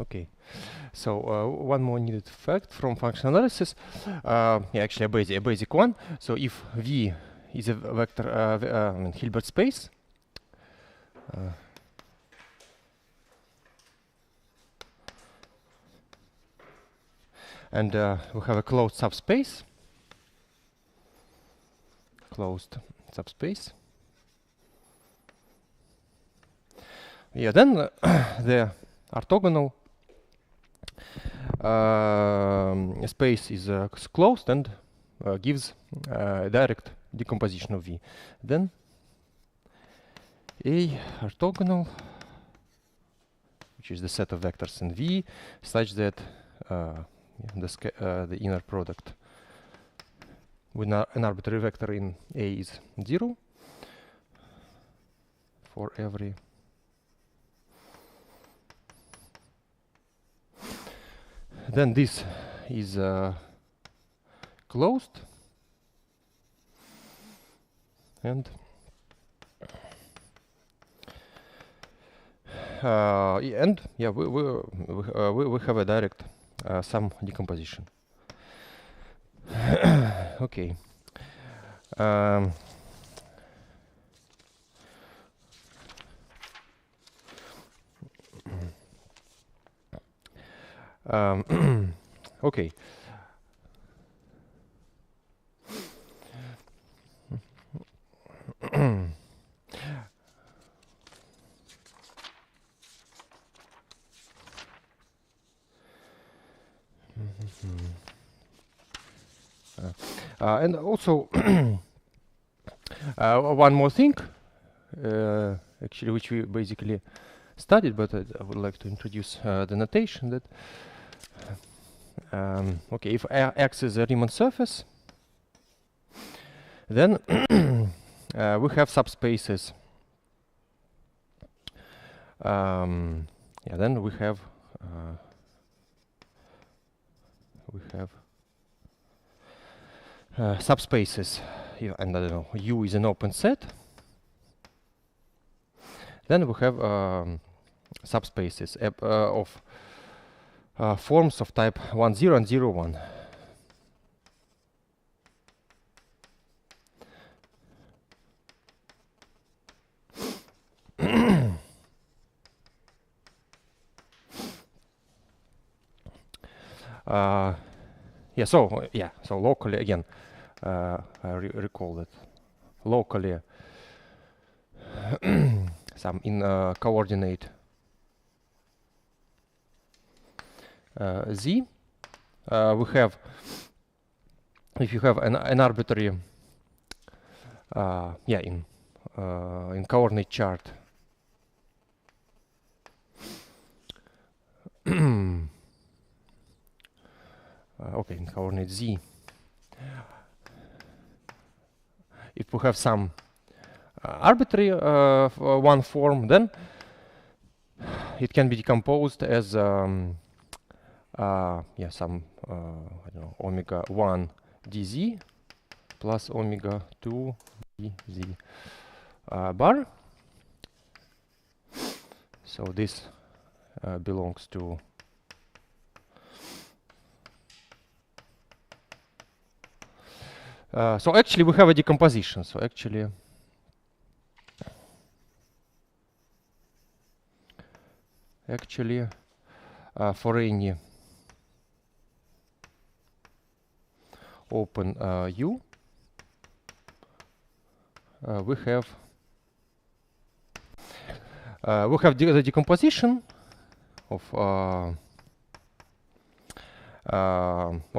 Okay. So one more needed fact from function analysis. Yeah, actually a basic one. So if V is a vector, I mean Hilbert space, and we have a closed subspace. Yeah, then the orthogonal space is closed and gives direct decomposition of V. Then A orthogonal, which is the set of vectors in V, such that the inner product with an arbitrary vector in A is 0 for every then this is closed, and yeah, we have a direct sum decomposition. Okay. Okay. And also one more thing, actually, which we basically studied, but I would like to introduce the notation that okay, if X is a Riemann surface, then we have subspaces. Yeah, then we have subspaces, and I don't know, U is an open set. Then we have subspaces of forms of type 1, 0 and 0, 1. Yeah, so locally again, I recall that locally some in coordinate Z, we have, if you have an arbitrary yeah, in coordinate chart okay, in coordinate Z, if we have some arbitrary one form, then it can be decomposed as yeah, some I don't know, omega 1 dz plus omega 2 dz bar. So this belongs to so actually we have a decomposition. So actually for any open U, we have the decomposition of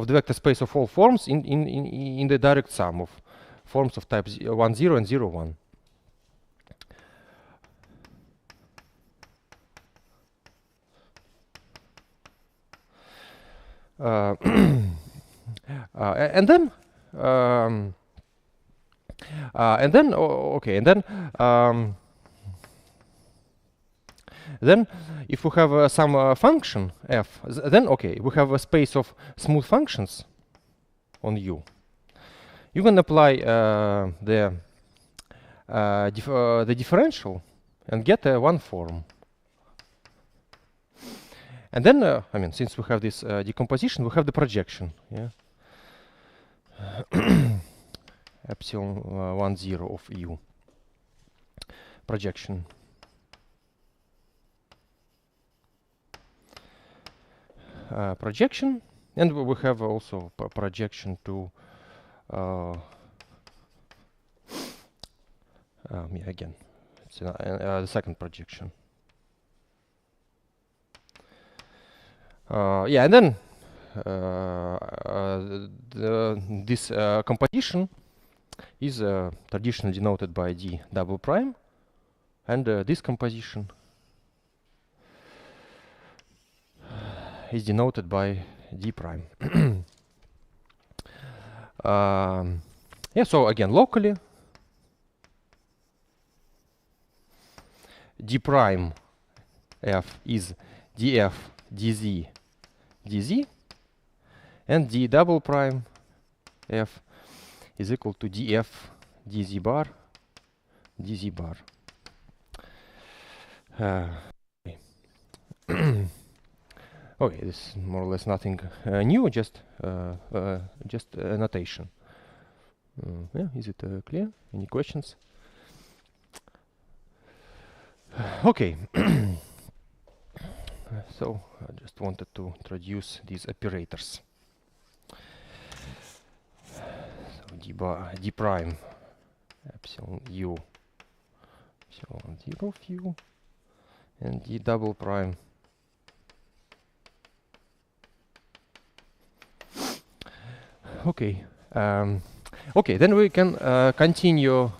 the vector space of all forms in the direct sum of forms of type 1, 0 and 0, 1. And then okay, and then if we have some function f, then okay, we have a space of smooth functions on U. You can apply the differential and get one form. And then, I mean, since we have this decomposition, we have the projection. Yeah. Epsilon 1, 0 of U. Projection. Projection. And we have also projection to yeah, again, it's the second projection. Yeah, and then this composition is traditionally denoted by D double prime, and this composition is denoted by D prime. Yeah, so again, locally, D prime F is dF dz dz, and D double prime F is equal to dF dz bar dz bar. Okay, this is more or less nothing new, just a notation. Yeah, is it clear? Any questions? Okay. So I just wanted to introduce these operators. So d prime epsilon u epsilon 0 of u, and d double prime okay. Okay, then we can continue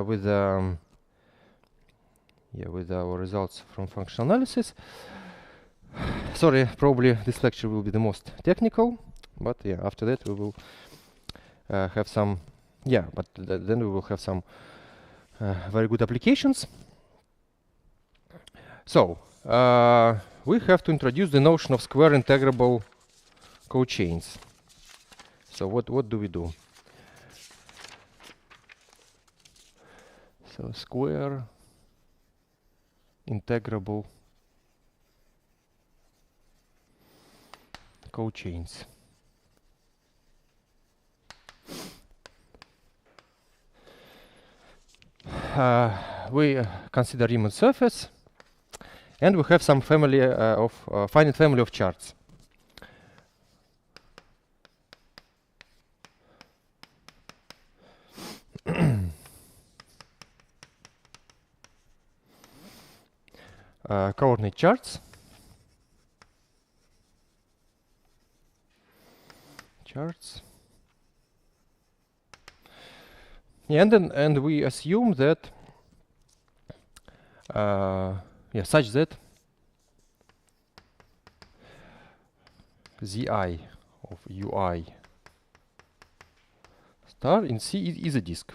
with yeah, with our results from functional analysis. Sorry, probably this lecture will be the most technical, but yeah, after that we will have some, yeah, but then we will have some very good applications. So we have to introduce the notion of square integrable cochains. So what do we do? So square integrable cochains. We consider Riemann surface, and we have some family of finite family of charts. Coordinate charts. Yeah, and we assume that yeah, such that Zi of Ui star in C is a disk.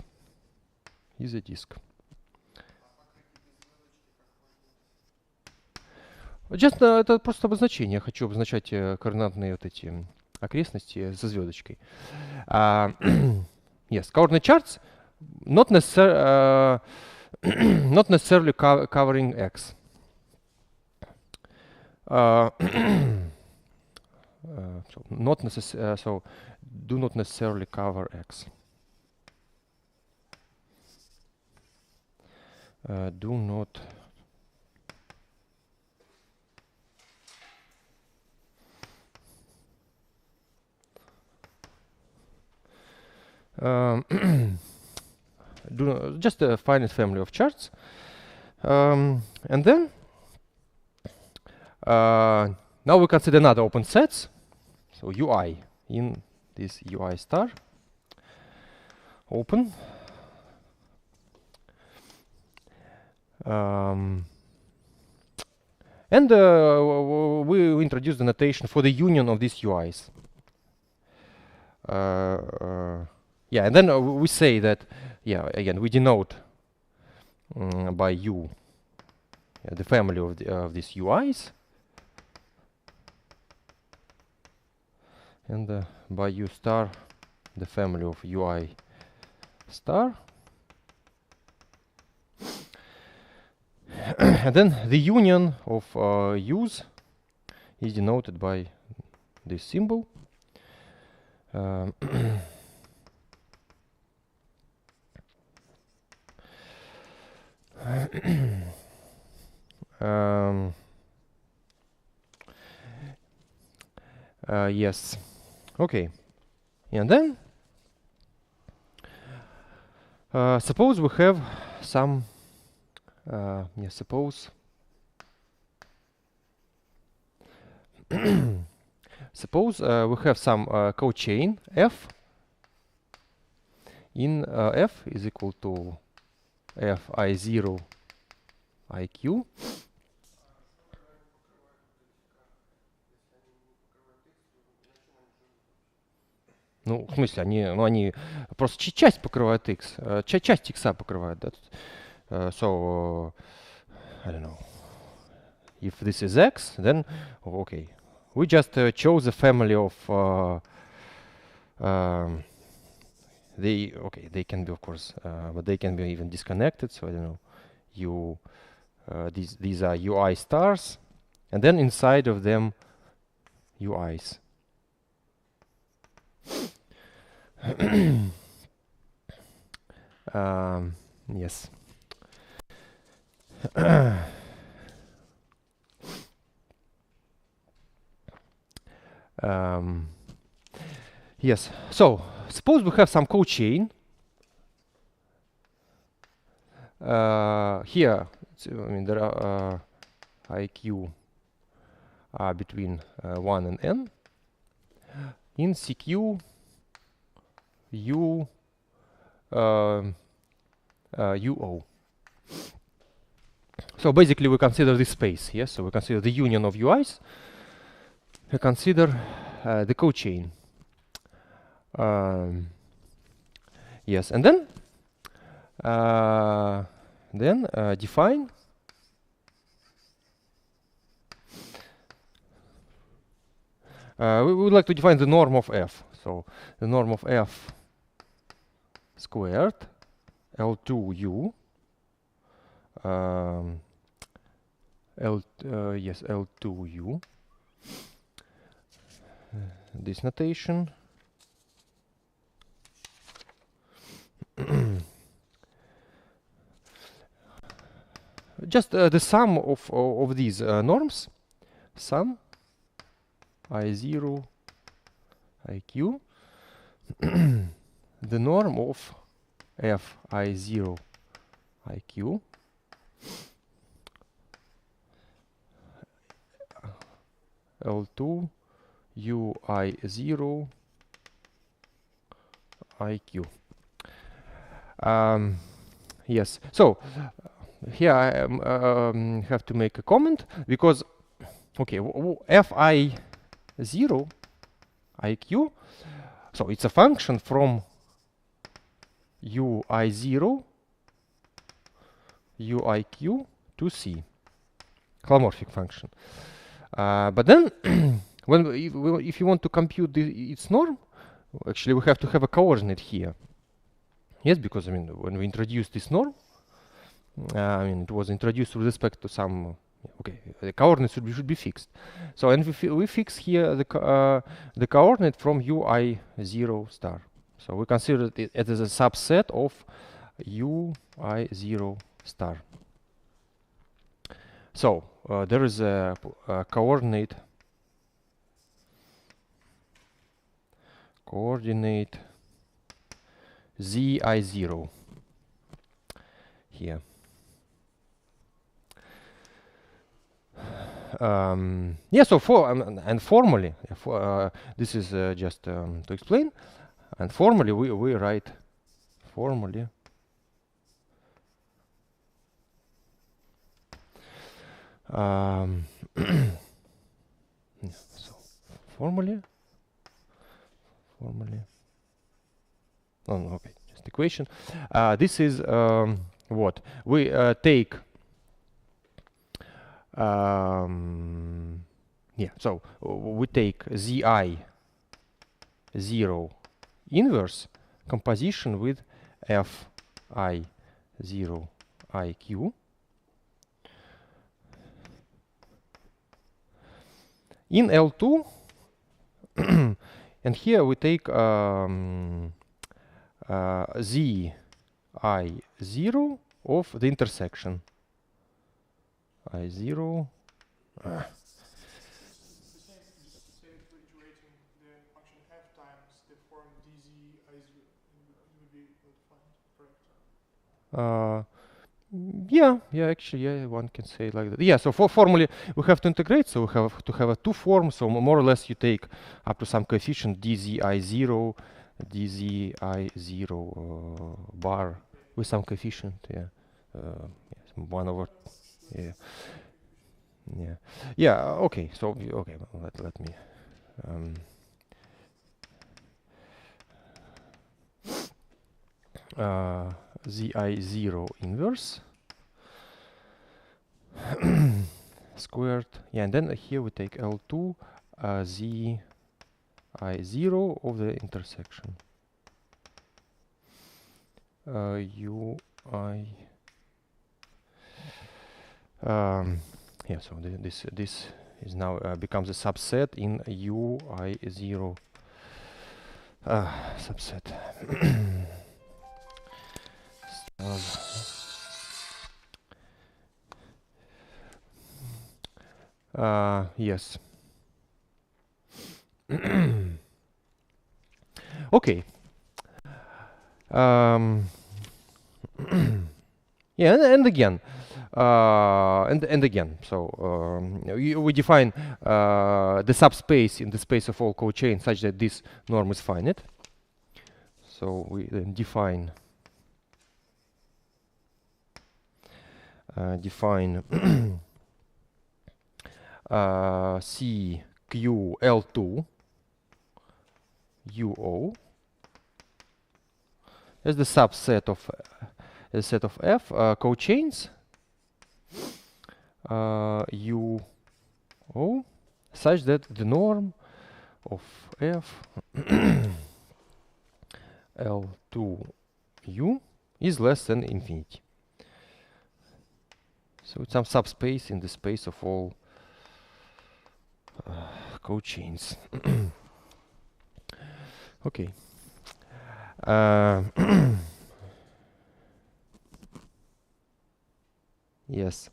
Just это просто обозначение. Я хочу обозначать координатные вот эти окрестности со звездочкой. Yes, coordinate charts not necessarily covering X. So do not necessarily cover X. Do not just a finite family of charts, and then now we consider another open sets. So Ui in this Ui star open, and we introduce the notation for the union of these Uis. Yeah, and then we say that, yeah, again, we denote by U the family of these Uis, and by U star the family of UI star. And then the union of U's is denoted by this symbol. Yes. Okay. And then suppose we have some suppose suppose we have some cochain f in f is equal to f I0 IQ. Ну, в смысле, они просто часть покрывают x, часть x покрывают, да? So, I don't know. If this is x, then okay, we just chose a family of they can be, of course, but they can be even disconnected. So I don't know. These are UI stars, and then inside of them UIs. Yes. Yes. So suppose we have some cochain. Here, I mean, there are IQ are between 1 and n. In CQ, U UO. So basically, we consider this space. Yes. So we consider the union of UIs. We consider the cochain. Yes, and then define we would like to define the norm of f. So the norm of f squared L2U L2U this notation just the sum of these norms, sum I0 IQ the norm of f I0 IQ L2 UI0 IQ. Yes, so here I have to make a comment because okay, fi0 IQ, so it's a function from UI0 UIQ to C, holomorphic function. But then if you want to compute its norm, actually we have to have a coordinate here. Yes, because I mean when we introduced this norm, I mean it was introduced with respect to some the coordinate should be fixed. So and we fix here the coordinate from UI0 star. So we consider it as a subset of UI0 star. So there is a coordinate ZI0 here. Yeah, so and formally, this is just to explain, and formally we write formally so formally okay, just equation. This is what we take. Yeah, so we take ZI0 inverse composition with f I0 IQ in L2 and here we take z I0 of the intersection I0 yeah, actually, yeah, one can say it like that. Yeah, so for formally we have to integrate, so we have to have a two forms. So more or less you take up to some coefficient dzi0, dzi0 bar with some coefficient, yeah, yes, 1 over, yeah, okay. So okay, let me. Zi0 inverse squared, yeah, and then here we take L2 z I0 of the intersection u I yeah, so this is now becomes a subset in u I0 subset. Yes. Okay. Yeah, and again, and again. So we define the subspace in the space of all cochains such that this norm is finite. So we then define CQL2 UO as the subset of a set of F cochains UO such that the norm of F L2U is less than infinity. So it's some subspace in the space of all cochains. Okay. Yes.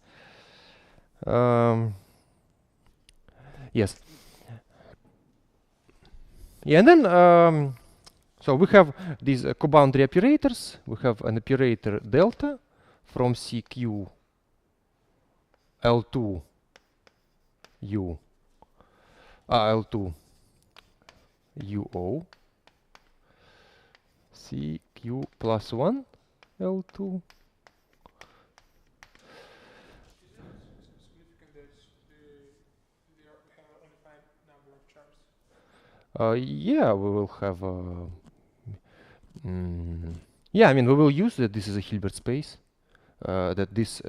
Yes. Yeah, and then so we have these co-boundary operators. We have an operator delta from CQ L2 U L2 UO CQ plus 1 L2. Yeah, we will have yeah, I mean, we will use that this is a Hilbert space, that this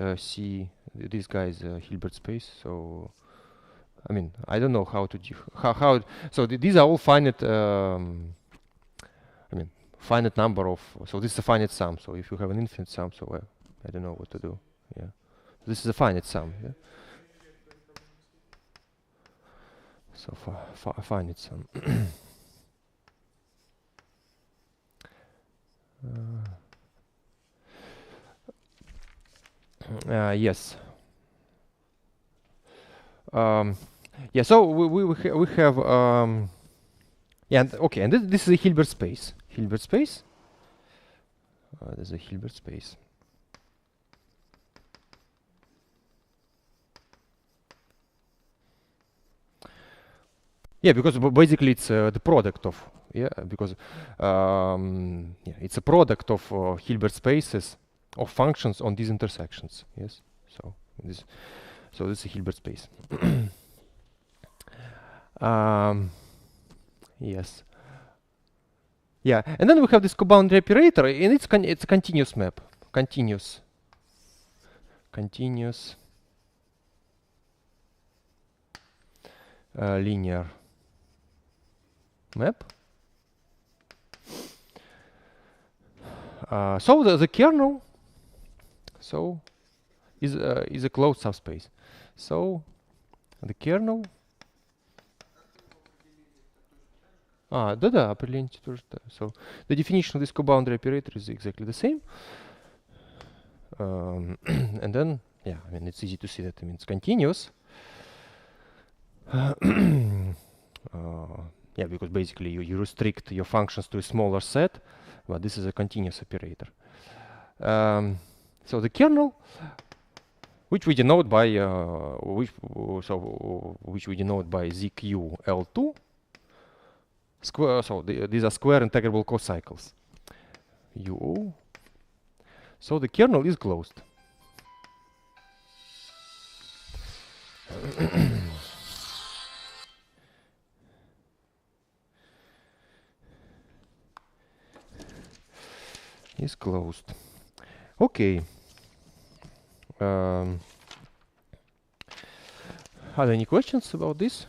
this guy is a Hilbert space. So, I mean, I don't know how to how so these are all finite. I mean, finite number of. So this is a finite sum. So if you have an infinite sum, so I don't know what to do. Yeah, this is a finite sum. Yeah. So finite sum. Yes. Yeah. So we have yeah. Okay. And this is a Hilbert space. Hilbert space. There's a Hilbert space. Yeah, because basically it's the product of because yeah, it's a product of Hilbert spaces of functions on these intersections. Yes, so this is a Hilbert space. Yes. Yeah, and then we have this co-boundary operator, and it's a continuous map, continuous linear map So the kernel is a closed subspace. So the kernel. Да, определение тоже. So the definition of this co-boundary operator is exactly the same. And then, yeah, I mean, it's easy to see that it's continuous. Yeah, because basically you restrict your functions to a smaller set, but this is a continuous operator. So the kernel, which we denote by which we denote by ZQL2 square. So these are square integrable cocycles. U. So the kernel is closed. Is closed. Okay. Are there any questions about this?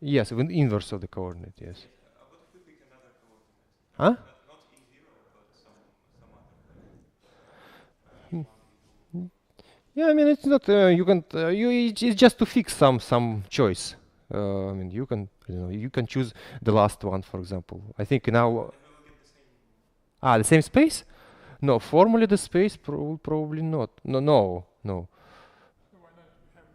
Yes, with inverse of the coordinate, yes. What if we pick another coordinate? Huh? Not E0, but some other Yeah, I mean, it's not, you can, it's just to fix some choice. I mean, you can choose the last one, for example. I think now, the same space? No, formally the space probably not. No. Why not? We have,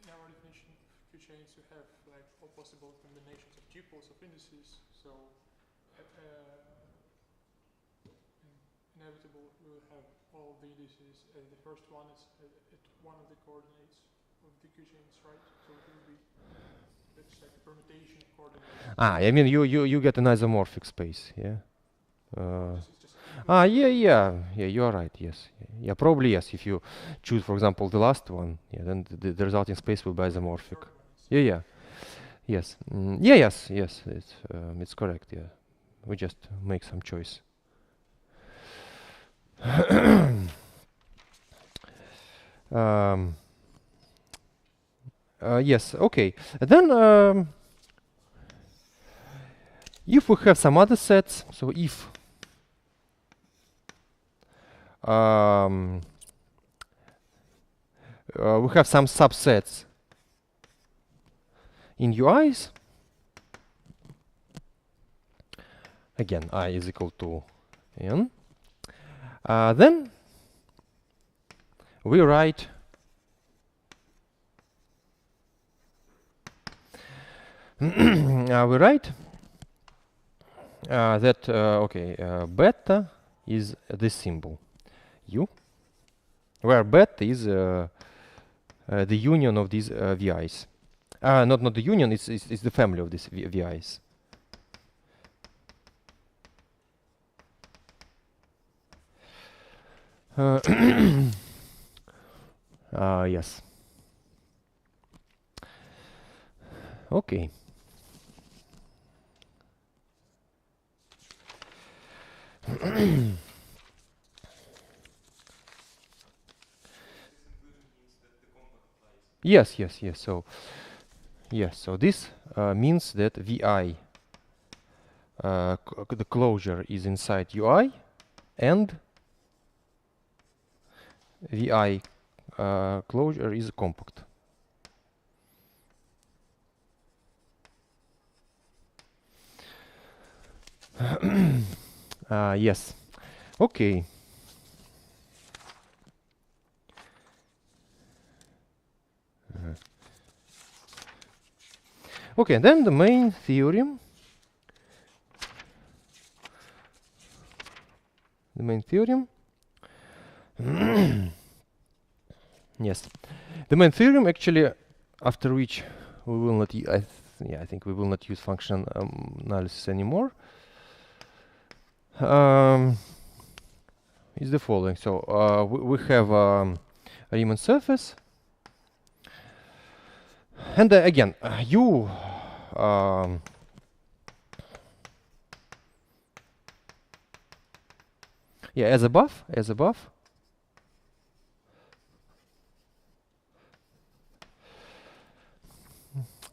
in our definition of Q-chains, you have like all possible combinations of tuples of indices. So inevitable we will have all the indices. The first one is at one of the coordinates of the Q-chains, right? So it will be that's like a permutation of coordinates. I mean, you get an isomorphic space, yeah. Yeah, you are right, yes. Yeah, probably yes. If you choose, for example, the last one, yeah, then the resulting space will be isomorphic. Yeah. Yes. Yes. It's correct, yeah. We just make some choice. Yes, okay. Then, if we have some other sets, so if we have some subsets in UIs, again, I is equal to n, then we write that beta is this symbol U, where beta is the union of these VIs. Not the union, it's the family of these VIs. Yes. Okay. Yes. So this means that VI, the closure is inside UI, and VI closure is compact. Yes. Okay. Okay, then the main theorem. Yes. The main theorem, actually, after which we will not. I think we will not use function analysis anymore. Is the following. So we have a Riemann surface, and again, Yeah, as above, as above.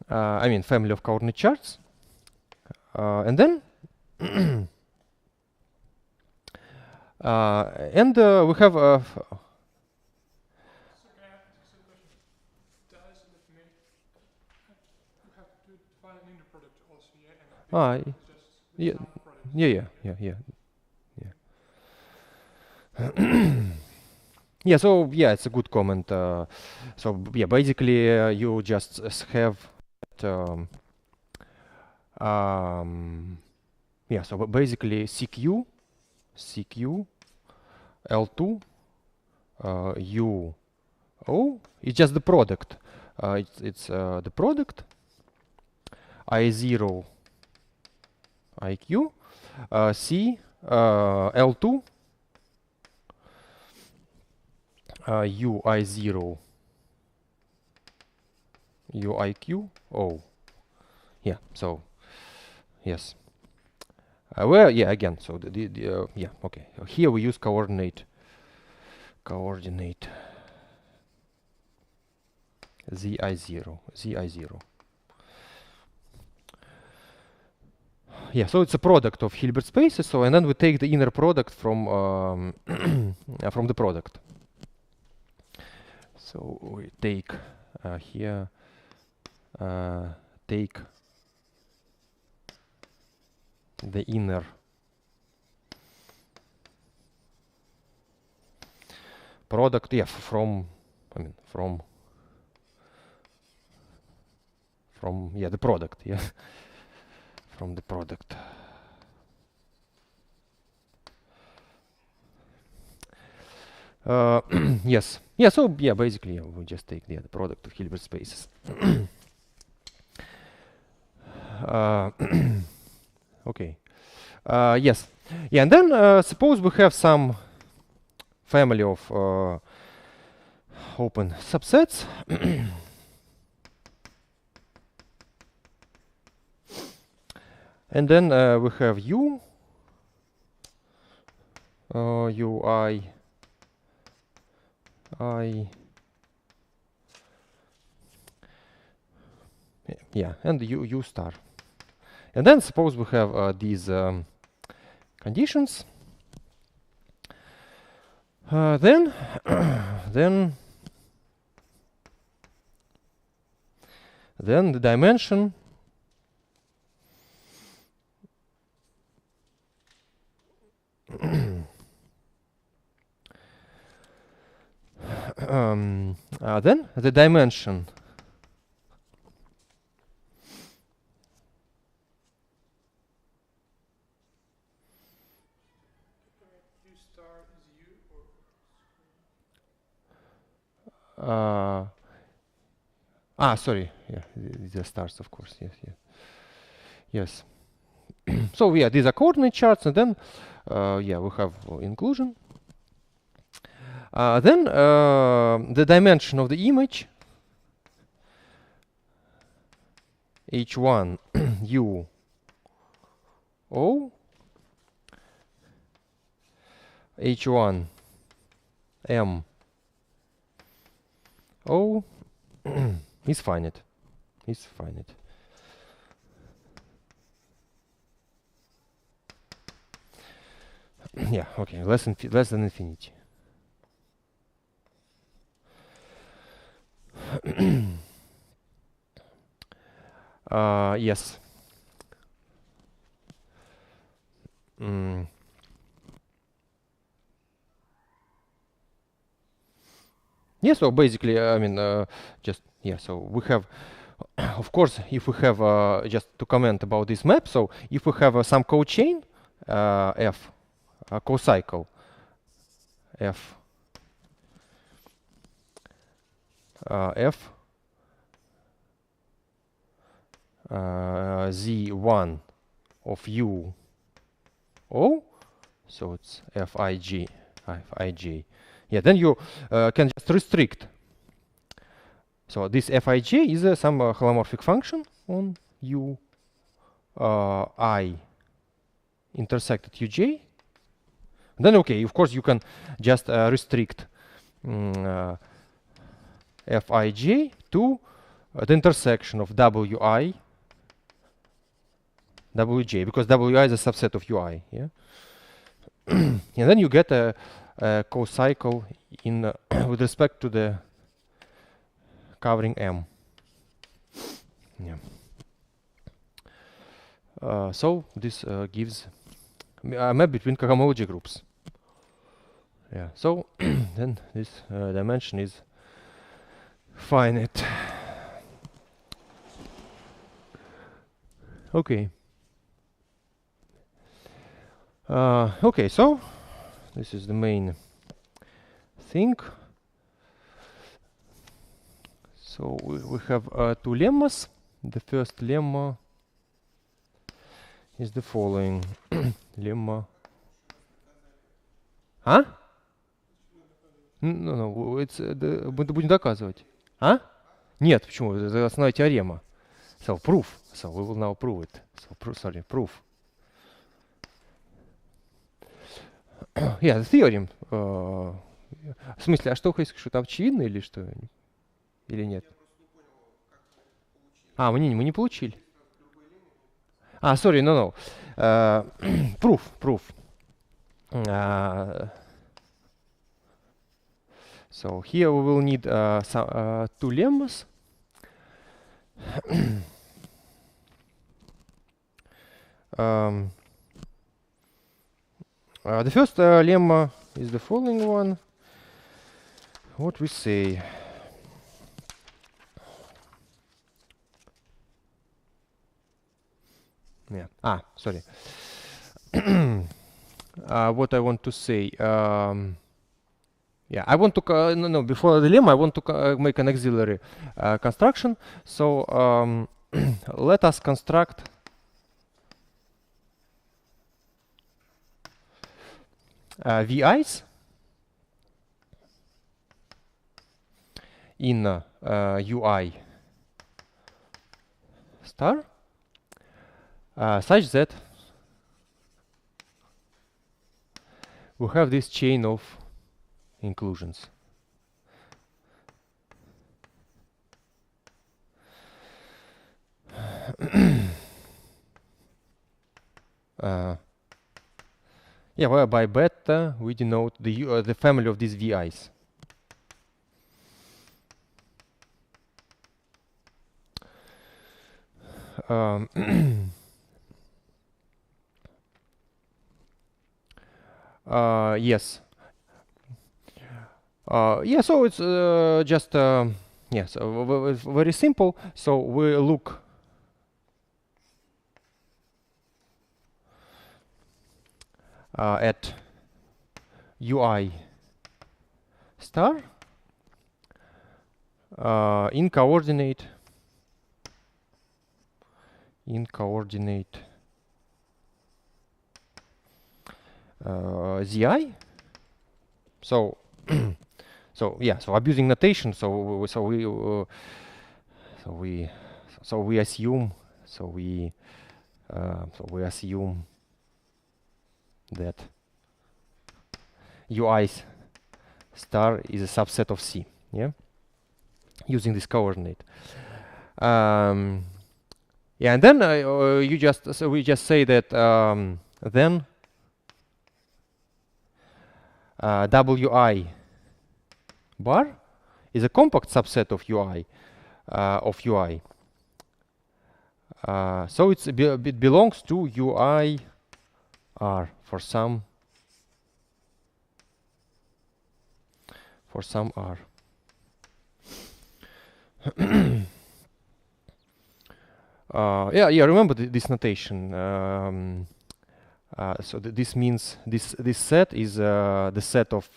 I mean, family of coordinate charts. And then we have So can I ask a question? Does it make you have to define an inner product also, yeah? And it's just yeah, some product. yeah. Yeah, so yeah, it's a good comment. So yeah, basically you just have yeah, so basically CQ L2 U O is just the product. It's the product I0 IQ C L2 U I0 U IQ O. Yeah, so yes. Well, yeah, again, so yeah, okay. Here we use coordinate ZI0. Yeah, so it's a product of Hilbert spaces. So and then we take the inner product from from the product. So we take here take the inner product, yeah, from yeah, the product, yeah. From the product. Yes. Yeah, so yeah, basically we just take the product of Hilbert spaces. Okay. Yes. Yeah, and then suppose we have some family of open subsets. And then we have U, UI, yeah, and U star. And then suppose we have these conditions. Then the dimension then the dimension U star is U or sorry, yeah, the stars, of course, yes. So yeah, these are coordinate charts, and then yeah, we have inclusion. Then the dimension of the image H1 U O H1 M O is finite. Yeah, okay, less than infinity. Yes. Yeah, so basically, I mean, just, yeah, so we have, of course, if we have, just to comment about this map, so if we have some cochain, F, cocycle, F, F, Z1 of U, O, so it's Fij. Yeah, then you can just restrict. So this Fij is some holomorphic function on U I intersected Uj Then okay, of course you can just restrict Fij to the intersection of Wi, Wj, because Wi is a subset of Ui. Yeah, and then you get a co-cycle in with respect to the covering M. Yeah. So this gives a map between cohomology groups. Yeah. So then this dimension is finite. Okay. Okay. So this is the main thing. So we have two lemmas. The first lemma is the following. Lemma. А? No, it's будем доказывать. А? Нет, почему? Это основная теорема. So proof. So we will now prove it. So proof. Yeah, the theorem. В смысле, а что вы хотите, что это очевидно или что? Или нет? А, мы не получили. А, sorry, no. Proof. So here we will need two lemmas. The first lemma is the following one. What we say? Yeah. Sorry. What I want to say. Yeah, I want to before the lemma I want to make an auxiliary construction. So let us construct VIs in UI star such that we have this chain of inclusions. Yeah, well, by beta we denote the family of these VIs. Yes. Yeah, so it's just yes, very simple. So we look at UI star in coordinate zi. So so yeah, so abusing notation. So we assume that UI star is a subset of C. Yeah, using this coordinate. Yeah, and then we just say that then Wi bar is a compact subset of UI so it belongs to UI R for some R. Yeah, remember this notation. So this means this set is the set of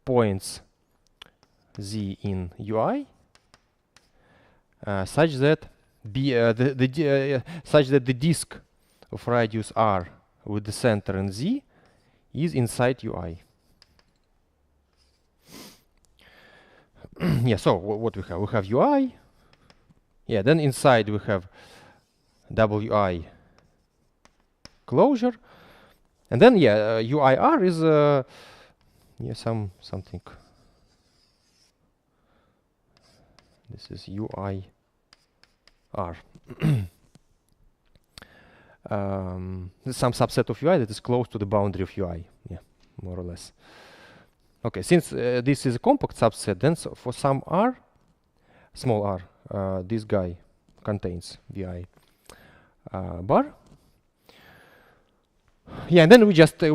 points Z in UI such that the disk of radius R with the center in Z is inside UI. Yeah, so what we have? We have UI. Yeah, then inside we have WI closure, And then UIR is something. This is UIR. There's some subset of UI that is close to the boundary of UI. Yeah, more or less. Okay, since this is a compact subset, then for some R, small r, this guy contains vi bar. Yeah, and then we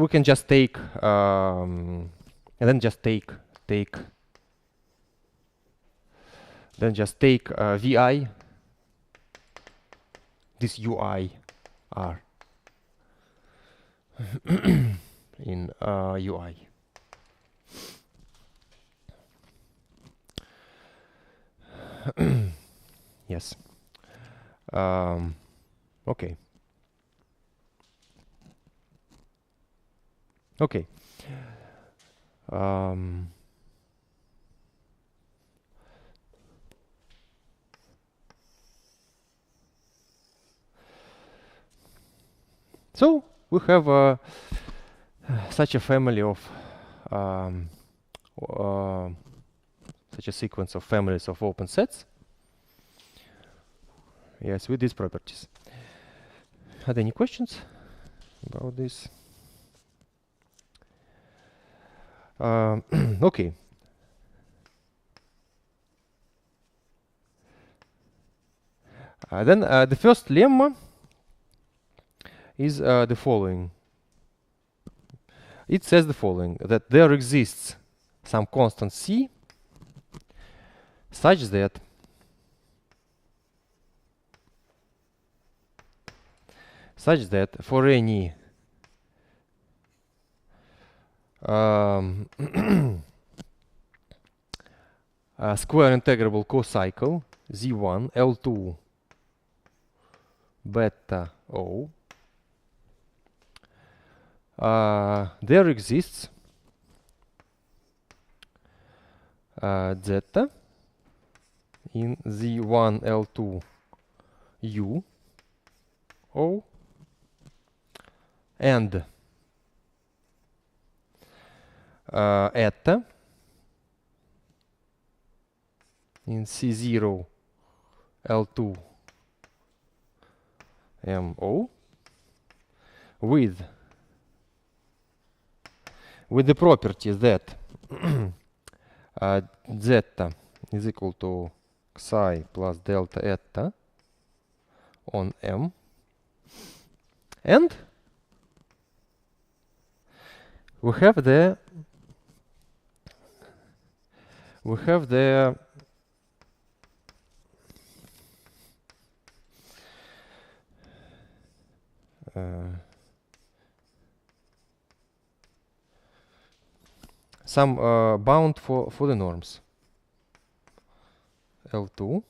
can just take and then just take vi, this ui r in UI. Yes. Okay. Okay. So we have such a family of such a sequence of families of open sets. Yes, with these properties. Are there any questions about this? Okay. Then the first lemma is the following. It says the following, that there exists some constant c such that for any square integrable cocycle z1 L2 beta O, there exists zeta in z1 L2 U O and eta in C0 L2 MO with the property that zeta is equal to psi plus delta eta on M, and we have the some bound for the norms L2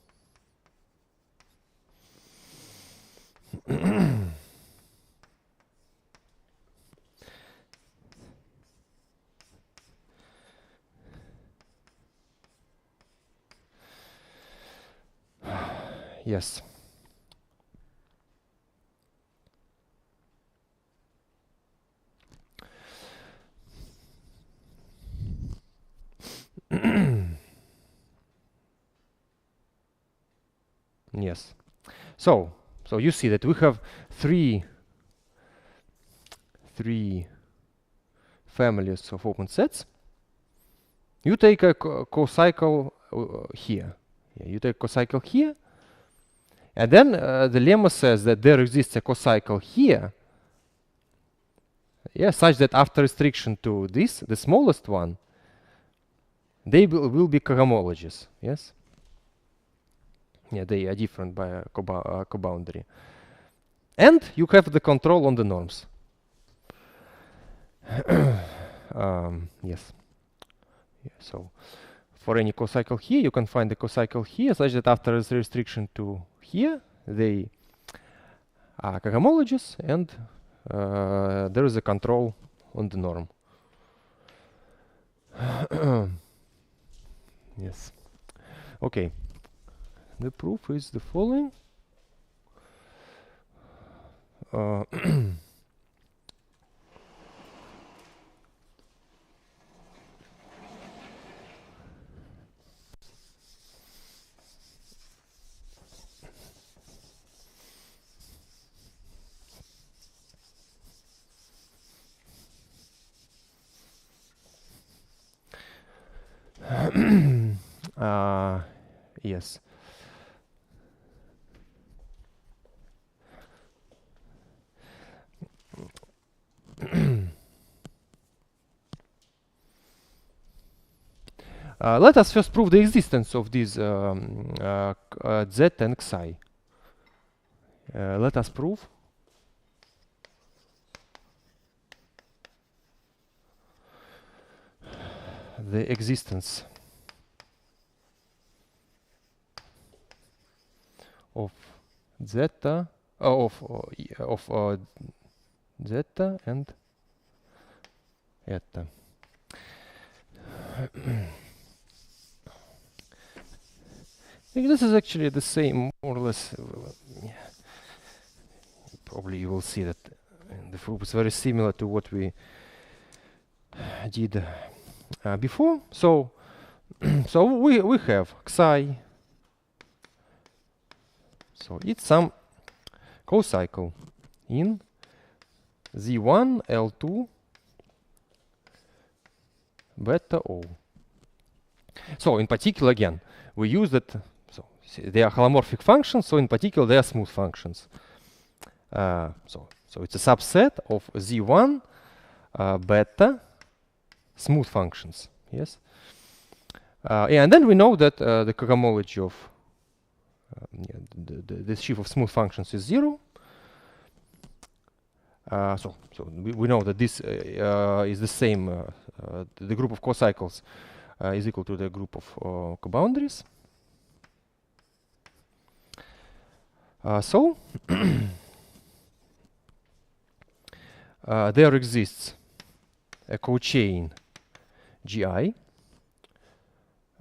yes. Yes. So you see that we have three families of open sets. You take a cocycle here. Yeah, you take cocycle here, and then the lemma says that there exists a cocycle here. Yeah, such that after restriction to this, the smallest one, they will be cohomologies. Yes. Yeah, they are different by a coboundary. And you have the control on the norms. Yes. Yeah, so for any cocycle here, you can find the cocycle here, such that after the restriction to here, they are cohomologies, and there is a control on the norm. Yes. Okay. The proof is the following. Yes. Let us first prove the existence of these z and xi. Let us prove the existence of zeta of zeta and eta. I think this is actually the same, more or less. Probably you will see that the proof is very similar to what we did before. So, so we have xi. So it's some co-cycle in Z1 L2 beta O. So in particular, again, we use that. So they are holomorphic functions. So in particular, they are smooth functions. So it's a subset of Z1 beta smooth functions. Yes. And then we know that the cohomology of this sheaf of smooth functions is 0. So we know that this is the same. The group of cocycles is equal to the group of coboundaries. So there exists a cochain GI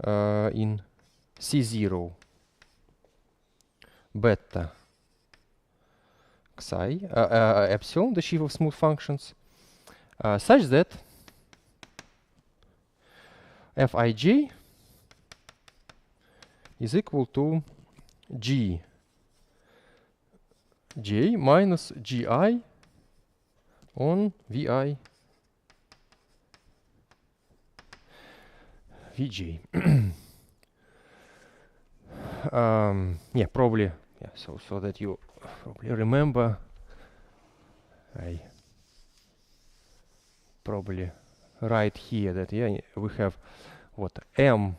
in C0 beta xi epsilon, the sheaf of smooth functions, such that Fij is equal to G J minus Gi on Vi Vj. Yeah, probably. Yeah, so that you probably remember, I probably write here that we have what M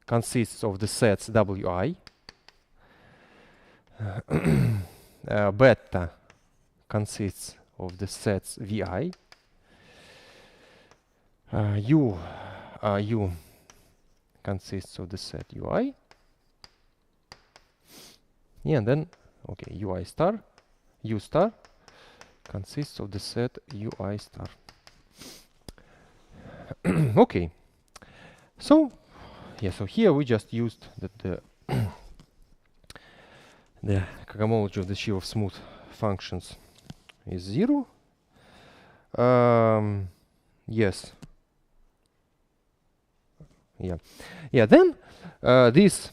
consists of the sets Wi, beta consists of the sets Vi, U consists of the set Ui, and then Ui star, U star consists of the set Ui star. Okay, so so here we just used that the cohomology of the sheaf of smooth functions is 0. Yes. Yeah. Then this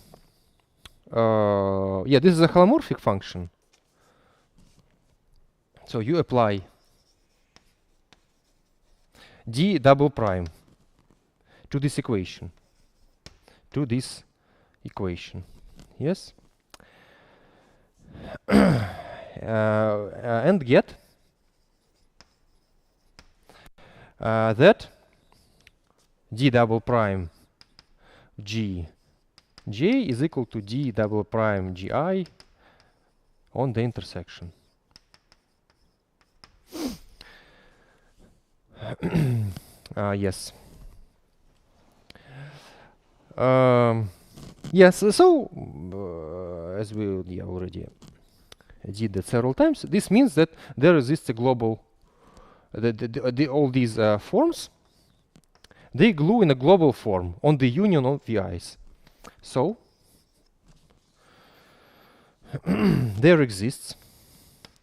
is a holomorphic function. So you apply d double prime to this equation. Yes. And get that d double prime g j is equal to d double prime gi on the intersection. Yes. Yes. So as we already did that several times, this means that there exists a global. All these forms, they glue in a global form on the union of VIs. So there exists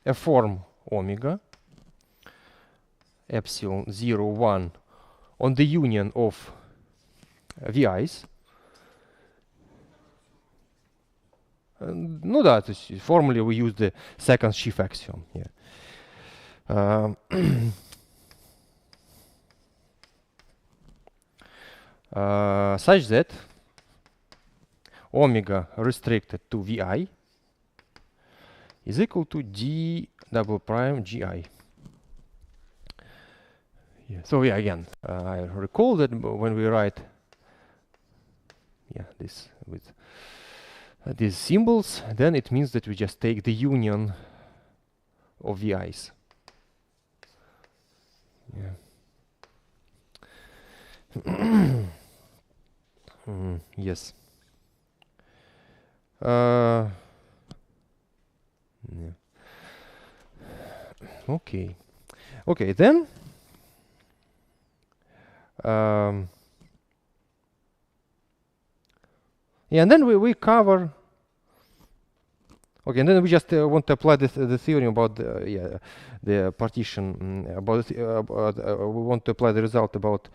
a form omega epsilon 0 1 on the union of VIs. No, that is formally we use the second sheaf axiom here. such that omega restricted to vi is equal to d double prime gi. Yeah. So yeah, again, I recall that when we write this with these symbols, then it means that we just take the union of vi's. Yeah. Yes. Yeah. Okay. Okay, then yeah, and then we cover. Okay, and then we just want to apply the theorem about the partition. We want to apply the result about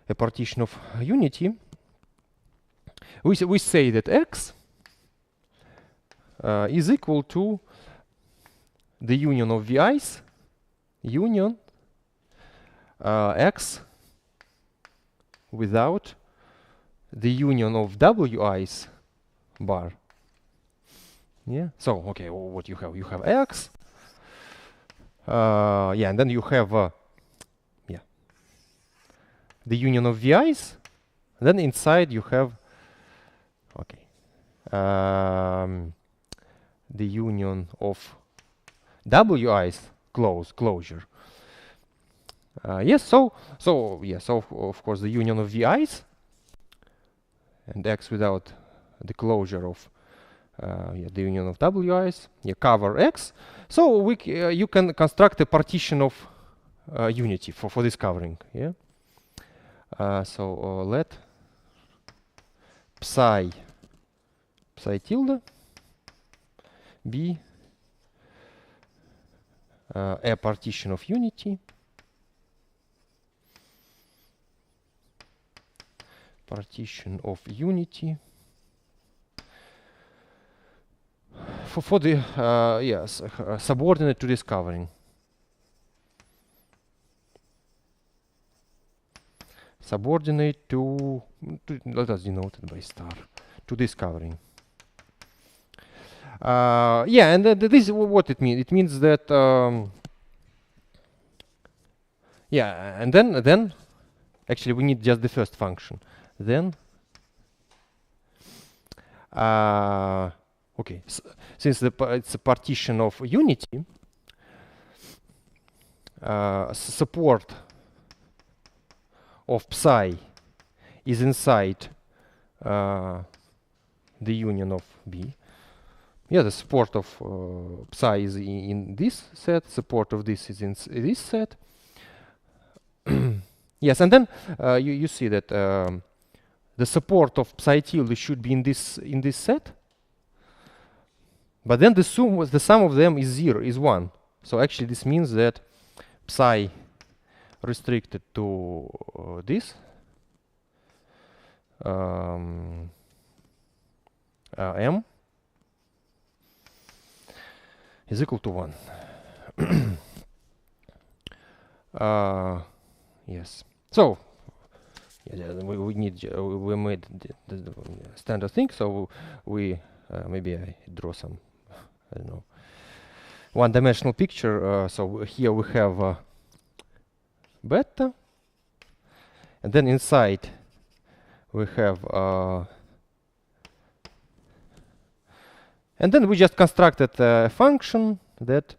a partition of unity. We say that x is equal to the union of vi's union x without the union of wi's bar. Yeah. So okay, what you have? You have x. Yeah, and then you have the union of vi's. Then inside you have the union of wi's closure. Yes. So of course the union of vi's and x without the closure of the union of wi's cover x. So you can construct a partition of unity for this covering. Yeah. So let psi tilde be a partition of unity for the subordinate to this covering. Subordinate to let us denote it by star, to this covering. Yeah, and this is what it means. It means that yeah, and then actually we need just the first function. Then okay, since it's a partition of unity, support of psi is inside the union of b. Yeah, the support of psi is in this set. Support of this is in this set. Yes, and then you see that the support of psi tilde should be in this set. But then the sum of them is 0, is 1. So actually this means that psi restricted to this m is equal to 1. Yes. So we made the standard thing. So we maybe I draw some, I don't know, one-dimensional picture. So here we have beta, and then inside we have and then we just constructed a function that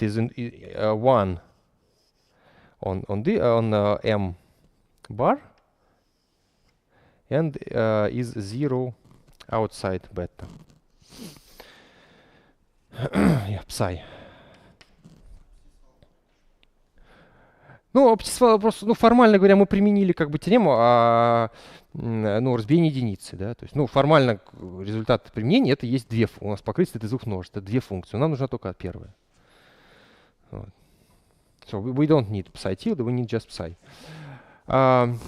is in 1 on m bar and is 0 outside beta. Yeah, psi. Ну, просто, формально говоря, мы применили как бы теорему о разбиении единицы, да, то есть, формально результат применения это есть у нас покрытие из двух множеств, это две функции, нам нужна только первая. Вот. So we don't need psi tilde, we need just psi. And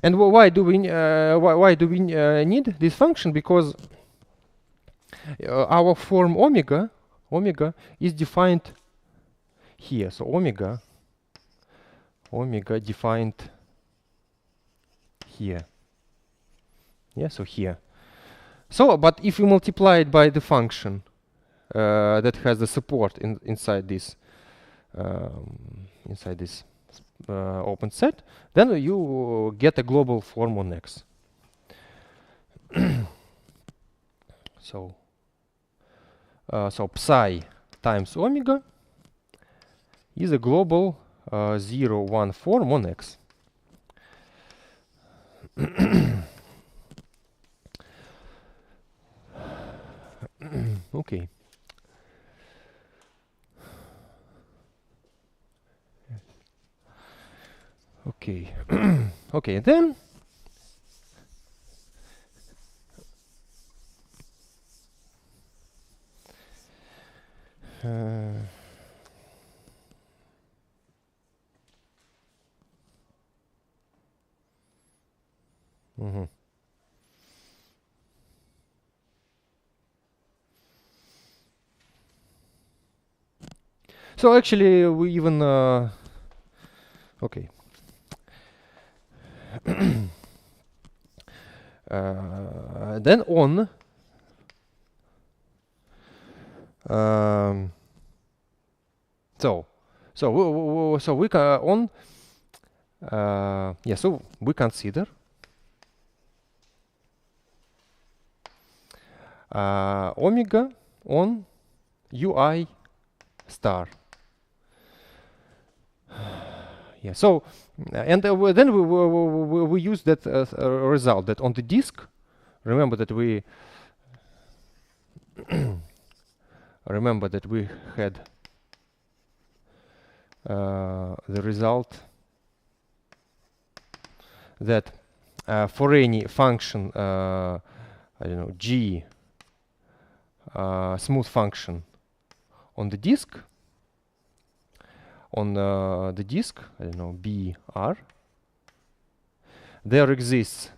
why do we need this function? Because our form omega is defined here. So omega defined here. Yeah, so here. So, but if you multiply it by the function that has the support inside this open set, then you get a global form on X. So, so psi times omega is a global 0, 1 form on X. Okay. Okay. Okay, then so actually we even okay. Then on so we can on yeah, so we consider omega on ui star. Yeah, so and then we use that result that on the disk. Remember that we had the result that for any function, I don't know, g smooth function on the disk, I don't know, BR, there exists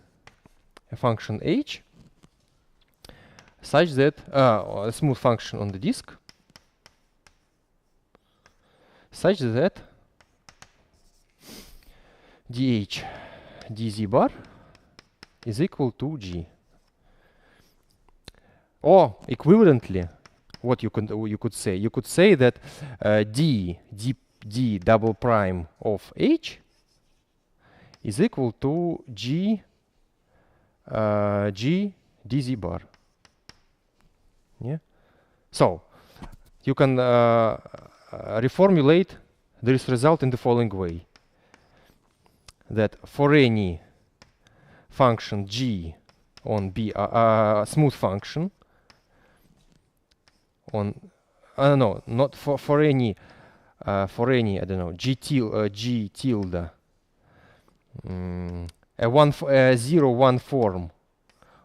a function h such that a smooth function on the disk such that dh dz bar is equal to g. Or equivalently, what you could say that d double prime of h is equal to g dz bar. Yeah. So you can reformulate this result in the following way: that for any function g on b smooth function on no, not for any I don't know, g tilde a 0, 1 form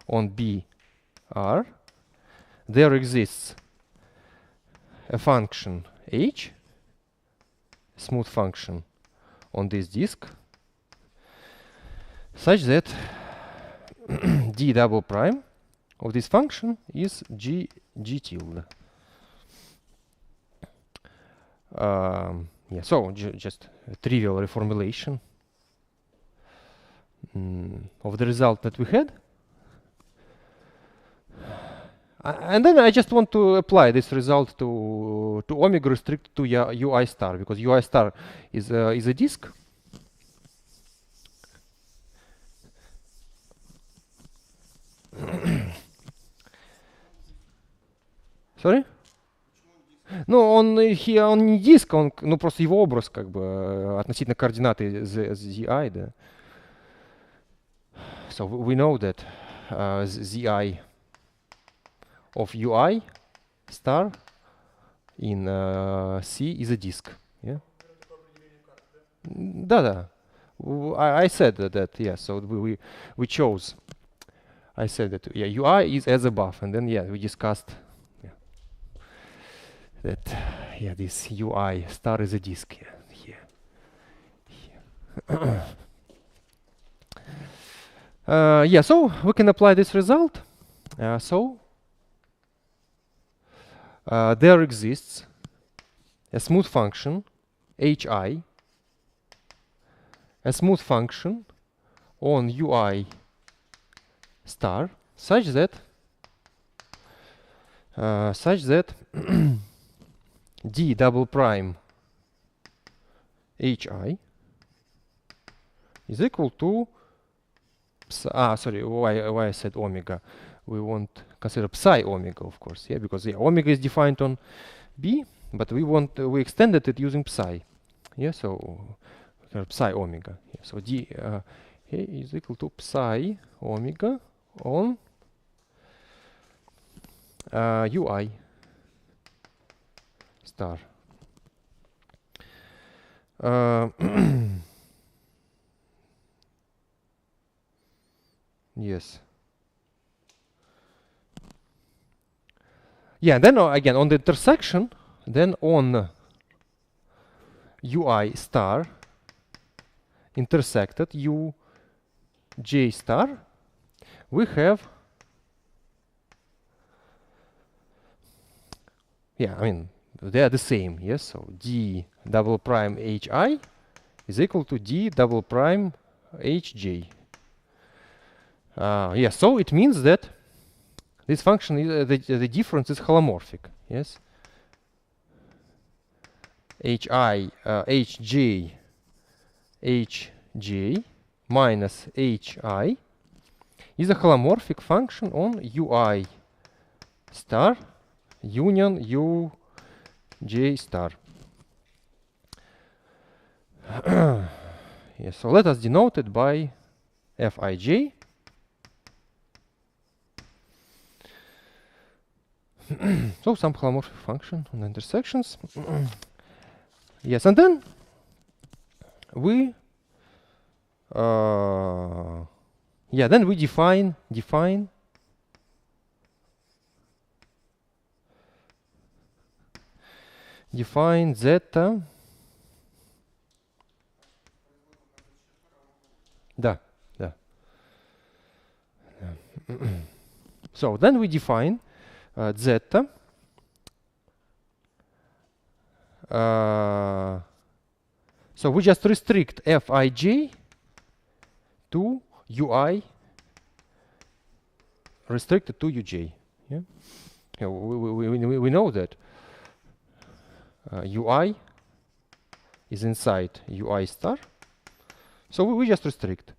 on BR, there exists a function h, smooth function on this disk, such that d double prime of this function is g tilde. Yeah, so just a trivial reformulation of the result that we had. And then I just want to apply this result to omega restricted to ui star, because ui star is a disk. Sorry? Ну, он не диск, ну, просто его образ, как бы, относительно координаты zi, да. So we know that zi of ui star in C is a disk. Yeah? Да. I said that, yeah, so we chose. I said that, yeah, ui is as above, and then, yeah, we discussed that, yeah, this ui star is a disk here. Yeah, so we can apply this result. There exists a smooth function hi, a smooth function on UI star such that d double prime hi is equal to sorry, why I said omega. We want consider psi omega, of course, yeah, because omega is defined on B, but we extended it using psi, yeah, so psi omega, yeah, so d here is equal to psi omega on UI star. Yes. Yeah, then again on the intersection, then on UI star intersected uj star, we have, yeah, I mean, they are the same, yes, so d double prime hi is equal to d double prime hj. Yeah, so it means that this function is the difference is holomorphic, yes. Hi hj hj minus hi is a holomorphic function on ui star union uj star. Yes, so let us denote it by fij. So some holomorphic function on the intersections. Yes, and then we then we define zeta. Да. So then we define zeta so we just restrict fij to ui restricted to uj. Yeah, yeah, we know that ui is inside ui star, so we just restrict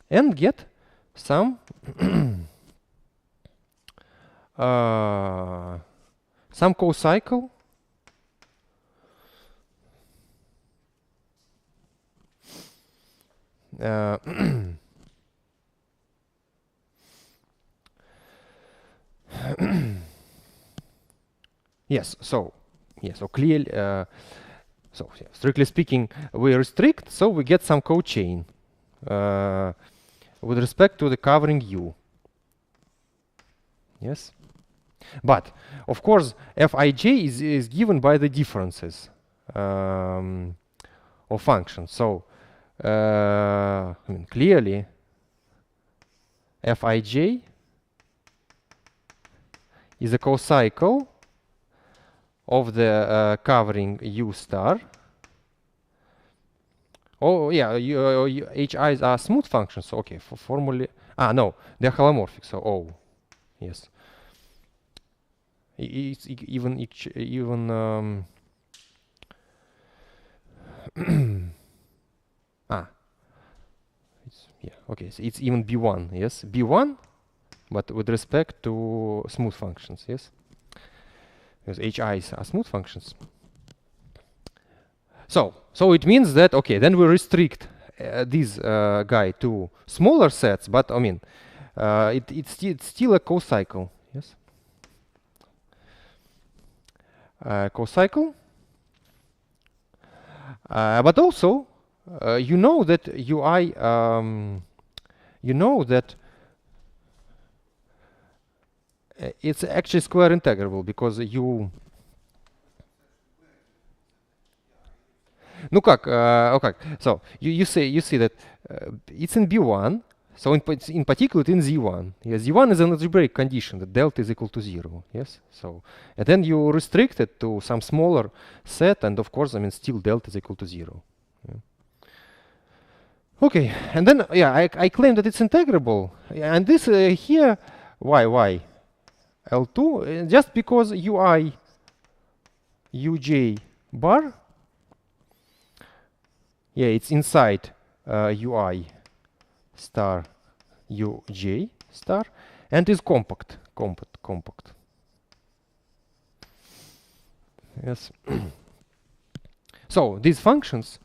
and get some some co-cycle yes, so clearly strictly speaking we restrict, so we get some co-chain with respect to the covering U. Yes, but of course fij is given by the differences of functions. So I mean, clearly fij is a co-cycle of the covering U star. Oh yeah, HIs are smooth functions. So okay, for formally, no, they're holomorphic. So yes, it's even it's, yeah, okay, so it's even B1. Yes, B1, but with respect to smooth functions. Yes, because HIs are smooth functions. So it means that, okay, then we restrict this guy to smaller sets, but I mean, it's still a co-cycle, yes? Co-cycle. But also, you know that UI, you know that it's actually square integrable because you. Ну как, okay. So you see that it's in B1. So in particular, in Z1. Yes, Z1 is an algebraic condition that delta is equal to 0. Yes. So and then you restrict it to some smaller set, and of course, I mean, still delta is equal to 0. Yeah. Okay, and then yeah, I claim that it's integrable, and this here, why L2 just because UI uj bar, yeah, it's inside UI star uj star, and is compact. Yes. So these functions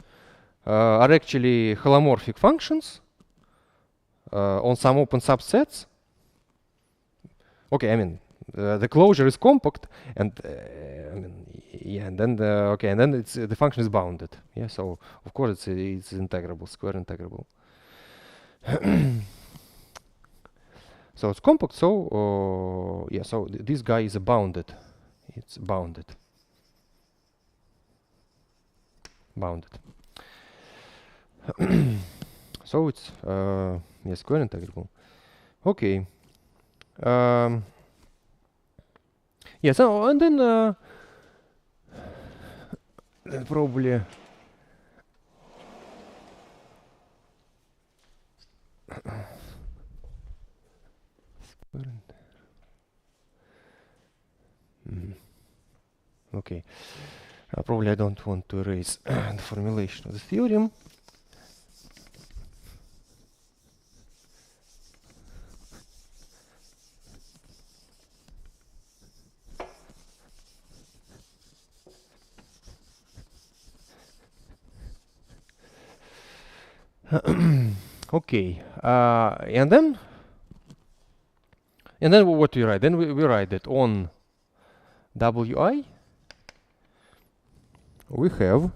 are actually holomorphic functions on some open subsets. Okay, I mean the closure is compact, and I mean, yeah, and then okay, and then it's the function is bounded. Yeah, so of course it's integrable, square integrable. So it's compact. So yeah, so this guy is bounded. It's bounded. So it's yeah, square integrable. Okay. Yeah. So and then probably okay. Probably I don't want to erase the formulation of the theorem. Okay, and then what we write? Then we write that on Wi we have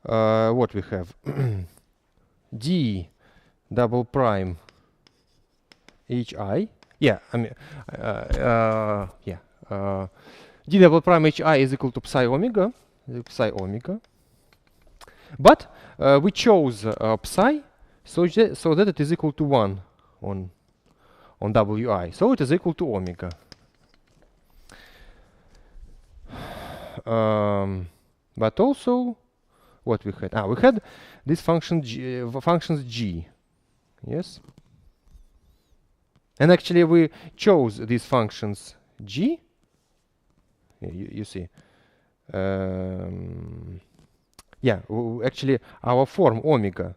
what we have d double prime hi. Yeah, I mean yeah. D double prime hi is equal to psi omega, but we chose psi so that it is equal to 1 on Wi, so it is equal to omega. But also what we had? We had this function functions g, yes, and actually we chose these functions g. Yeah, you see. Yeah, actually our form omega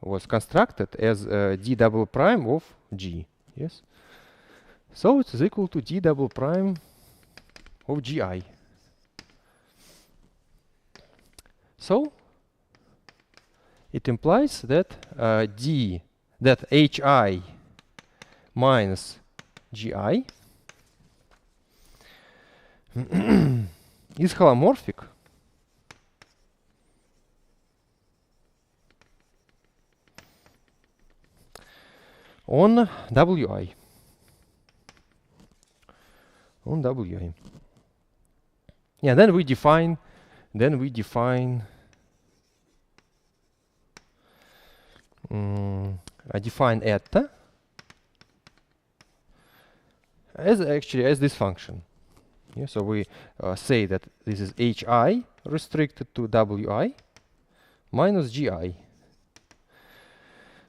was constructed as d double prime of g. Yes. So it is equal to d double prime of gi. So it implies that hi minus gi is holomorphic on Wi. Yeah, then we define eta as this function. Yeah, so we say that this is hi restricted to Wi minus gi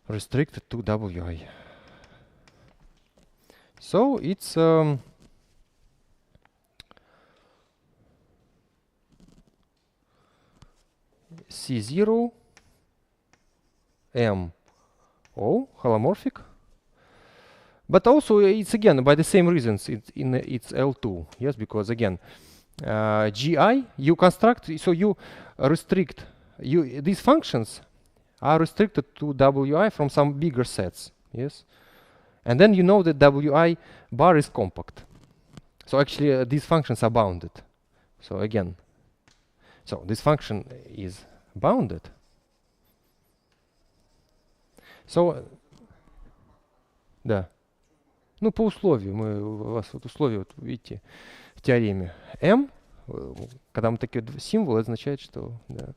restricted to Wi. So it's C0 M O holomorphic, but also it's again by the same reasons it's L2. Yes, because again gi you construct, so you restrict these functions are restricted to Wi from some bigger sets. Yes, and then you know that Wi bar is compact. So actually these functions are bounded. So again, so this function is bounded. So, да. Ну, по условию. У вас вот условие, вот видите, в теореме. M, когда мы такие символы, означает, что да,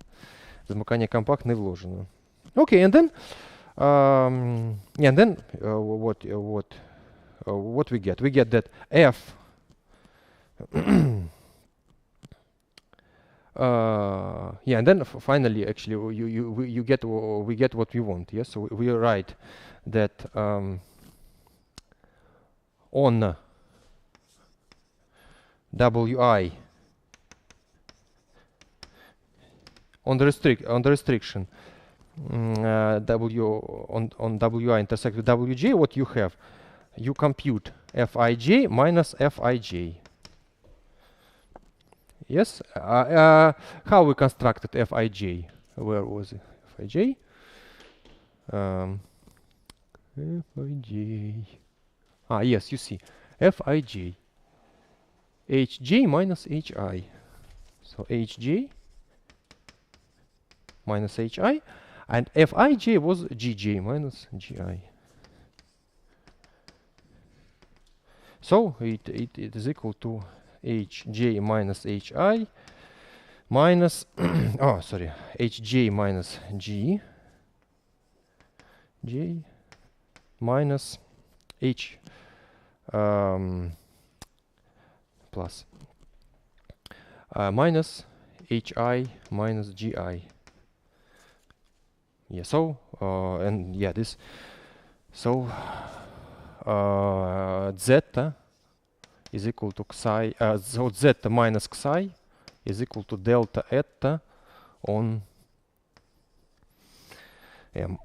замыкание компактное вложено. Okay, and then, what we get? We get that f Yeah, and then finally, actually, we get what we want. Yes, so we write that on Wi on the restriction W on Wi intersect with Wj, what you have, you compute Fij minus Fij. Yes. How we constructed Fij? Where was it? Fij? Fij. Yes, you see. Fij. Hj minus hi. So hj minus hi. And Fij was gj minus gi. So it is equal to hj minus hi minus oh sorry, hj minus g j minus h plus minus hi minus gi. Yeah, so and yeah, this, so zeta is equal to psi, so zeta minus psi is equal to delta eta on m.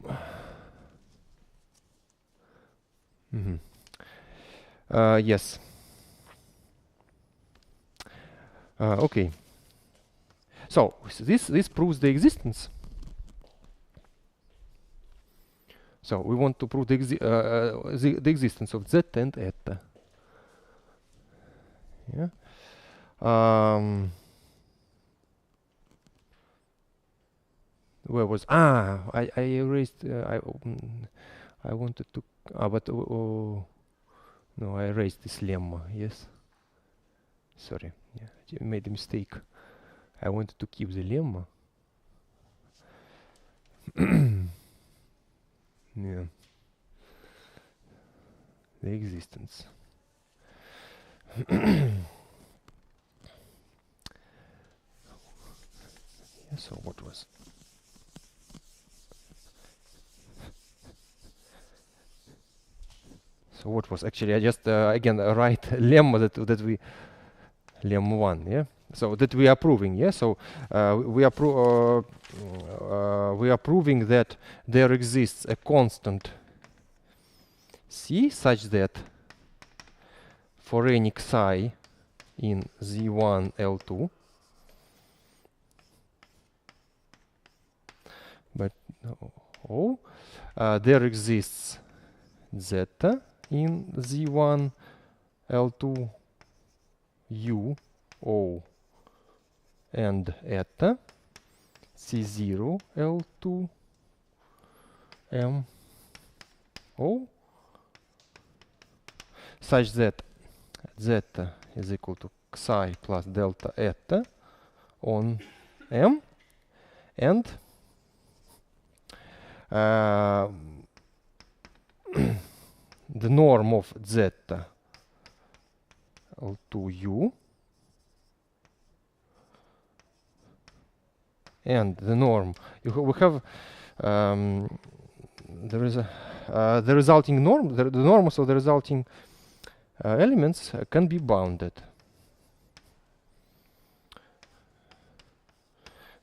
Yes. Okay. So this proves the existence. So we want to prove the existence of zeta and eta. Yeah. Where was I erased I wanted to but no, I erased this lemma. Yes, sorry, yeah, I made a mistake. I wanted to keep the lemma. Yeah, the existence. Yeah, so what was actually, I just again write lemma that we lemma 1, yeah, so that we are proving. Yeah, so we are proving that there exists a constant c such that for any psi in Z1 L2, but there exists zeta in Z1 L2 U O and eta C0 L2 M O such that zeta is equal to psi plus delta eta on M, and the norm of zeta L2U and the norm we have there is a the resulting norm, the norms of the resulting elements can be bounded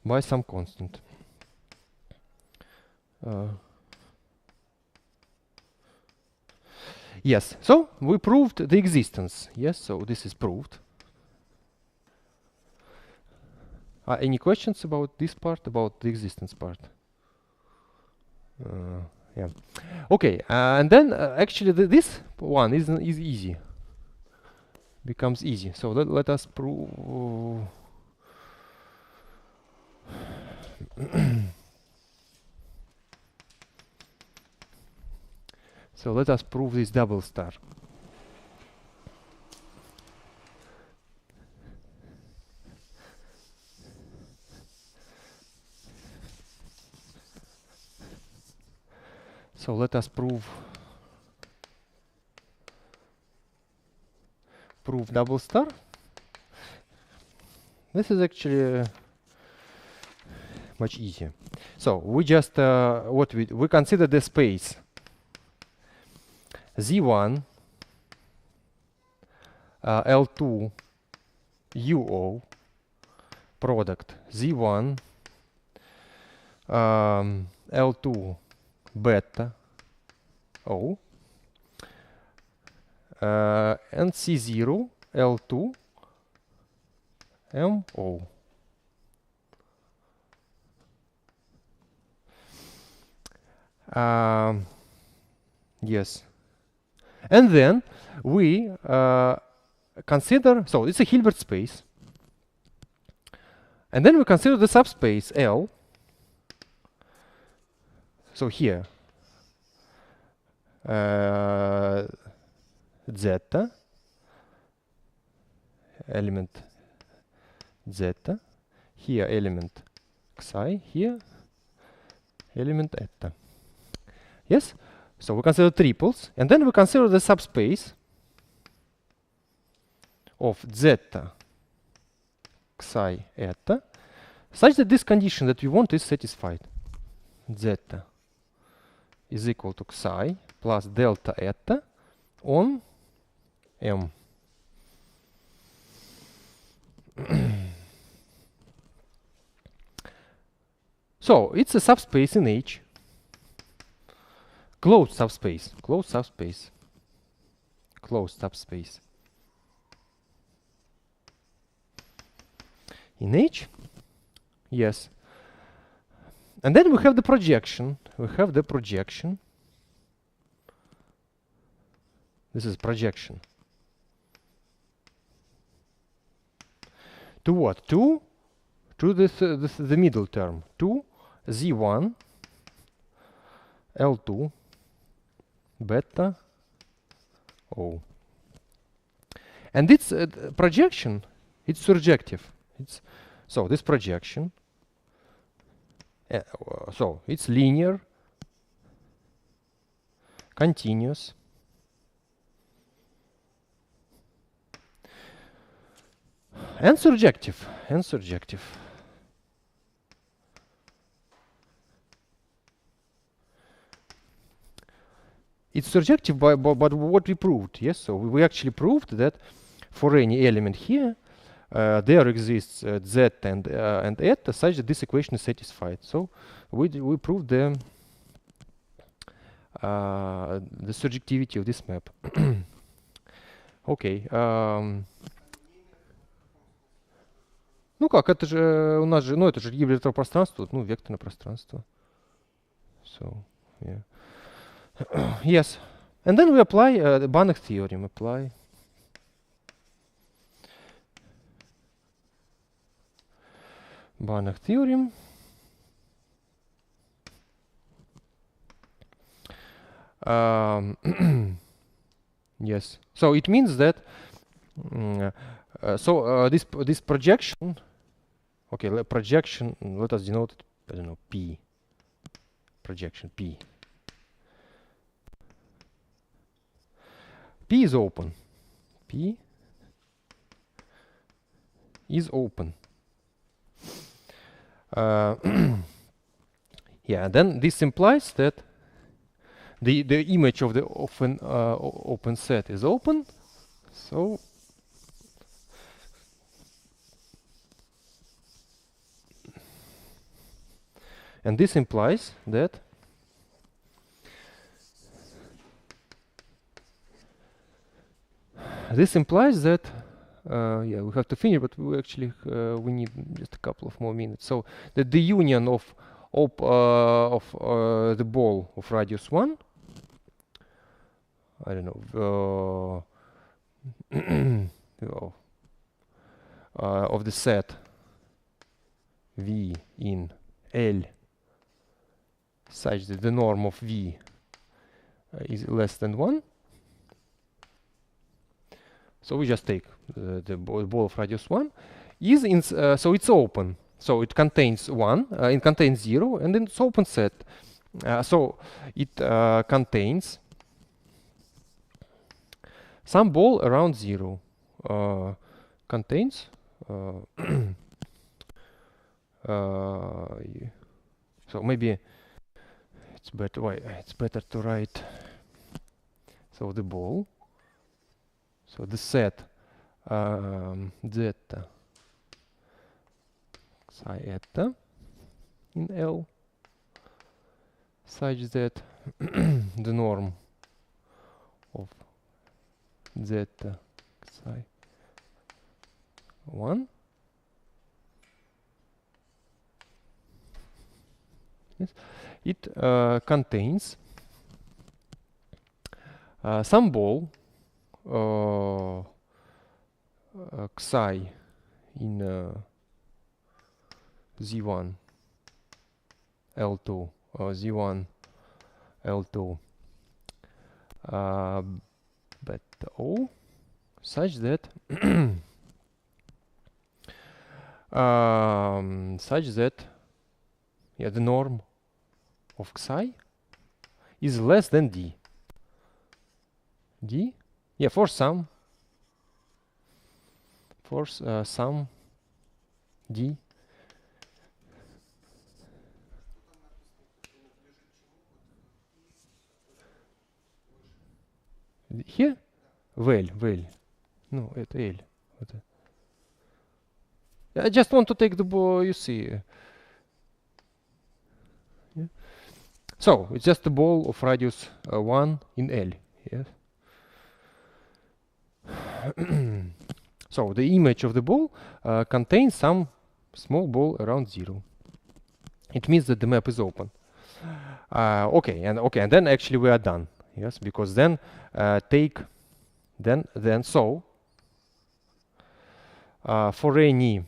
by some constant. Yes, so we proved the existence. Yes, so this is proved. Any questions about this part, about the existence part? Yeah. Okay, and then actually this one is easy. Becomes easy. So let us prove. So let us prove this double star. So let us prove double star. This is actually much easier. So we just what we consider the space Z1 L2 UO product Z1 L2 beta O and C0 L2 MO. Yes, and then we consider, so it's a Hilbert space, and then we consider the subspace L. So here zeta element zeta, here element xi, here element eta. Yes, so we consider triples, and then we consider the subspace of zeta xi eta such that this condition that we want is satisfied. Zeta is equal to xi plus delta eta on M. So it's a subspace in H, closed subspace, closed subspace, closed subspace in H. Yes, and then we have the projection. We have the projection. This is projection to what? To the middle term, to Z1 L2 beta O. And its projection, it's surjective. It's so this projection. So it's linear, continuous, and surjective. And surjective. It's surjective, but what we proved, yes. So we actually proved that for any element here, there exists z and eta such that this equation is satisfied. So we proved the surjectivity of this map. Okay. Ну как, это же у нас же, ну это же гибридное пространство, ну векторное пространство. So, yeah. Yes, and then we apply the Banach theorem. Apply. Banach theorem. Yes. So it means that this projection. Okay, projection. Let us denote it. I don't know, P. Projection P. P is open. P is open. Yeah, then this implies that the image of the open set is open. So and this implies that yeah, we have to finish, but we actually we need just a couple of more minutes. So that the union of the ball of radius 1, I don't know, of the set V in L such that the norm of V is less than 1. So we just take the ball of radius 1 is in so it's open. So it contains 1, it contains 0, and then it's open set. So it contains some ball around 0. Contains so maybe it's better. Why it's better to write. So the ball. So the set zeta psi eta in L such that the norm of zeta psi 1 yes, it contains some ball psi in Z1 L2 Z1 L2 beta O such that yeah, the norm of psi is less than D. D? Yeah, for some D. Here? Well. No, это L. I just want to take the ball, you see. Yeah. So, it's just a ball of radius 1 in L. Yes. So, the image of the ball contains some small ball around 0. It means that the map is open. Okay, and then actually we are done. Yes, because then for any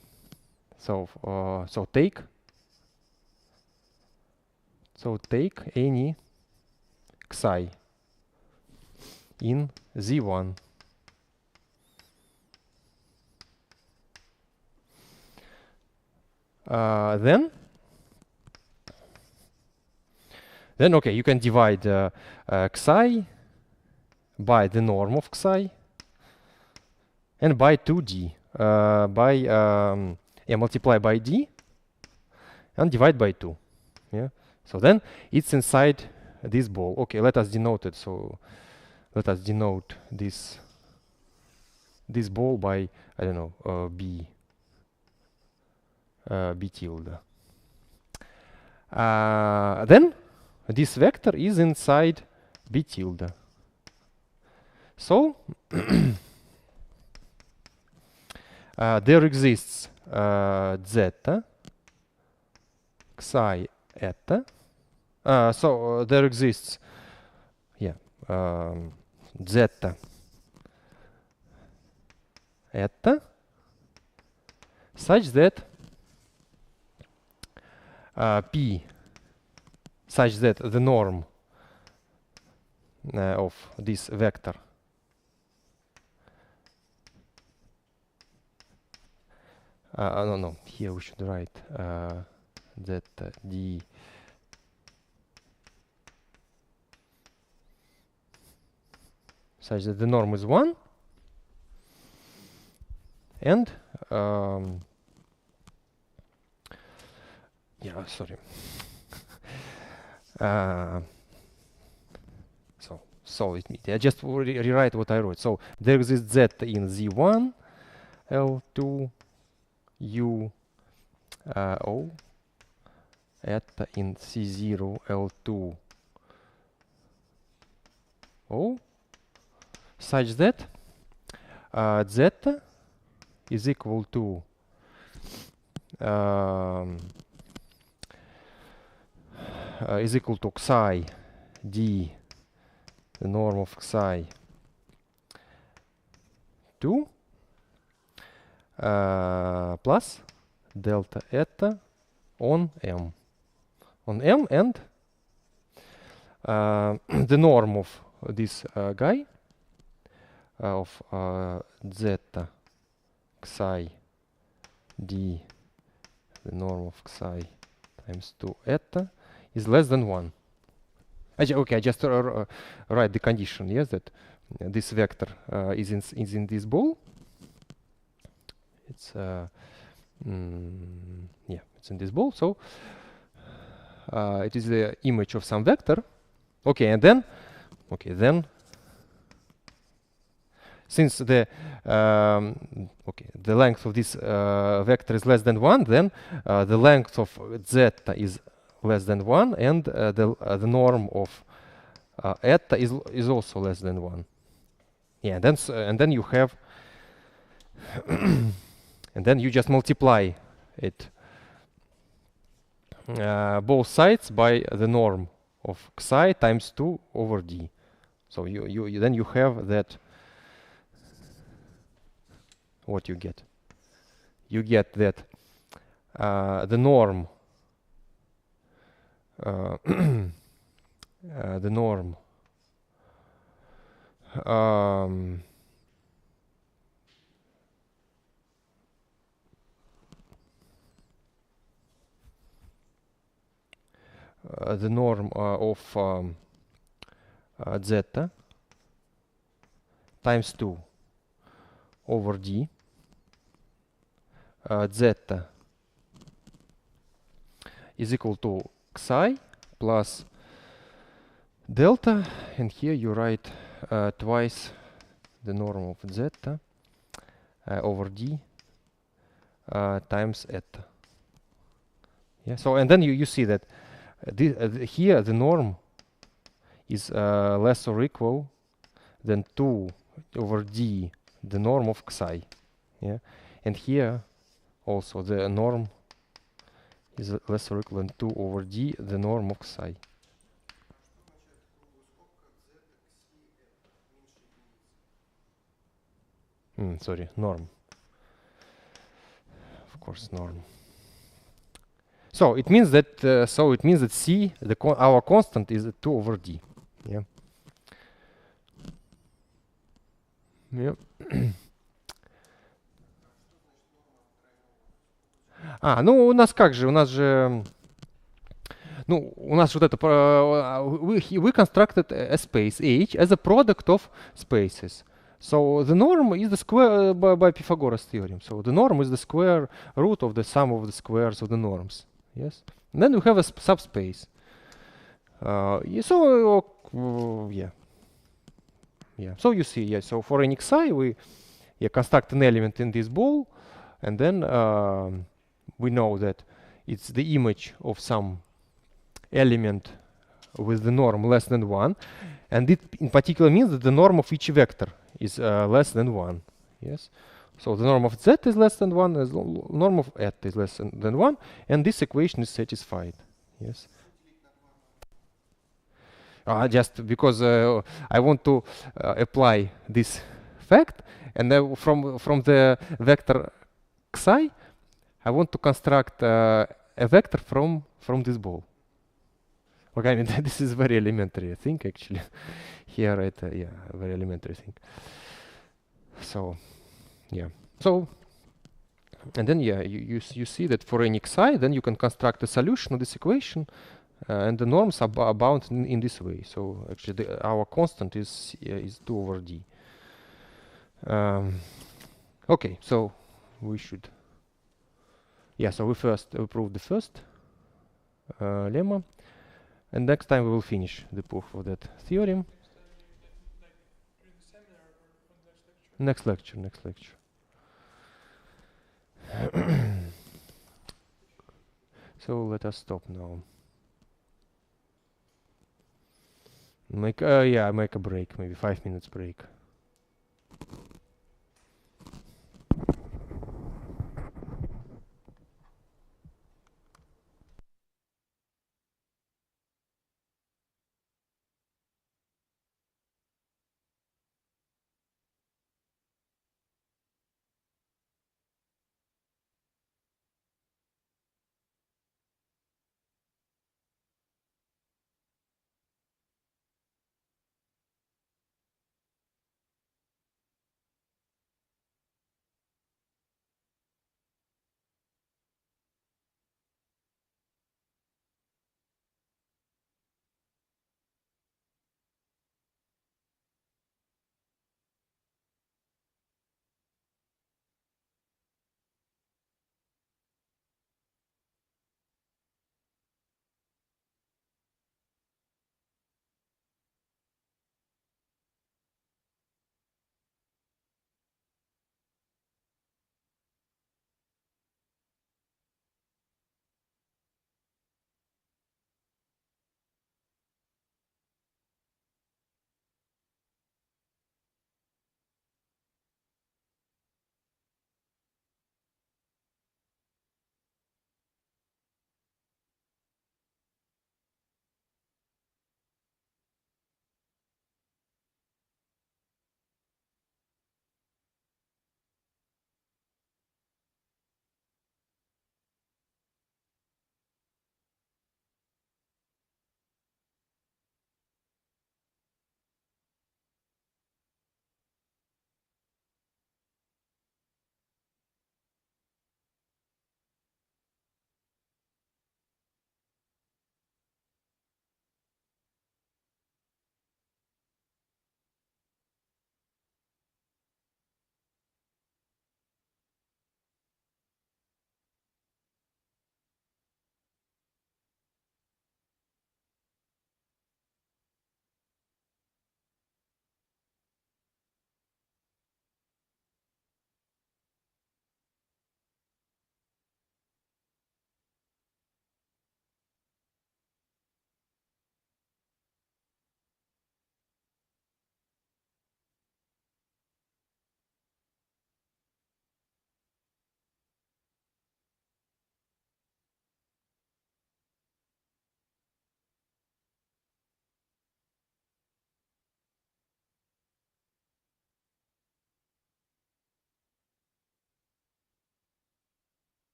take any psi in Z1 then okay, you can divide psi by the norm of psi and by 2D multiply by D and divide by 2. Yeah, so then it's inside this ball. Okay, let us denote it. So let us denote this ball by, I don't know, B tilde. Then this vector is inside B tilde. So there exists zeta psi eta. So there exists zeta eta such that P such that the norm of this vector no, here we should write zeta D such that the norm is 1 and yeah, sorry. So it means I just rewrite what I wrote. So there exists z in Z1 L2 U O eta in C0 L2 O such that zeta is equal to psi D, the norm of psi 2 plus delta eta on M. On M, and the norm of this guy of zeta psi D, the norm of psi times 2 eta is less than 1. Okay, I just write the condition, yes, that this vector is in this ball. It's yeah, it's in this ball. So it is the image of some vector. Okay, and then since the the length of this vector is less than 1, then the length of zeta is less than 1, and the norm of eta is also less than 1. Yeah, and then you have and then you just multiply it both sides by the norm of psi times 2 over d. So then you have that. What you get? You get that the norm the norm um, the norm of zeta times 2 over d. Zeta is equal to psi plus delta, and here you write twice the norm of zeta over d times eta. Yeah. So and then you see that here the norm is less or equal than 2 over d, the norm of psi. Yeah. And here also the norm is less or equal than 2 over d, the norm of psi. Sorry, norm. Of course, norm. So it means that c, our constant is 2 over d. Yeah. Yeah. Ну у нас как же, у нас же, ну у нас вот это, we constructed a space H as a product of spaces. So the norm is the square by Pythagoras theorem. So the norm is the square root of the sum of the squares of the norms. Yes. And then we have a subspace. So yeah. So you see, yeah. So for any xi, we construct an element in this ball, and then we know that it's the image of some element with the norm less than 1, and it in particular means that the norm of each vector is less than 1. Yes. So the norm of z is less than 1, as norm of eta is less than 1, and this equation is satisfied. Yes. Just because I want to apply this fact, and then from the vector xi, I want to construct a vector from this ball. Okay, I mean this is very elementary thing actually. Here, right? Yeah, very elementary thing. So, yeah. So, and then yeah, you see that for any xi, then you can construct a solution of this equation, and the norms are bound in this way. So actually, our constant is 2 over d. Okay, so we should. Yeah, so we prove the first lemma, and next time we will finish the proof of that theorem. During the seminar or on next lecture? Next lecture. So let us stop now. Make a break, maybe 5 minutes break.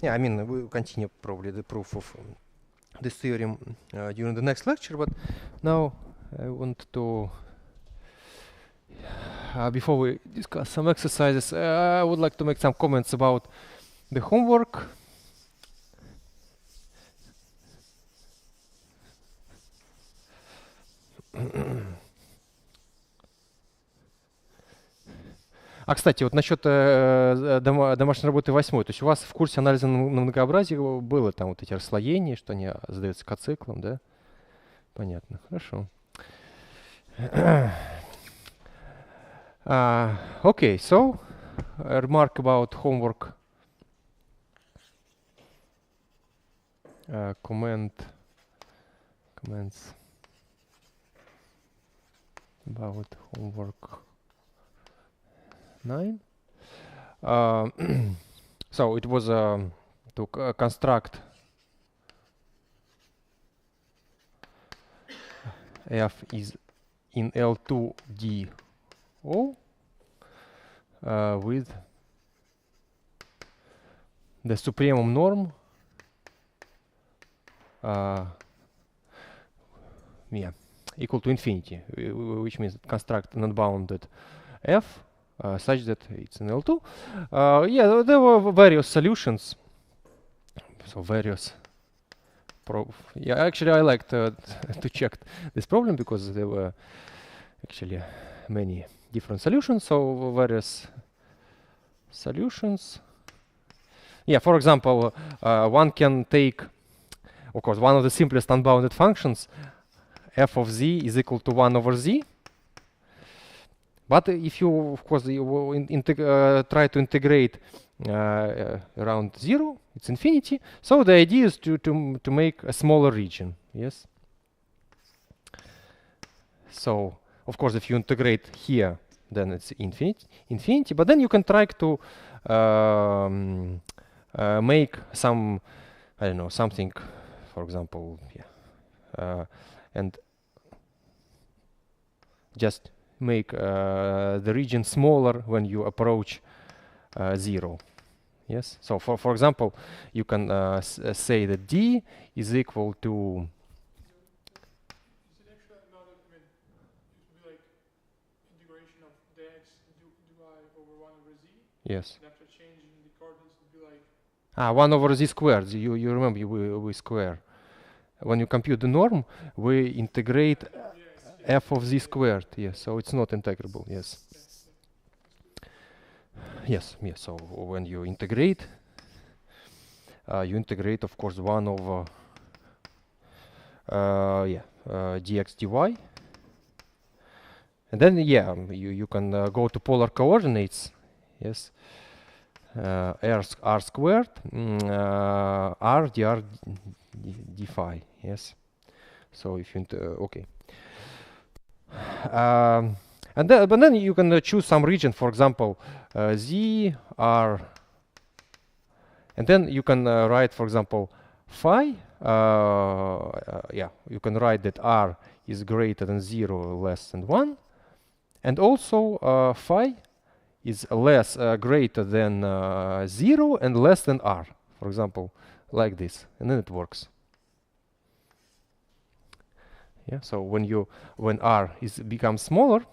Yeah, I mean, we'll continue probably the proof of this theorem during the next lecture, but now I want to, before we discuss some exercises, I would like to make some comments about the homework. Кстати, вот насчет домашней работы 8, то есть у вас в курсе анализа на многообразие было там вот эти расслоения, что они задаются коциклом, да? Понятно, хорошо. Okay, so a remark about homework. Comments about homework 9. So it was to construct f is in L2 D O with the supremum norm equal to infinity, which means construct an unbounded f such that it's in L2. Yeah, there were various solutions. So various. Yeah, actually, I liked to check this problem because there were actually many different solutions. So various solutions. Yeah, for example, one can take, of course, one of the simplest unbounded functions, f of z is equal to 1 over z. But if you, of course, try to integrate around 0, it's infinity. So the idea is to make a smaller region. Yes. So of course, if you integrate here, then it's infinity. But then you can try to make some, I don't know, something, for example, and just make the region smaller when you approach 0. Yes. So for example, you can say that D is equal to. Is it actually not? I mean, it would be like integration of dx dy over 1 over z. Yes. And after changing the coordinates, it would be like. 1 over z squared. You remember we square. When you compute the norm, we integrate f of z squared. Yes. So it's not integrable. Yes. Yes, so when you integrate, of course, 1 over dx dy. And then, you can go to polar coordinates. Yes. R squared, r dr d phi. Yes. So if you, okay. But then you can choose some region, for example, z, r, and then you can write, for example, phi. You can write that r is greater than 0, less than 1, and also phi is greater than 0 and less than r, for example, like this, and then it works. Yeah. So when r becomes smaller,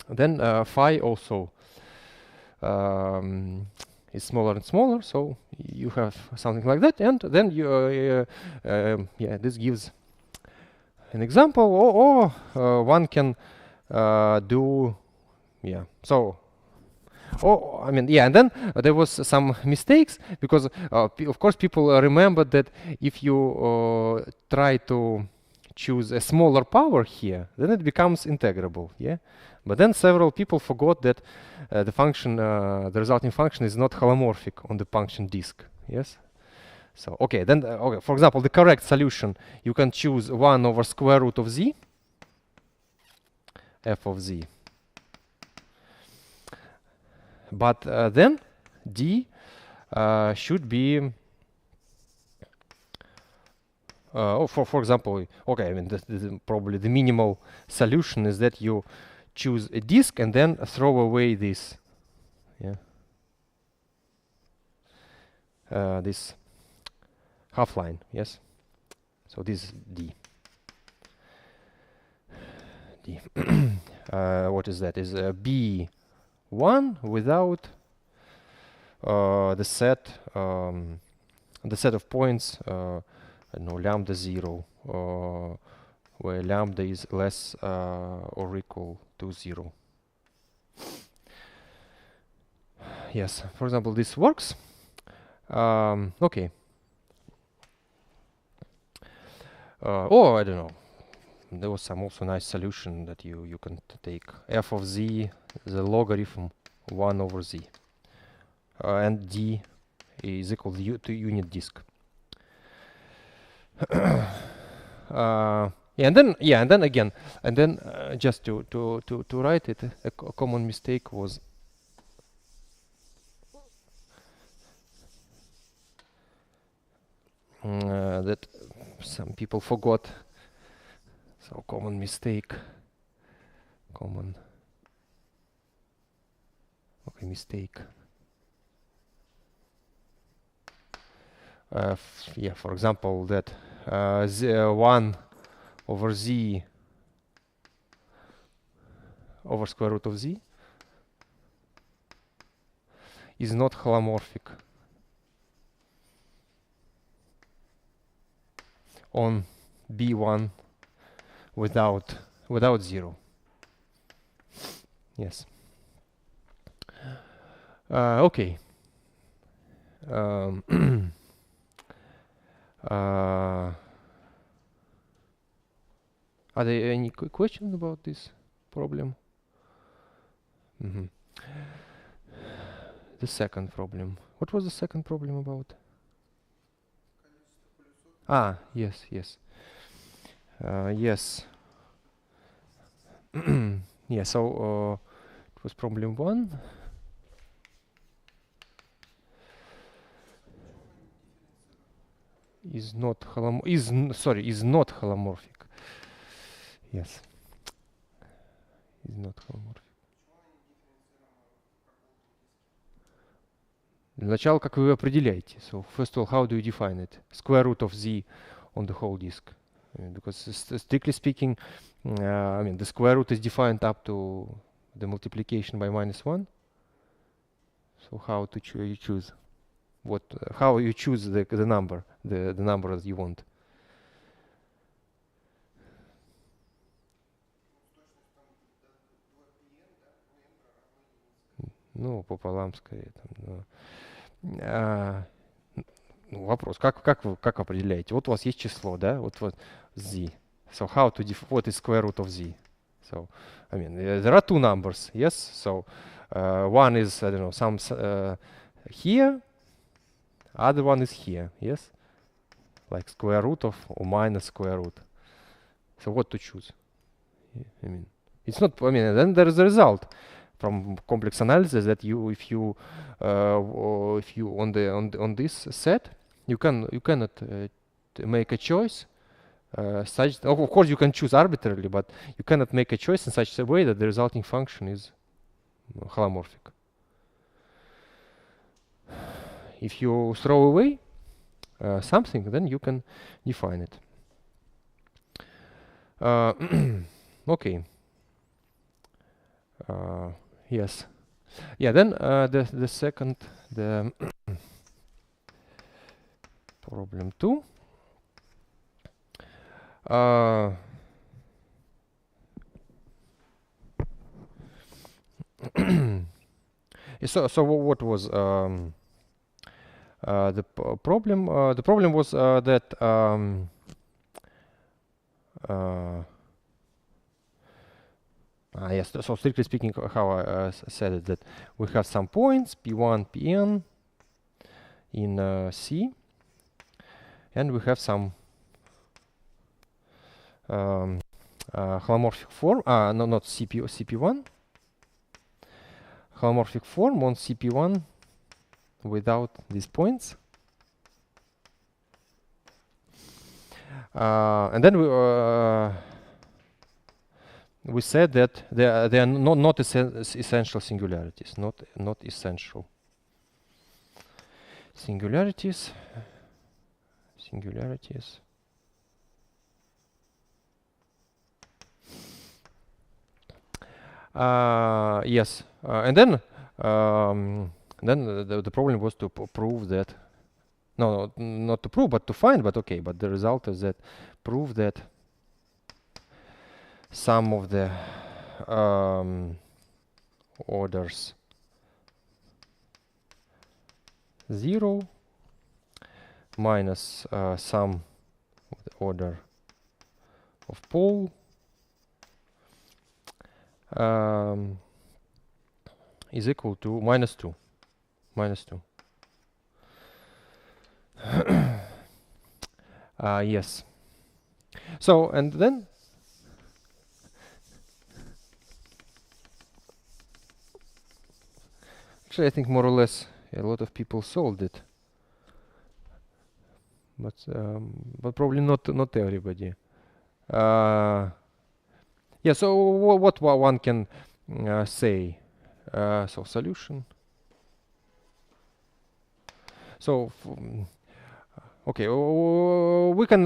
then phi also is smaller and smaller, so you have something like that, and then you this gives an example, or one can do so. I mean, and then there was some mistakes because of course people remembered that if you try to choose a smaller power here, then it becomes integrable. Yeah. But then several people forgot that the function, the resulting function, is not holomorphic on the function disk. Yes. So okay, then for example, the correct solution, you can choose 1 over square root of z, f of z. But then d should be. For example, okay, I mean, probably the minimal solution is that you choose a disk and then throw away this. Yeah. this half line. Yes. So this is D. D. What is that? Is B1 without the set of points. I don't know, lambda 0, where lambda is less or equal to 0. Yes, for example, this works. Okay. Or I don't know. There was some also nice solution that you can take f of z, the logarithm 1 over z, and d is equal to unit disk. And then again, just to write it, a common mistake was that some people forgot. So common mistake, mistake. Yeah, for example, that 1 over z over square root of z is not holomorphic on B1 without 0. Yes. Okay. Are there any questions about this problem? The second problem. What was the second problem about? Yes. Yes. Yeah, so it was problem 1. Is not holomorphic. Yes. Is not holomorphic. Для начала, как вы определяете? So, first of all, how do you define it? Square root of z on the whole disk. Because strictly speaking, I mean, the square root is defined up to the multiplication by -1. So how to you choose? How you choose the number, the number that you want? Ну, пополам скорее. Вопрос, как вы определяете? Вот у вас есть число, да? Вот z. So how to what is square root of z? So, I mean, there are two numbers, yes? So, one is, I don't know, some here, other one is here, yes? Like square root of or minus square root. So what to choose? I mean, it's not, I mean, then there is a result from complex analysis that if you on this set, you cannot make a choice such. Of course, you can choose arbitrarily, but you cannot make a choice in such a way that the resulting function is holomorphic. If you throw away something, then you can define it. Okay. Yes. Yeah. Then the second, the problem 2. So what was the problem? The problem was that yes. So strictly speaking, how I said it, that we have some points P1, Pn in C, and we have some holomorphic form. No, not CP1. Holomorphic form on CP1 without these points. And then we said that they are not essential singularities, not essential. singularities. Yes, and then the problem was to prove that. No, not to prove, but to find. But okay, but the result is that prove that some of the orders 0 minus some of the order of pole is equal to minus 2. Yes. So, and then actually I think more or less a lot of people solved it, but probably not everybody. Yeah, so what one can say, so solution. So okay, we can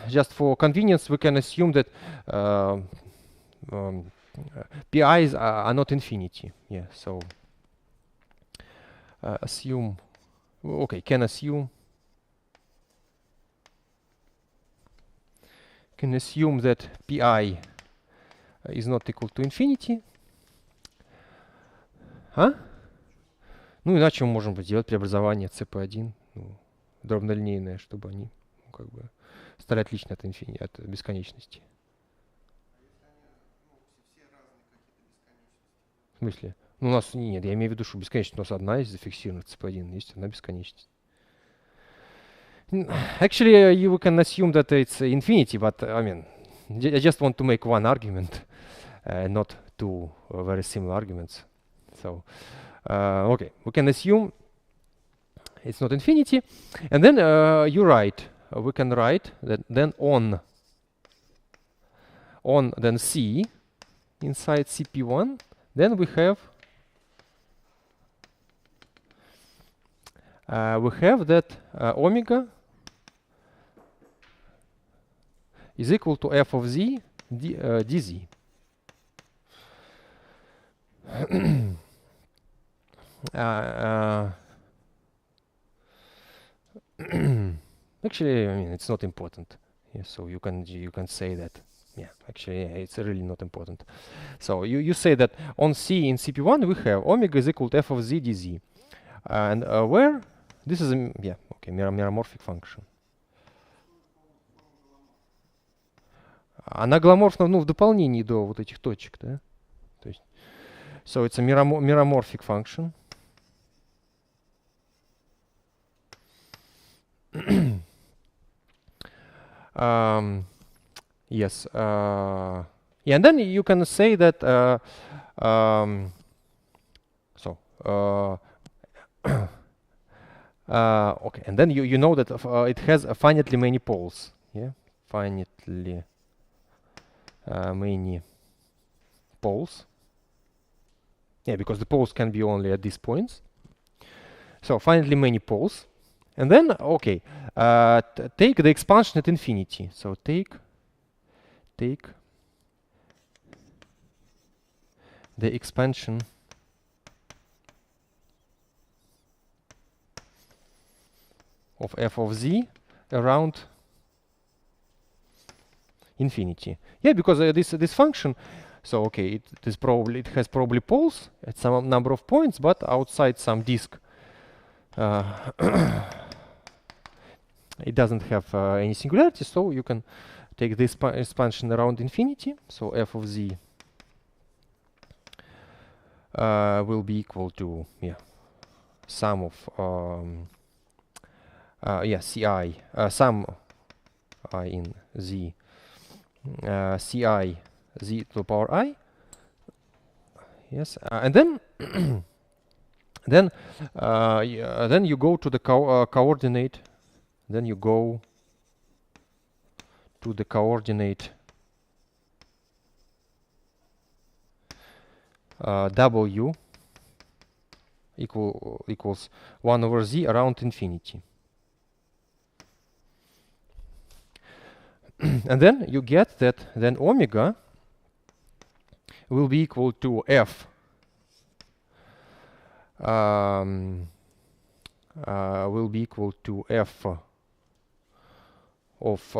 just for convenience we can assume that PIs are not infinity. Yeah, so assume. Okay, can assume that PI is not equal to infinity. Ну, иначе мы можем сделать преобразование CP1, ну, дробнолинейное, чтобы они как бы стали отличны от от бесконечности. В смысле? Ну, у нас нет, я имею в виду, что бесконечность у нас одна есть зафиксирована, CP1, есть одна бесконечность. Actually, you can assume that it's infinity, but I mean, I just want to make one argument, not two very similar arguments. So, okay, we can assume it's not infinity, and then you write. We can write that then on then C inside CP1. Then we have that omega is equal to f of z dz. Actually, I mean, it's not important. Yeah, so you can say that. Yeah, actually, yeah, it's really not important. So you say that on C in CP1 we have omega is equal to f of z dz, and where this is a yeah okay meromorphic function. Она голоморфна, ну, в дополнении до вот этих точек, да? То есть, so it's a meromorphic function. Yes. Yeah, and then you can say that. Okay, and then you know that it has finitely many poles. Yeah, finitely many poles. Yeah, because the poles can be only at these points. So finitely many poles. And then, okay, take the expansion at infinity. So take the expansion of f of z around infinity. Yeah, because this function, so okay, it has probably poles at some number of points, but outside some disk. It doesn't have any singularity, so you can take this expansion around infinity. So f of z will be equal to sum of ci sum I in z ci z to the power I. Yes, and then then you go to the coordinate. Then you go to the coordinate w equals 1 over z around infinity. And then you get that then omega will be equal to f will be equal to f of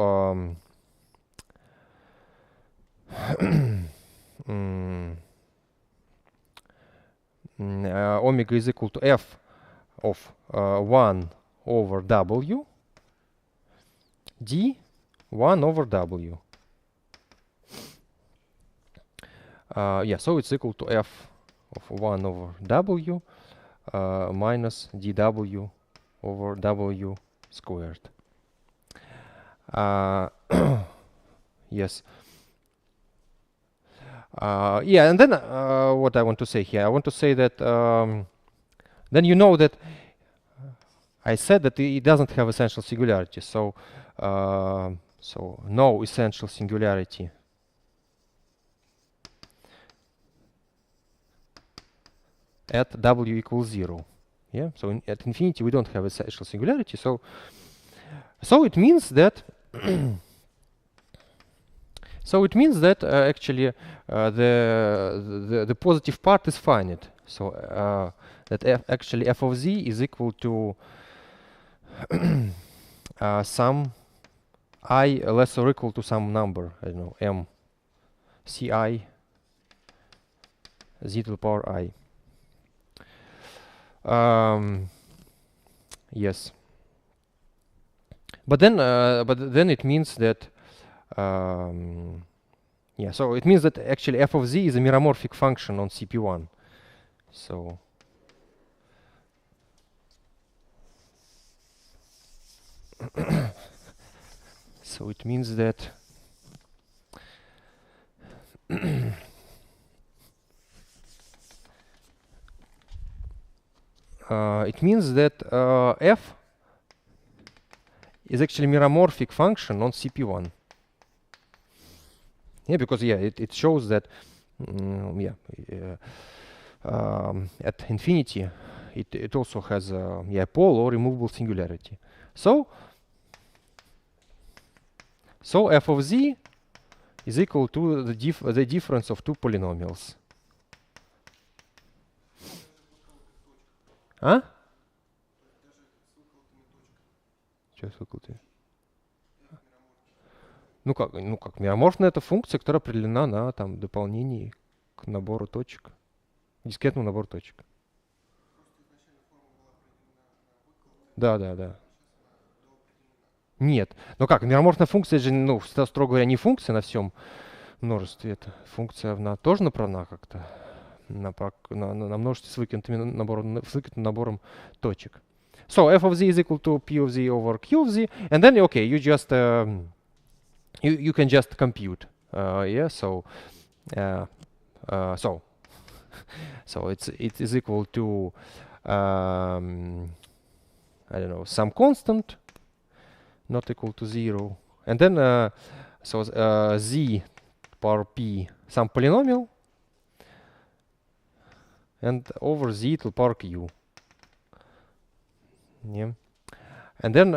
omega is equal to f of 1 over w d 1 over w. Yeah, so it's equal to f of 1 over w minus dw over w squared. Yes. Yeah, and then what I want to say here, I want to say that then you know that I said that it doesn't have essential singularity, so so no essential singularity at w equals 0. Yeah, so at infinity we don't have essential singularity, so it means that so it means that actually the positive part is finite. So that actually f of z is equal to some I less or equal to some number. I don't know, m ci z to the power I. Yes. But then it means that yeah, so it means that actually f of z is a meromorphic function on CP1. So so it means that f is actually meromorphic function on CP1. Yeah, because yeah, it shows that at infinity it also has a pole or removable singularity. So f of z is equal to the difference of two polynomials. А? Что с выкладкой? Ну как мероморфная это функция, которая определена на там дополнении к набору точек, дискретному набору точек. Да. Нет. Ну как, мероморфная функция же, ну, строго говоря, не функция на всем множестве. Это функция, она тоже направлена как-то на множестве с выкинутым набором точек. So f of z is equal to p of z over q of z, and then okay, you just you can just compute. Yeah. So so it is equal to I don't know, some constant not equal to 0, and then z power p some polynomial, and over z to the power q. Yeah, and then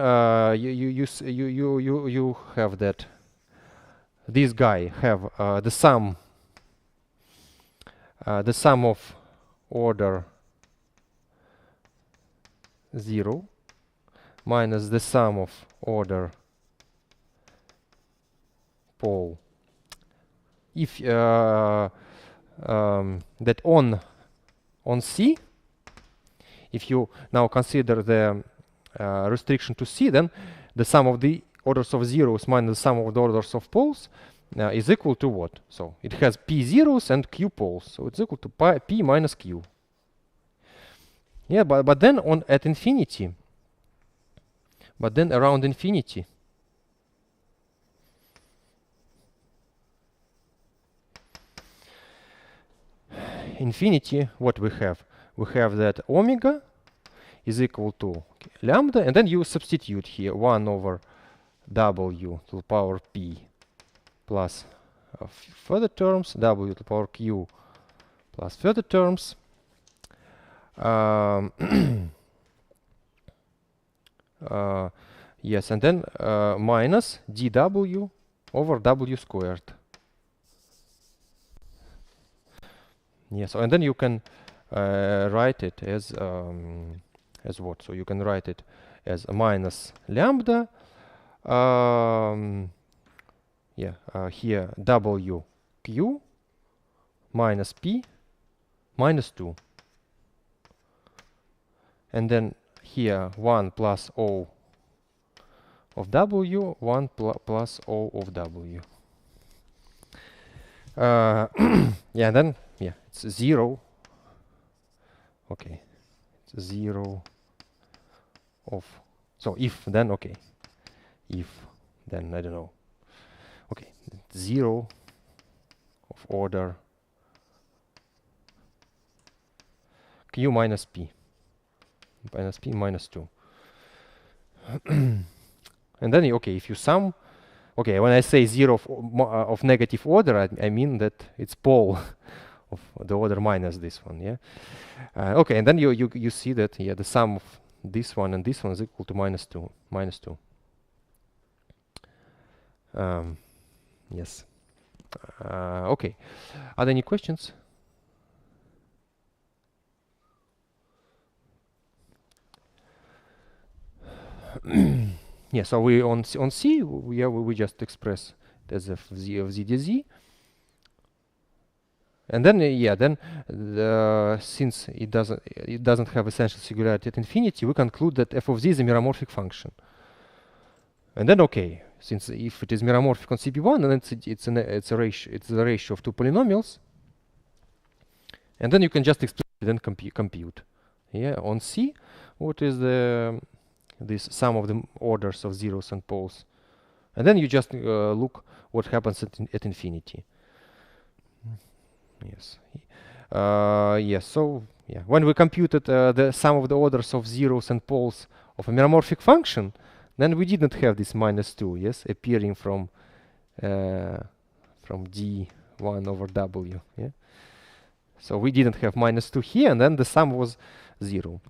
you have that this guy have the sum of order 0 minus the sum of order pole. If that on C, if you now consider the restriction to C, then the sum of the orders of zeros minus the sum of the orders of poles is equal to what? So it has p zeros and q poles, so it's equal to p minus q. Yeah, but then at infinity, but then around infinity, what we have? We have that omega is equal to lambda, and then you substitute here 1 over w to the power p plus further terms, w to the power q plus further terms, Um, yes, and then minus dw over w squared. Yes, and then you can write it as what? So you can write it as a minus lambda. Yeah, here w q minus p minus 2. And then here 1 plus o of w, 1 plus o of w. Yeah, then yeah, it's 0. Okay, it's 0 of. So if then okay, if then I don't know. Okay, 0 of order q minus p minus 2. And then okay, if you sum, okay, when I say 0 of negative order, I mean that it's pole of the order minus this one. Yeah. Okay, and then you see that yeah, the sum of this one and this one is equal to minus 2. Minus 2. Yes. Okay. Are there any questions? Yeah. So we on C we just express it as f z of z dz. And then yeah, then since it doesn't have essential singularity at infinity, we conclude that f of z is a meromorphic function. And then okay, since if it is meromorphic on CP1, then it's a ratio of two polynomials. And then you can just explicitly then compute. Yeah, on C, what is this sum of the orders of zeros and poles, and then you just look what happens at infinity. Yes. Yes. So yeah, when we computed the sum of the orders of zeros and poles of a meromorphic function, then we didn't have this minus 2, yes, appearing from d1 over w. Yeah. So we didn't have minus 2 here, and then the sum was 0.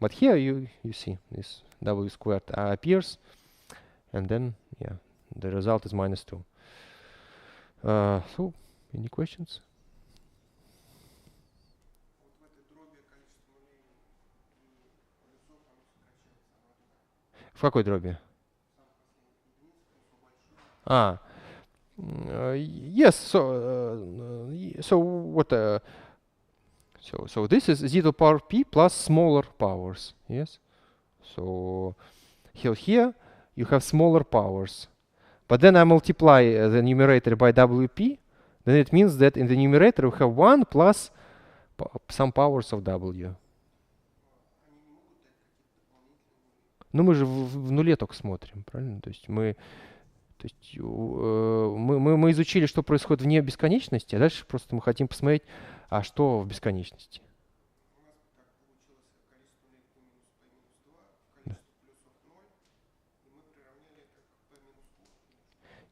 But here you see this w squared appears, and then yeah, the result is minus 2. So any questions? В какой дроби? Yes. So what? So this is z to the power p plus smaller powers. Yes. So here you have smaller powers, but then I multiply the numerator by wp. Then it means that in the numerator we have 1 plus some powers of w. Ну мы же в нуле только смотрим, правильно? То есть мы изучили, что происходит вне бесконечности, а дальше просто мы хотим посмотреть, а что в бесконечности. Да.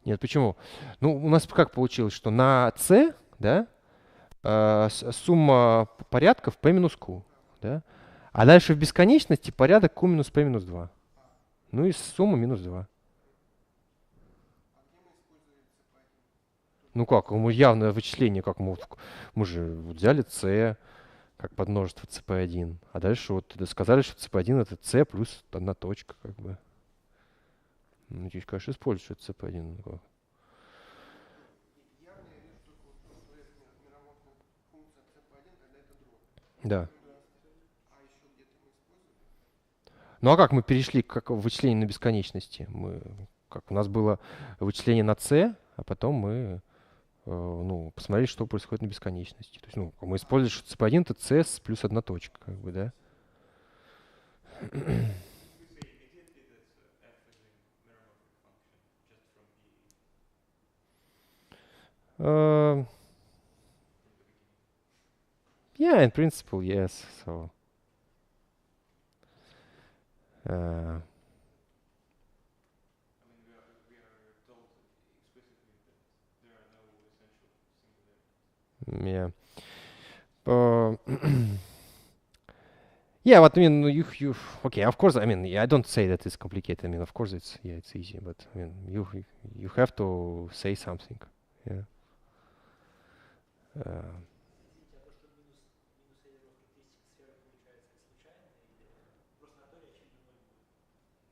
Нет, почему? Ну, у нас как получилось, что на c, да, сумма порядков p минус q, да, а дальше в бесконечности порядок q минус p минус 2. Ну и сумма минус 2. Ну как, мы явное вычисление, как мы же взяли c как подмножество cp1, а дальше вот сказали, что cp1 это c плюс одна точка, как бы. Ну, здесь, конечно, используют, что это cp1. Ну, да. Ну а как мы перешли к вычислению на бесконечности? У нас было вычисление на c, а потом мы посмотрели, что происходит на бесконечности. То есть, мы использовали, что cp1 это c плюс одна точка, как бы, да? Yeah, in principle, yes. So. I mean, we are told explicitly that there are no essential singularities. Yeah. Yeah, but I mean, okay, of course, I mean, I don't say that it's complicated. I mean, of course, it's easy, but I mean, you have to say something. Yeah.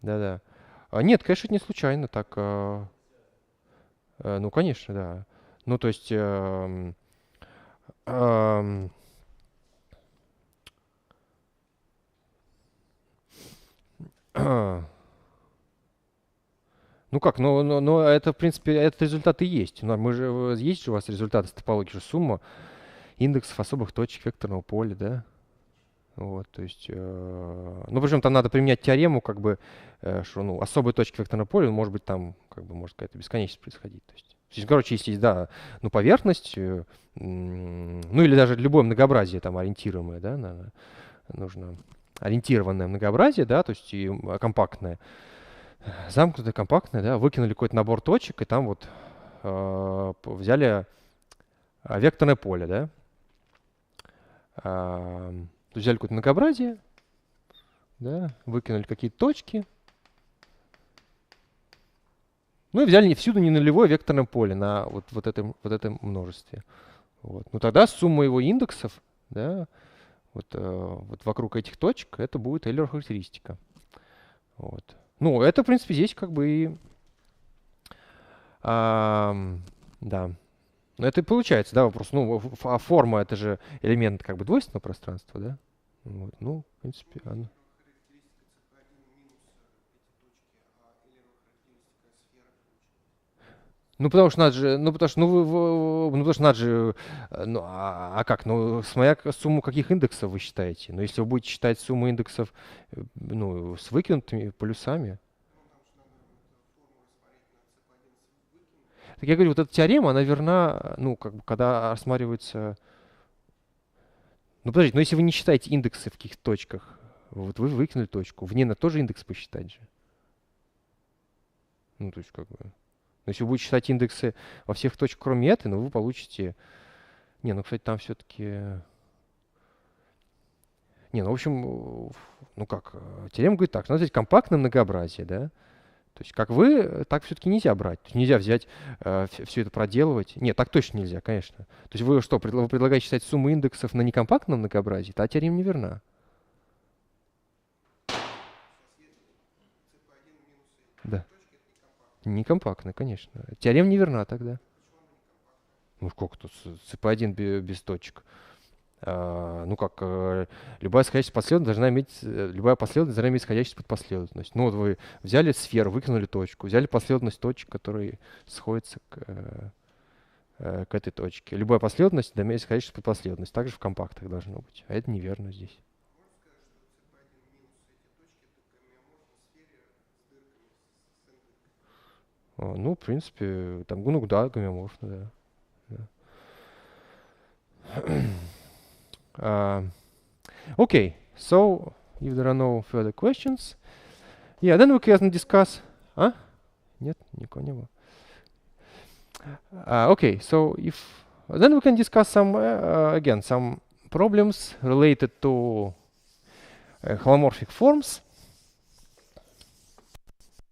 Да-да. Нет, конечно, это не случайно, так. Ну, конечно, да. Ну, то есть, ну как, но это, в принципе, этот результат и есть. Мы же, есть же у вас результат из топологии, что сумма индексов особых точек векторного поля, да? Вот, то есть, ну, причем там надо применять теорему, как бы, что, ну, особые точки векторного поля, может быть, там, как бы, может какая-то бесконечность происходить. То есть, короче, если есть, да, ну, поверхность, ну, или даже любое многообразие там ориентируемое, да, нужно ориентированное многообразие, да, то есть и компактное, замкнутое, компактное, да, выкинули какой-то набор точек, и там вот взяли векторное поле, да, то есть взяли какое-то многообразие, да, выкинули какие-то точки, ну и взяли всюду не нулевое векторное поле на вот этом множестве. Вот. Ну тогда сумма его индексов, да, вот вокруг этих точек, это будет Эйлер-характеристика. Вот. Ну, это, в принципе, здесь как бы и... да. Но это и получается, да, вопрос. Ну, а форма — это же элемент как бы двойственного пространства, да? Вот. Ну, в принципе, оно... Ну, потому что надо же, ну, потому что, ну, потому что надо же, ну, а как, ну, смотря сумму каких индексов вы считаете. Но если вы будете считать сумму индексов, ну, с выкинутыми полюсами. Так я говорю, вот эта теорема, она верна, ну, как бы, когда рассматривается... Ну, подождите, но если вы не считаете индексы в каких-то точках, вот вы выкинули точку, в ней надо тоже индекс посчитать же. Ну, то есть, как бы... Но если вы будете считать индексы во всех точках, кроме этой, ну, вы получите... Не, ну, кстати, там все-таки... Не, ну, в общем, ну как, теорема говорит так, надо взять компактное многообразие, да? То есть как вы, так все-таки нельзя брать. То есть нельзя взять, все это проделывать. Нет, так точно нельзя, конечно. То есть вы что, вы предлагаете считать сумму индексов на некомпактном многообразии? Та теорема не верна. Да. Некомпактная, конечно. Теорема не верна тогда. Ну сколько тут CP1 без точек? Ну как, любая сходящая последовательность должна иметь, любая последовательность должна иметь сходящую подпоследовательность. Ну вот вы взяли сферу, выкинули точку, взяли последовательность точек, которые сходятся к этой точке. Любая последовательность должна иметь сходящую подпоследовательность. Также в компактах должно быть. А это неверно здесь. Ну, в принципе, там, ну да, гомеоморфно, да. Okay, so if there are no further questions, yeah, then we can discuss. А? Нет, никого не было. Okay, so if then we can discuss some again some problems related to holomorphic forms.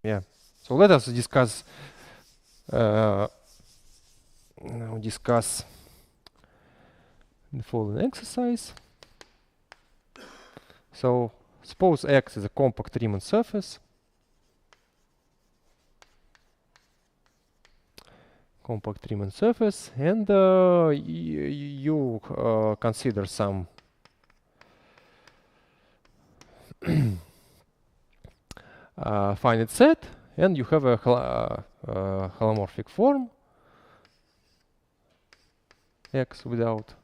Yeah. So let us discuss the following exercise. So suppose X is a compact Riemann surface. Compact Riemann surface, and you consider some finite set, and you have a holomorphic form X without.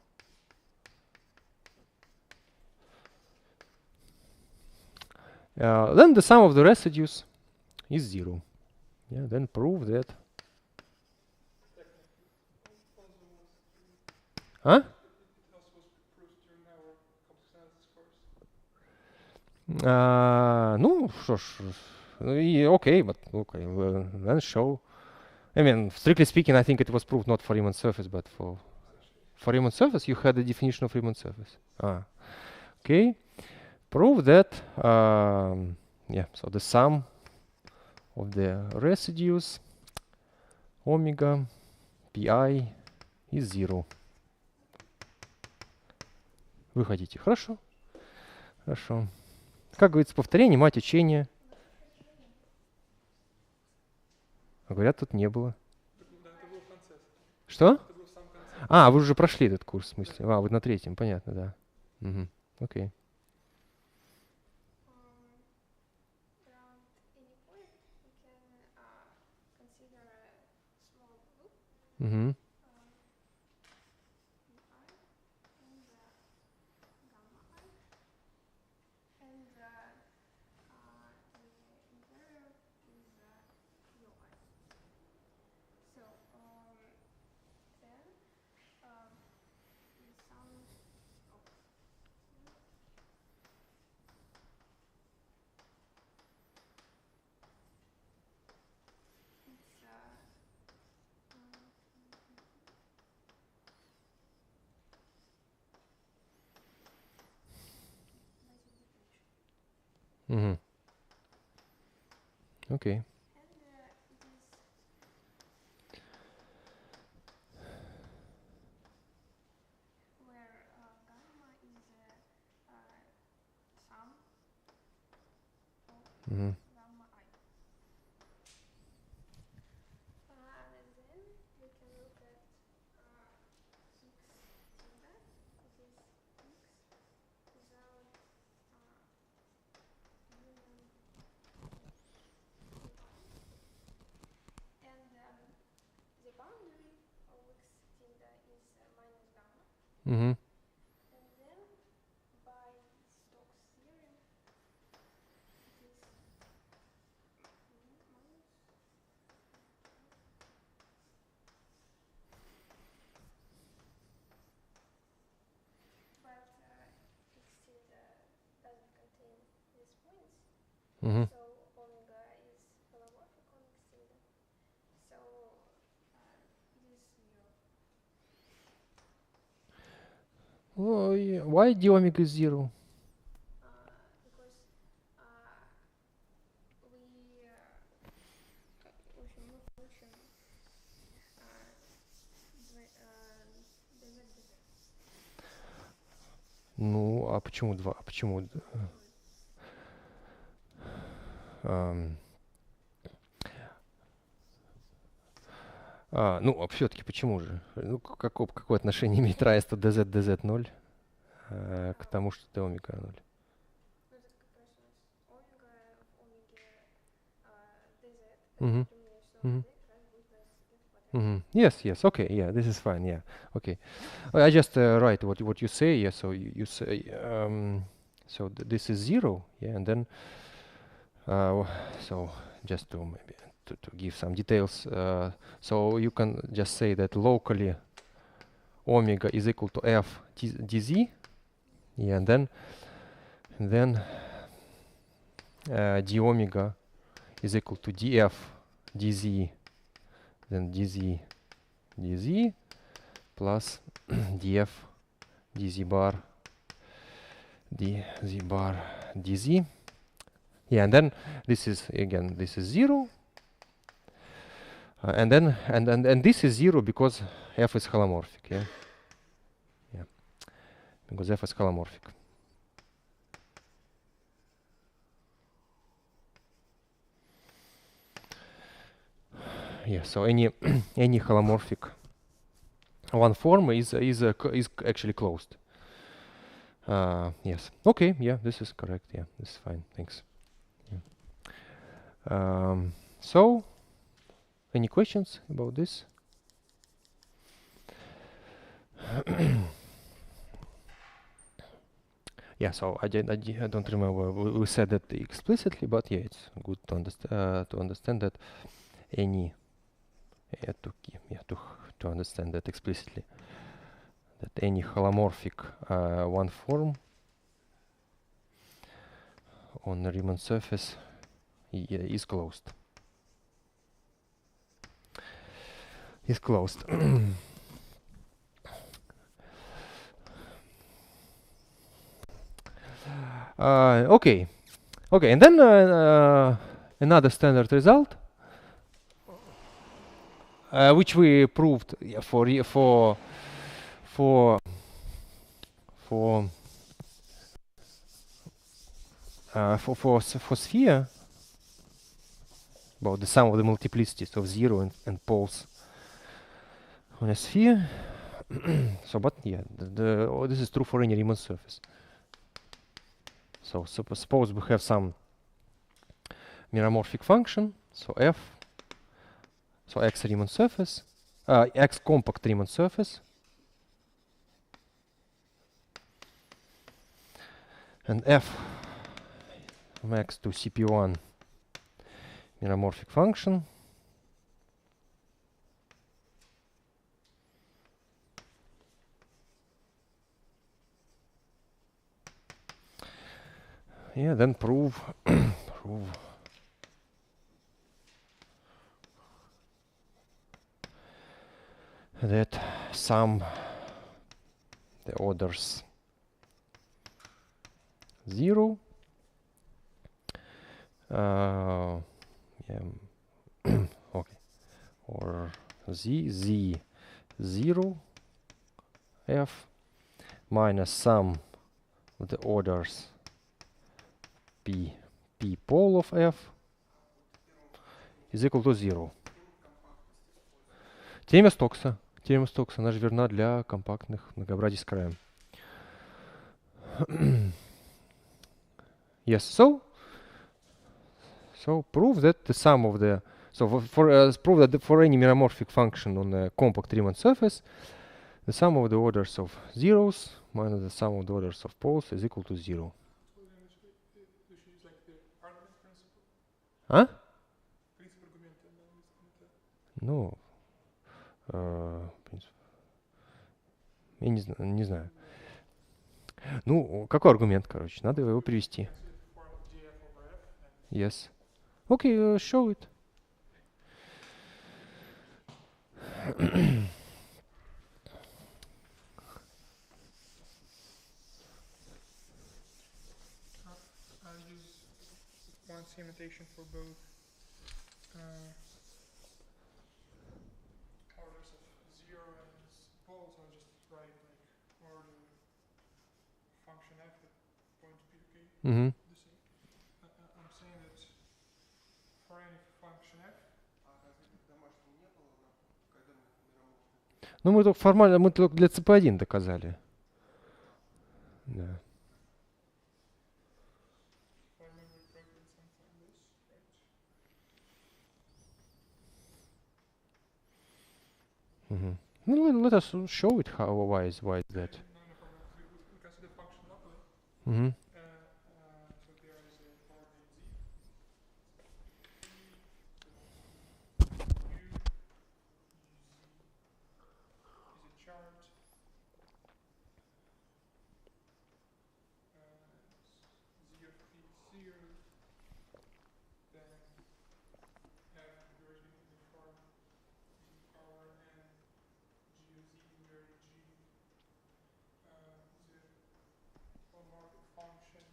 Then the sum of the residues is 0. Yeah, then prove that. Huh? Ну, что ж, okay, but okay, well, then show. I mean, strictly speaking, I think it was proved not for Riemann surface, but for Riemann surface, you had a definition of Riemann surface. Okay. prove that yeah, so the sum of the residues omega pi is 0. Вы хотите? Хорошо. Хорошо. Как говорится, повторение, мать учения. А говорят, тут не было. Да, это был в конце. Что? Это был в самом конце. А, вы уже прошли этот курс, в смысле. А, вы на третьем, понятно, да. Угу. Окей. Around any point, we can consider a small loop Угу. I and gamma I, and the interior is ui. So then the sum of it's Угу. Окей. and it is where gamma is sum of Угу. gamma I. And then we can look at x tilde, which is x without union and the boundary of x tilde is minus gamma. Угу. And then by Stokes' theorem, it is minus. But x tilde doesn't contain these points, Угу. so omega is holomorphic on x tilde. So it is 0. Why d omega is 0? Because we в общем, мы получим dz. Ну, а почему 2? А почему? Ну, а все-таки почему же? Ну, какое отношение имеет равенство dz 0 к тому, что d омега 0? Ну, это как раз у нас омега в омеге dz, Мгм. это применение, Мгм. что d как раз будет на z квадрат. Yes, okay, yeah, this is fine, yeah, okay. I just write what you say, yeah, so you say, so this is 0, yeah, and then, so just to maybe to give some details, so you can just say that locally omega is equal to f dz, yeah, and then d omega is equal to df dz, then dz plus df dz bar dz. Yeah, and then this is again, this is 0, and then and this is 0 because f is holomorphic. Yeah, yeah, because f is holomorphic. Yeah, so any any holomorphic one form is actually closed. Yes. Okay. Yeah, this is correct. Yeah, this is fine. Thanks. Yeah. So, any questions about this? Yeah. So I don't remember we said that explicitly, but yeah, it's good to understand that any to understand that explicitly, that any holomorphic one form on the Riemann surface is closed. Is closed. Okay, okay, and then another standard result, which we proved for sphere, about the sum of the multiplicities of 0 and poles on a sphere. So, but yeah, this is true for any Riemann surface. So suppose we have some meromorphic function, so f, so x Riemann surface, x compact Riemann surface, and f max to CP1 meromorphic function. Yeah, then prove that sum the orders 0, yeah, okay, or z 0 f minus sum of the orders p pole of f is equal to 0. Теорема Стокса. Теорема Стокса, она же верна для компактных многообразий с краем. Yes, so prove that the sum of the prove that for any meromorphic function on a compact Riemann surface, the sum of the orders of zeros minus the sum of the orders of poles is equal to 0. So then we should use like the argument principle. А? Принцип аргумента. Ну, я не знаю. Ну, какой аргумент, короче? Надо его привести. Yes. Okay, show it. I'll use one segmentation for both orders of 0 and poles. I'll just write like order function f at point p, okay? Mm-hmm. The same. I'm saying that for any function f. Ну, мы только формально, мы только для CP1 доказали. Да. If I remember correctly, it's something like this, right? Mm-hmm. No, let us show it how why is that. No problem. We consider function locally. Mm-hmm. So there is a coordinate z. U is a chart. Z of p is 0. Then f conversion to the form z power n g of z, where g is a holomorphic function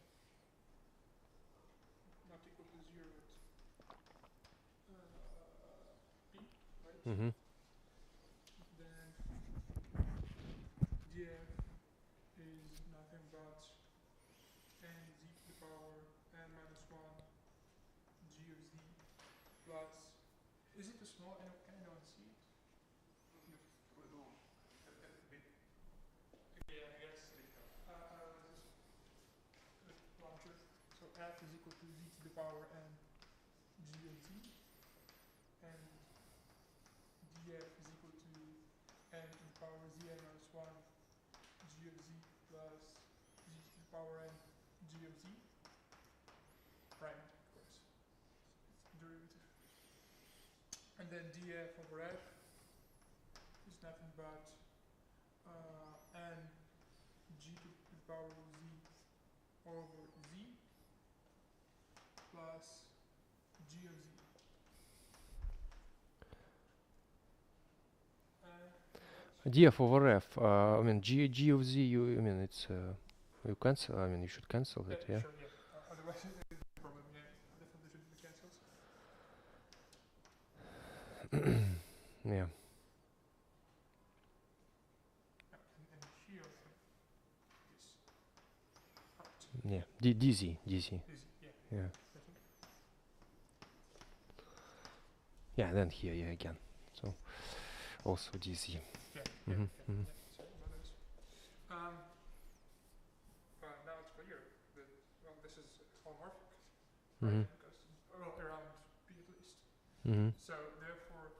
not equal to 0 but p, right? Mm-hmm. Then df is nothing but n z to the power n minus 1 g of z plus, is it too small? I don't see it. Yeah, I guess. Just larger. So f is equal to z to the power n g of z, and df is equal to n to the power zn minus 1 g of z plus z to the power n g of z prime, of course. It's derivative. And then df over f is nothing but n g to the power of z over z plus g of z. df over f. I mean g of z. I mean it's you cancel. I mean you should cancel it. Yeah. Sure, yeah. Yeah. And here we have this part. Yeah. DZ. Is yeah. Yeah. I think. Yeah. Then here, yeah, again. So also DZ. Yeah. Mhm, Yeah. mhm. Yeah. Sorry about this. Now it's clear that well, this is holomorphic, right? Mhm. Because well, around p at least. Mhm. So therefore,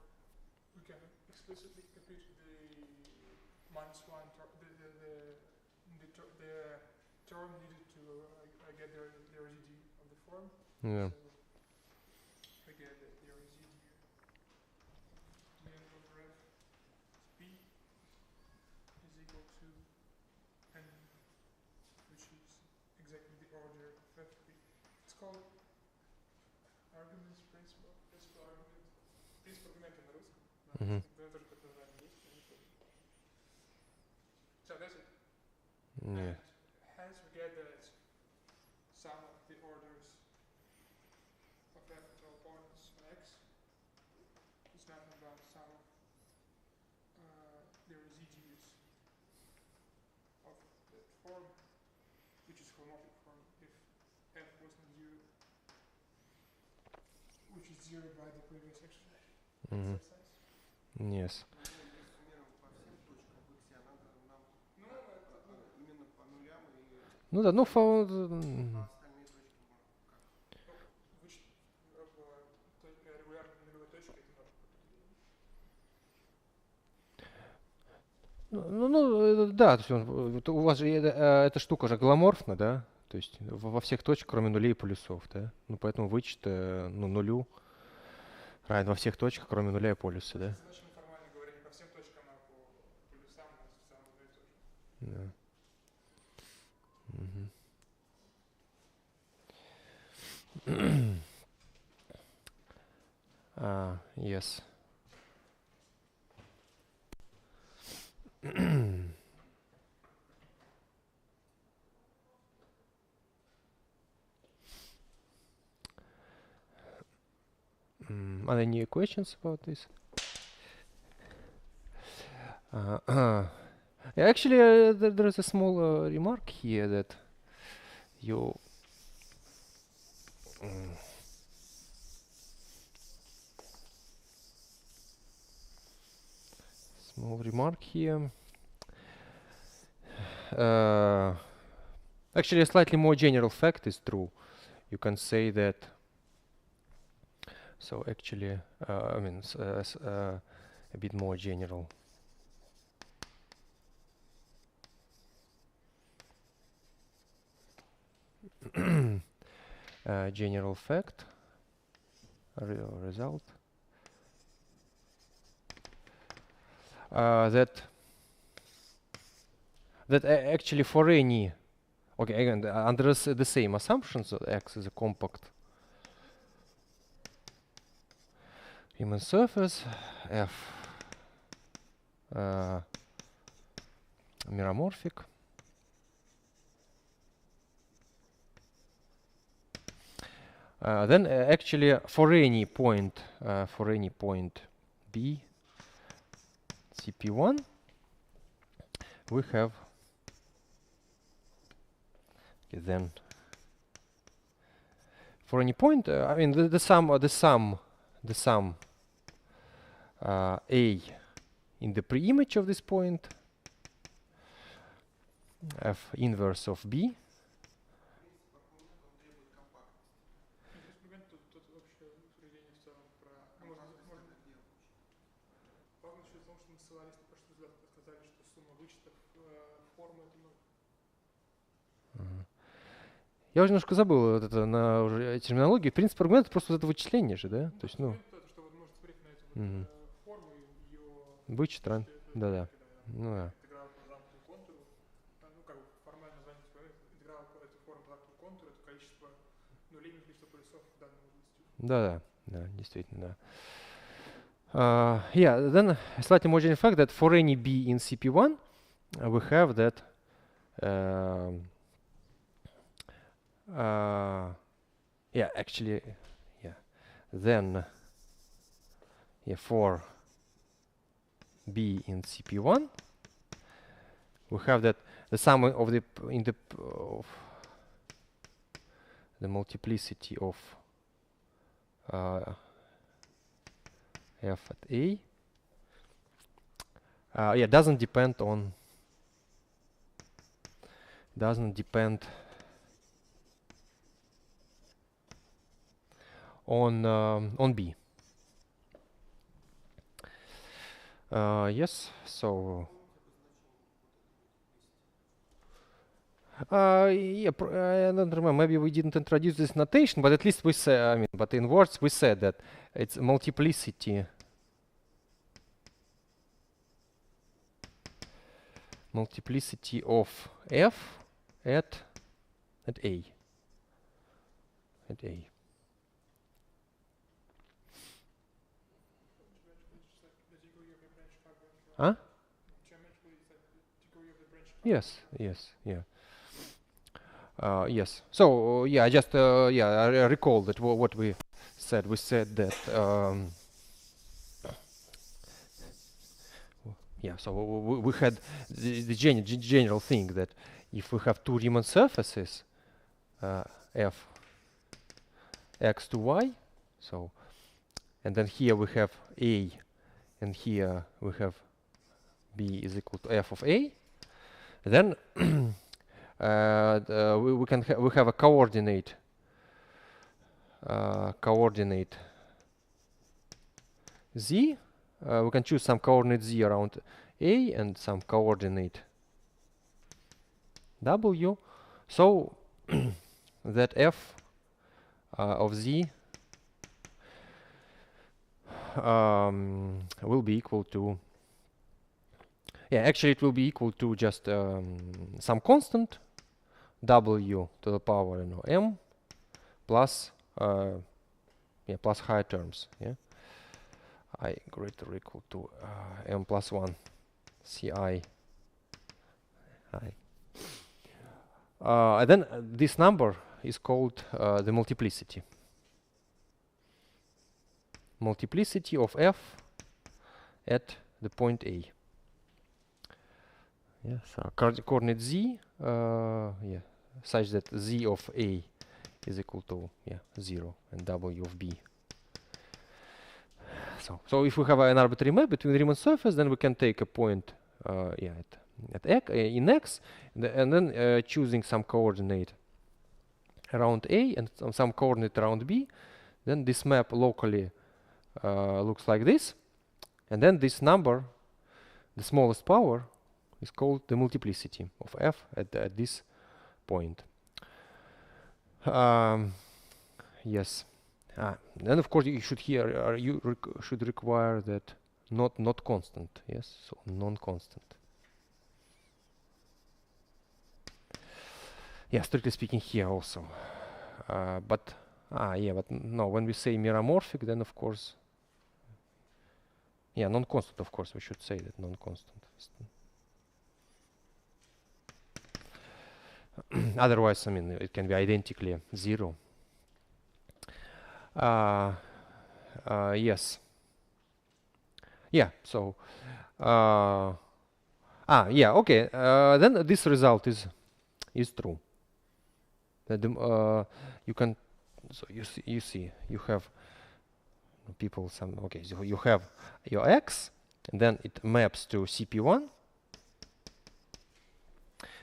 we can explicitly compute the minus one the term needed to get the residue of the form. Yeah. So we get the residue dn over f p is equal to n, which is exactly the order of fp. It's called arguments principal argument. Принцип аргумента на русском. Мгм. Наверное, тоже какое-то название есть, я не помню. So that's it. Yeah. And hence we get that sum of the orders of f to opponents on x is nothing but sum of the residues of that form, which is holomorphic form if f was not zero, which is zero by the previous exercise. Mhm. Yes. Ну да, ну Регулярной нулевой точкой это ноль. да, то есть вот у вас же эта штука же голоморфна, да? То есть во всех точках, кроме нулей и полюсов, да? Ну поэтому вычет нулю равен во всех точках, кроме нуля и полюса, да? Значит, мы формально говорим не по всем точкам, а по полюсам, у нас в самом деле тоже. Да. Мгм. Yes. Are there any questions about this? Actually, there is a small remark here that you small remark here. Actually, a slightly more general fact is true. You can say that. So actually, I mean, a bit more general. General fact, result, that actually for any, okay, again, under the same assumptions, that X is a compact Riemann surface, F meromorphic, then actually for any point B CP1 we have then for any point I mean the sum A in the preimage of this point F inverse of B. Тут общее суждение в целом про... Важно еще в том, что мы ссылались на прошлый взгляд, сказали, что сумма вычетов формы это ноль. Я уже немножко забыл вот это на уже терминологию. Принцип аргумента просто вот это вычисление же, да? То есть, ну. Это, что вот можно смотреть на эту форму и ее... Вычет, да. Ну да. Интеграл по замкнутому контуру. Ну, как бы формальное название интеграл по этой форме по замкнутому контуру, это количество нулей, количество полюсов в данном области. Да, действительно, да. Yeah, then a slightly more general fact that for any B in CP1 we have that then for B in CP1, we have that the sum of the the multiplicity of f at A doesn't depend on on B. Yes, so I don't remember, maybe we didn't introduce this notation, but at least we say, but in words we said that it's multiplicity of f at A. Huh? Yes, yeah. Yes. So I just I recall that what we said. We said that so we had the general thing that if we have two Riemann surfaces, f x to y, so, and then here we have A, and here we have B is equal to f of A, then we have a coordinate z. We can choose some coordinate z around A and some coordinate w, so that f of z will be equal to, actually it will be equal to just some constant w to the power m plus plus higher terms, I greater or equal to m plus 1 ci I. And then this number is called the multiplicity of f at the point A. So coordinate z, such that z of A is equal to 0 and w of B. So if we have an arbitrary map between Riemann surface, then we can take a point in X, and then choosing some coordinate around A and some coordinate around B, then this map locally looks like this, and then this number, the smallest power, is called the multiplicity of f at this point. Yes. Then of course you should should require that not constant. Yes, so non-constant. Strictly speaking here also. But no. When we say meromorphic, then of course, non-constant. Of course, we should say that non-constant. Otherwise, it can be identically 0. Yes. So. Okay. Then this result is true. That you can. So you see you have people some. Okay. So you have your x, and then it maps to CP1.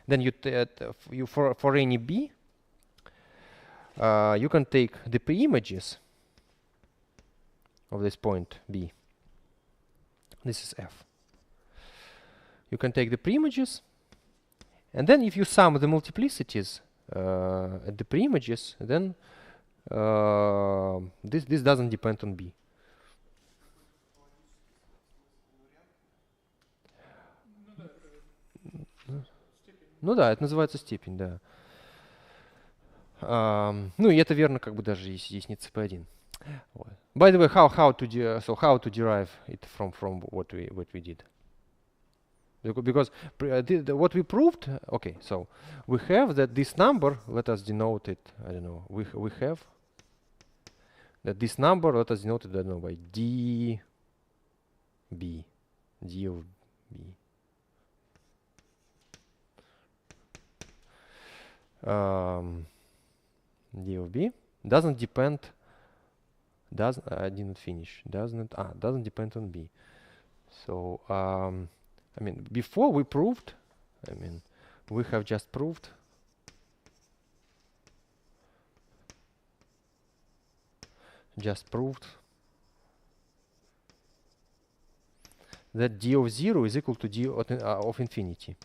Then you for any B, you can take the pre-images of this point B. This is F. You can take the pre-images, and then if you sum the multiplicities at the pre-images, then this doesn't depend on B. Ну да, это называется степень, да. Ну и это верно, как бы даже если есть не CP1. By the way, how to derive it from what we did? Because what we proved, okay, so we have that this number, let us denote it, I don't know, we have that this number, let us denote it, I don't know, by d B, d of B. D of B doesn't depend. I didn't finish. Doesn't depend on B. So I mean, before we proved. I mean, we have just proved. That d of 0 is equal to d of infinity.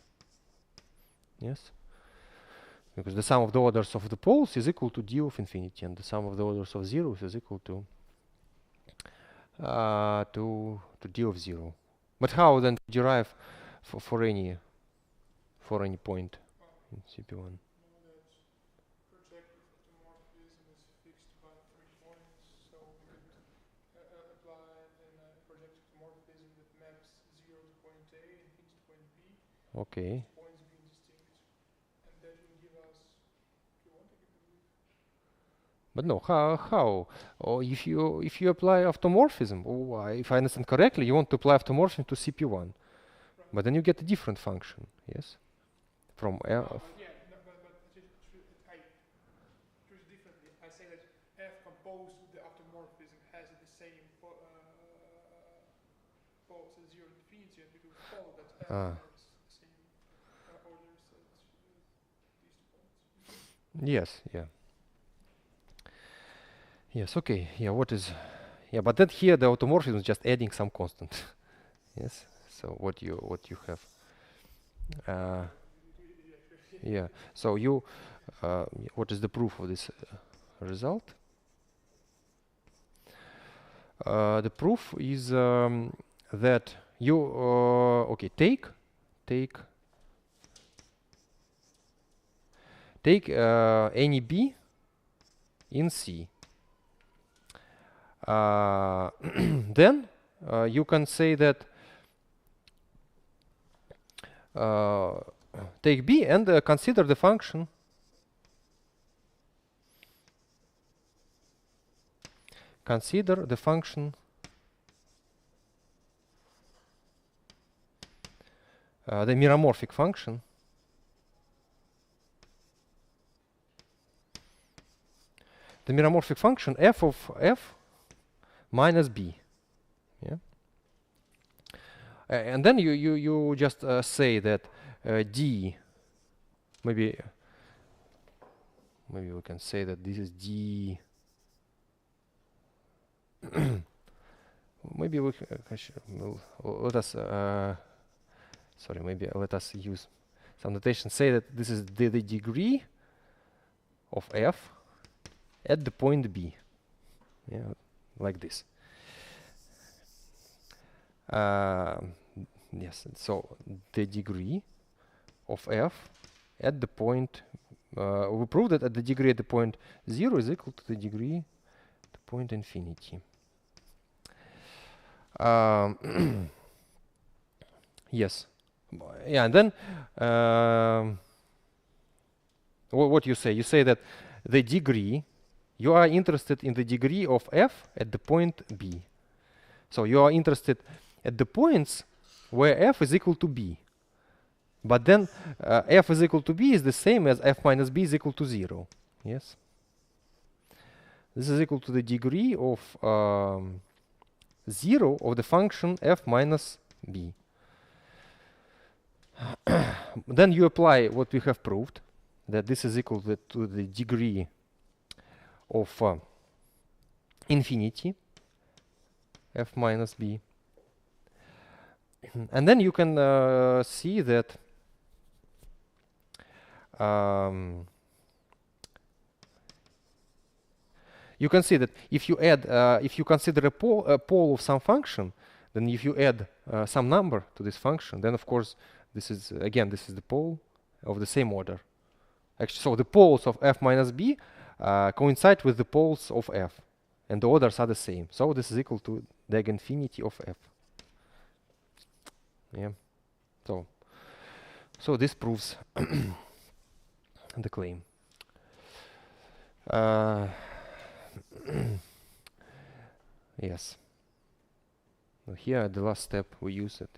Yes? Because the sum of the orders of the poles is equal to d of infinity, and the sum of the orders of zeros is equal to d of 0. But how then to derive for any point in CP1? Projective automorphism is fixed by 3 points, so we could apply a projective automorphism that maps 0 to point A and infinity to point B. Okay. Points being distinct, and that will give us. If you want, I can believe. But no, how? Or if you apply automorphism, if I understand correctly, you want to apply automorphism to CP1, Right. but then you get a different function, yes? From But I choose differently. I say that f composed with the automorphism has the same poles as 0 to infinity, and we will follow that f has the same orders as these 2 points. Yes, yeah. Yes, okay. Yeah, but then here the automorphism is just adding some constant. Yes. So what you have. Yeah. So what is the proof of this result? The proof is that you take any B in C. Then you can say that take B and consider the function the meromorphic function f of f minus B. Yeah. And then you just say that D, maybe we can say that this is D. Maybe let us let us use some notation. Say that this is the degree of f at the point B. Yeah, like this. Yes, so the degree of f at the point, we proved that the degree at the point 0 is equal to the degree at the point infinity. Yes. Yeah, and then what you say? You say that the degree, you are interested in the degree of f at the point B. So you are interested at the points where f is equal to b. But then f is equal to b is the same as f minus b is equal to 0. Yes? This is equal to the degree of 0 of the function f minus b. Then you apply what we have proved, that this is equal to the degree of infinity f minus b. And then you can see that if you add, if you consider a pole of some function, then if you add some number to this function, then of course this is the pole of the same order. Actually, so the poles of f minus b coincide with the poles of f, and the orders are the same. So this is equal to the eigenfinity of f. Yeah. So this proves the claim. Yes. Here, the last step we use it.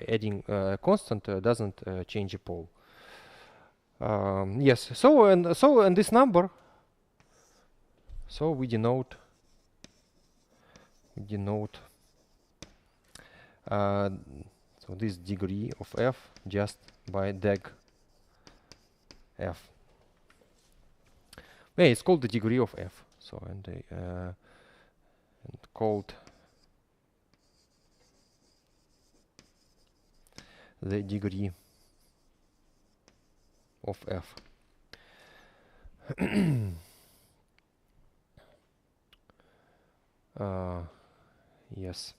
Adding constant doesn't change a pole. Yes. So and this number. So we denote so this degree of f just by deg f. Yeah, it's called the degree of f. So and called the degree of f. Yes.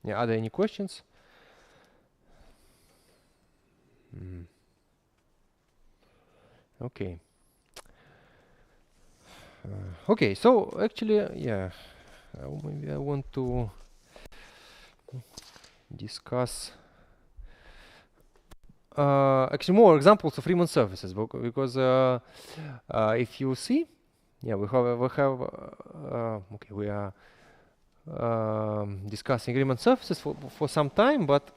Yeah, are there any questions? Okay. Okay, so actually, yeah, maybe I want to discuss actually more examples of Riemann surfaces because if you see, yeah, we have okay, we are discussing Riemann surfaces for some time, but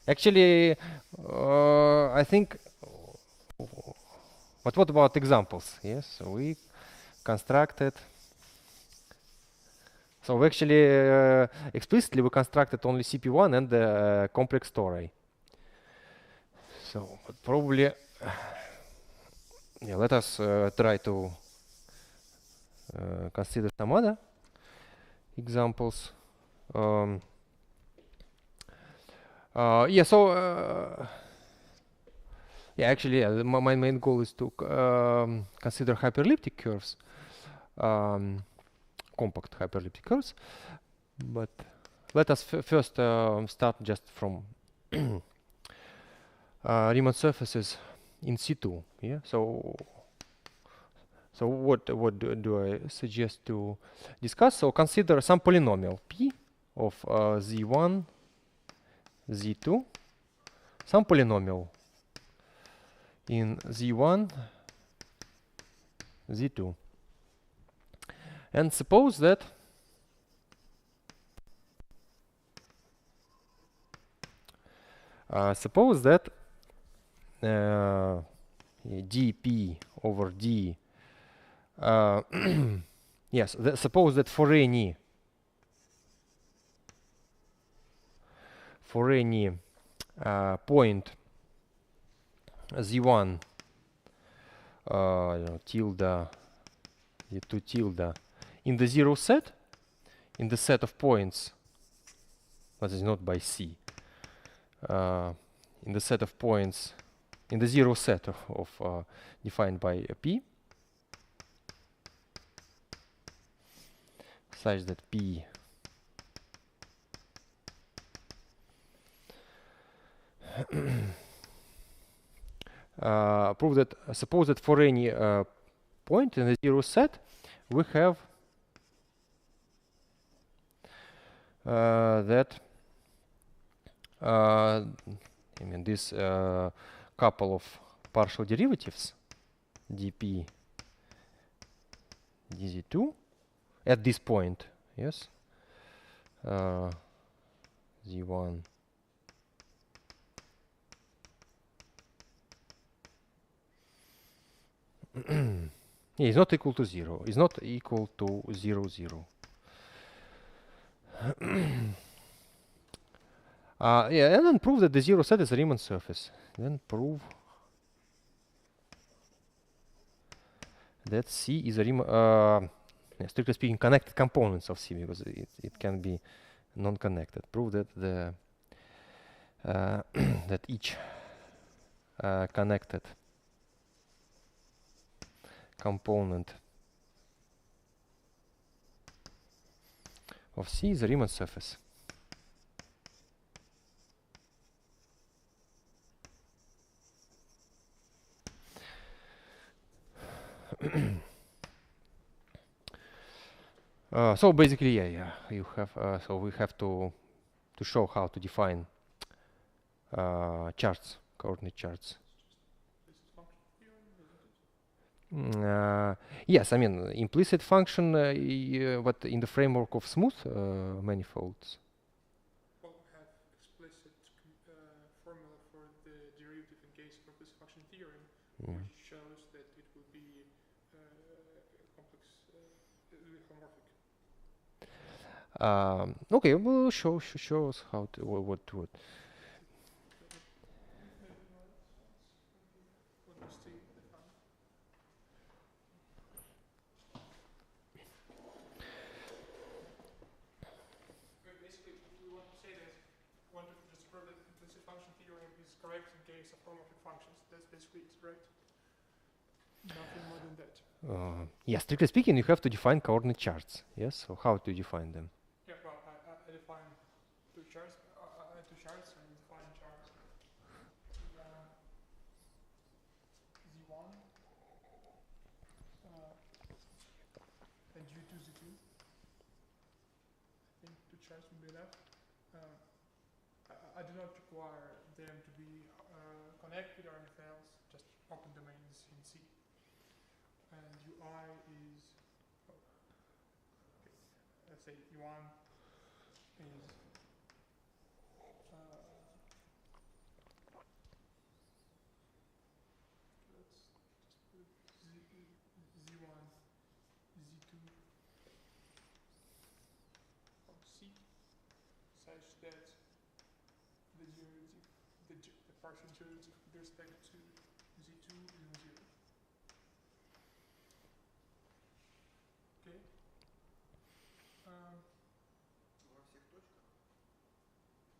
actually I think. But what about examples? Yes, so we constructed. So actually, explicitly, we constructed only CP1 and the complex tori. So but probably, yeah, let us try to consider some other examples. Yeah, so yeah, actually, yeah, my main goal is to consider hyperelliptic curves, compact hyperelliptic curves. But let us first start just from Riemann surfaces in C2. Yeah. So what do I suggest to discuss? So consider some polynomial p of z1, z2, some polynomial in z1, z2, and suppose that dp over d yes, suppose that for any point z1 tilde z2 tilde in the zero set, in the set of points that is not by C, in the set of points in the zero set of defined by P, such that P prove that suppose that for any point in the zero set we have that I mean this couple of partial derivatives dp dz2 at this point, yes, z1 yeah, is not equal to 0, is not equal to 0, 0. Yeah, and then prove that the zero set is a Riemann surface. Then prove that C is a Riemann, strictly speaking, connected components of C, because it can be non-connected. Prove that the that each connected component of C is a Riemann surface. So basically, yeah, you have. So we have to show how to define charts, coordinate charts. This is function theorem, isn't it? Yes, I mean implicit function, but in the framework of smooth manifolds. Well, we have explicit formula for the derivative in case of implicit function theorem, which shows that it will be complex, it will be homomorphic. Okay, well, show us how to what. Maybe what was the define? Basically, we want to say that we want to just prove that implicit function theorem is correct in case of homomorphic functions. That's basically it, right? Nothing more than that. Yes, strictly speaking, you have to define coordinate charts. Yes, so how to define them? Yeah, well, I define two charts. Two charts, and define chart Z1 and U2 Z2. I think two charts would be enough. I do not require them to be connected or anything else. Just open domains in C. And UI is, let's say U1 is let's just put Z1, Z2 from C, such that the derivative, the partial derivative with respect to Z2 is 0. Okay. Во всех точках?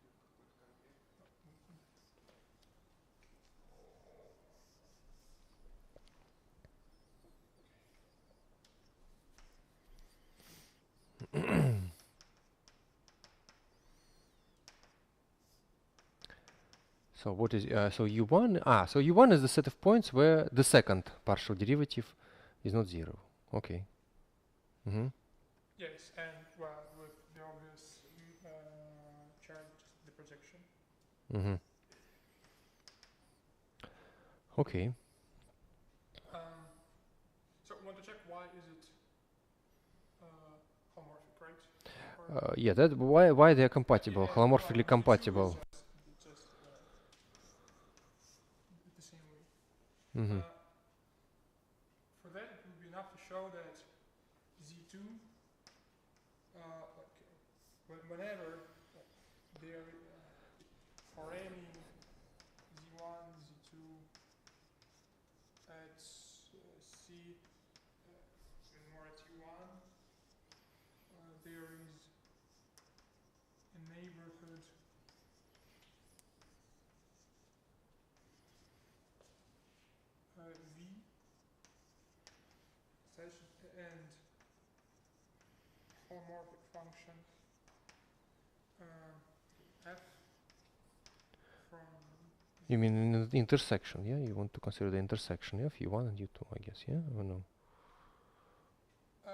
Или в какой-то конкретной? So what is so U1? So U1 is the set of points where the second partial derivative is not 0. Okay. Yes, and well, with the obvious chart, just the projection. Okay. So we want to check why is it homomorphic, right? Or Yeah, that why they are compatible, yeah, holomorphically well, compatible. Just the same way. Mhm. For that, it would be enough to show that Z2, whenever there, for any Z1, Z2 at C, and more at U1, there is a neighborhood V such and homomorphic function f from You mean in the intersection? Yeah, you want to consider the intersection, yeah, of U1 and U2, I guess, yeah, or no?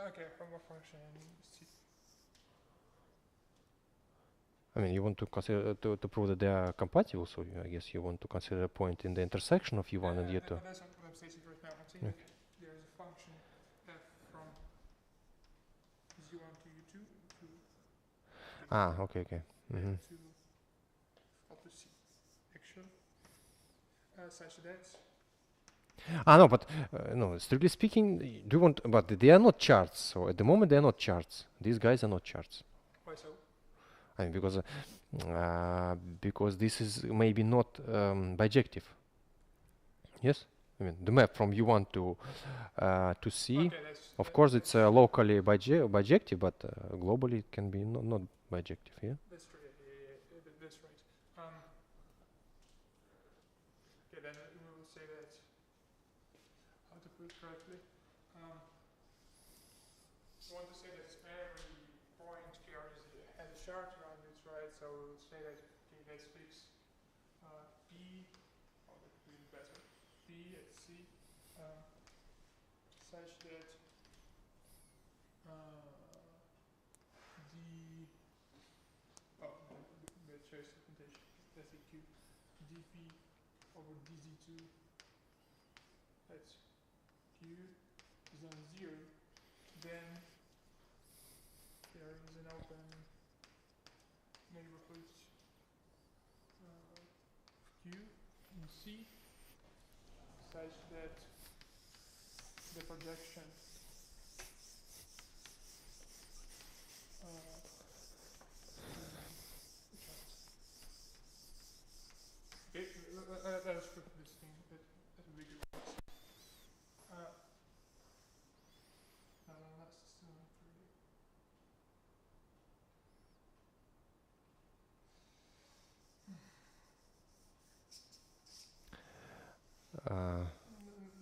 okay, homomorphic function in C. I mean, you want to consider to prove that they are compatible, so I guess you want to consider a point in the intersection of U1 and U2. That's what I'm stating right now. I'm saying Yeah. that there is a function f from Z1 to U2 to Okay. to C actually such that No, but no. Strictly speaking, do you want? But they are not charts. So at the moment, they are not charts. These guys are not charts. why so? I mean, because this is maybe not bijective. Yes, I mean the map from U1 to C. Okay, Of course, it's locally bijective, but globally it can be not bijective. Yeah. That's true. That's right. Okay, then we will say that. How to put it correctly? We want to say that every point carries has a chart around it, right? So we will say that okay, let's fix P. Oh, that would be better. P at C such that space documentation. Let's say Q dp over dz2. That's Q is on 0. Then there is an open neighborhood Q in C such that the projection okay, let us put this thing that will be good. That's still not pretty.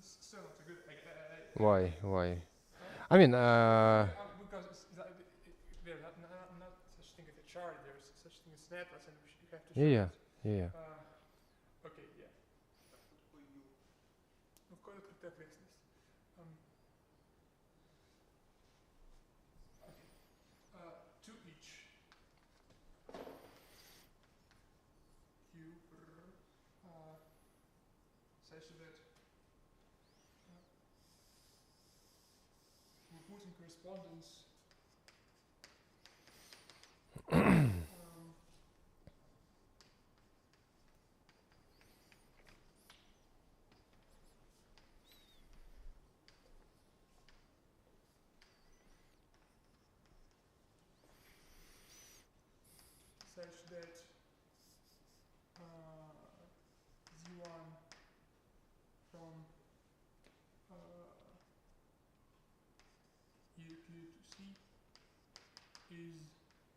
Still not a good. Why? Why? Huh? I mean, Because there's not such thing as a chart. There's such thing as snapshots, and you have to show yeah, it. yeah. Okay, yeah. Of course, it could this. Okay. To each Q such that we put in correspondence such that Z1 from U to C is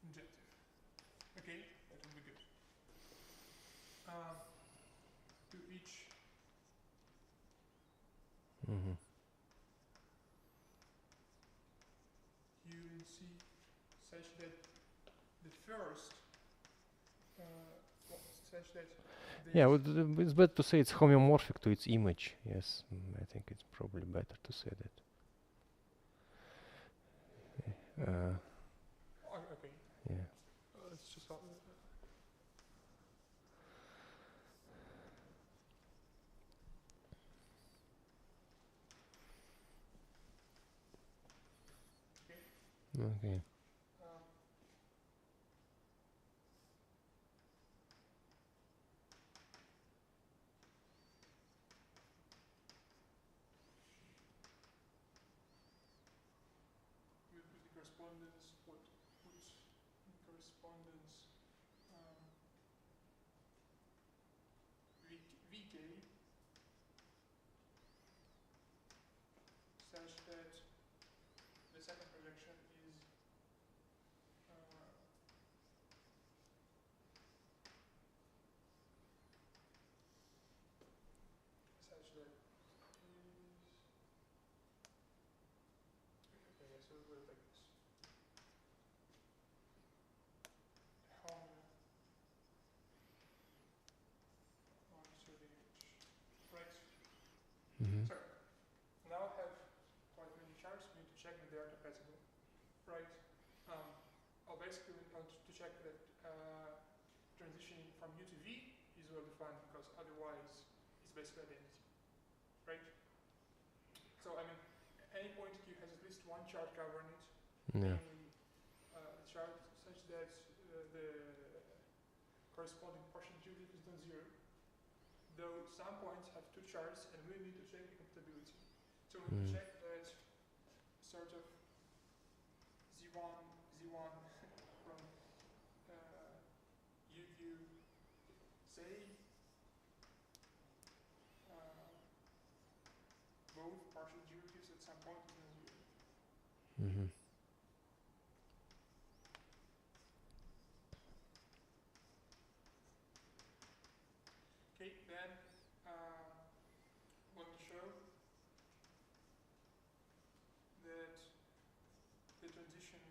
injective. Okay, that will be good. To each U and C such that the first such that Yeah, it's better to say it's homeomorphic to its image. Yes, I think it's probably better to say that. okay. Yeah. Let's just Okay. with the correspondence, put in correspondence VK such that the second projection is such that is okay, so we'll like this. Home on to the image. Right. So now have quite many charts. We need to check that they are compatible. Right. I'll basically want to check that transitioning from U to V is well defined because otherwise it's basically identity. Right? So I mean any point Q has at least one chart covering it. Yeah. Namely a chart such that the corresponding partial derivative is non-zero. Though some points have two charts and we need to check the compatibility. So we need to check that sort of Z1 from UQ say both partial derivatives at some point is non-zero. Okay, then want to show that the transition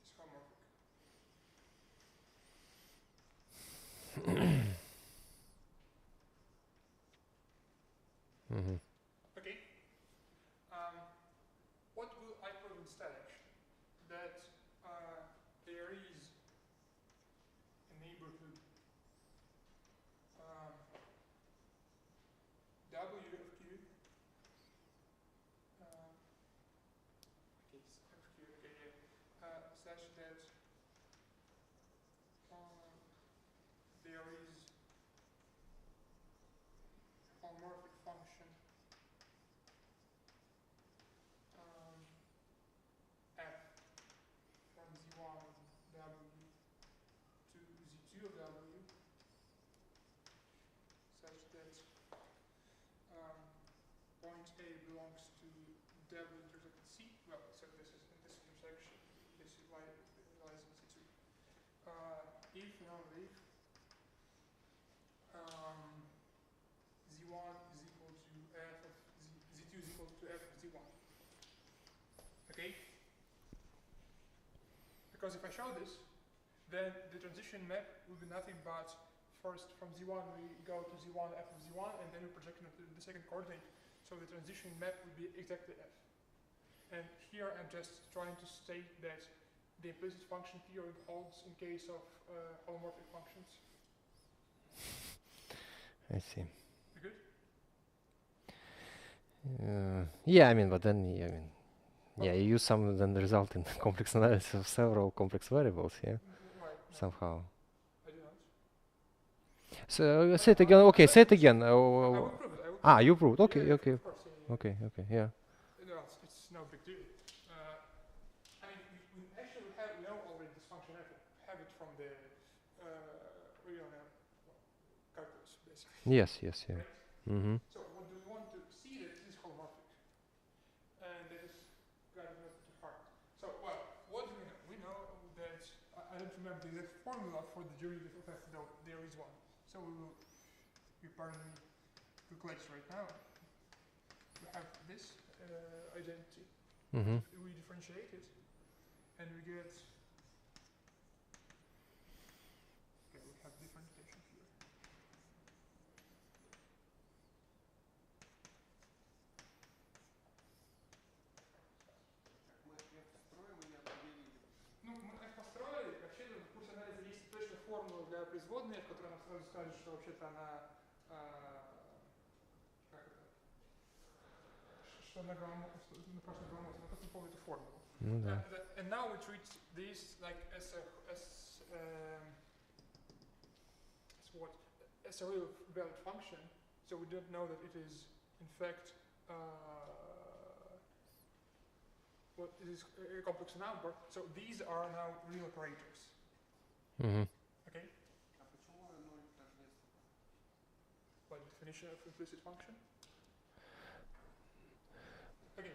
is homomorphic. Okay. What will I prove instead actually? That 2 of W such that point A belongs to W intersected C. Well, so this is in this intersection. This lies in C2. If and only if Z1 is equal to f of Z2 is equal to f of Z1. Okay? Because if I show this, then the transition map will be nothing but first from Z1 we go to Z1 f of Z1 and then we project it to the second coordinate. So the transition map would be exactly f. And here I'm just trying to state that the implicit function theorem holds in case of holomorphic functions. I see. You good? Yeah, I mean, but then, yeah, I mean, yeah, you use some then result in complex analysis of several complex variables, yeah, Right. No, somehow. I do not. So say it again. Okay, say it again. I will prove it. I will Ah, prove you it. proved. Okay, Yeah, okay, Of course, yeah. okay, okay. Yeah. No, it's no big deal. I mean, we actually know already this function have it from the real calculus, basically. Yes, yes, yeah. Right? Mm-hmm. So what do we want to see that this is holomorphic? And that is got not too hard. So, well, what do we know? We know that, I don't remember the exact formula for the derivative of f, though there is one. So we will, you pardon me, calculate this right now. We have this identity. Mm-hmm. We differentiate it, and we get, okay, we have differentiation here. Мы f строим и не определили. Ну, мы f построили, вообще-то в курсе анализа есть точно формула для производной, в которой нам сразу скажет, что вообще-то она, как это, что на прошлой граммоте, но как мы помним эту формулу. Ну да. And now we treat these like as a real valid function, so we don't know that it is in fact what it is a complex number. So these are now real operators. Mm-hmm. Okay. А почему оно тождественно? By definition of implicit function. Okay.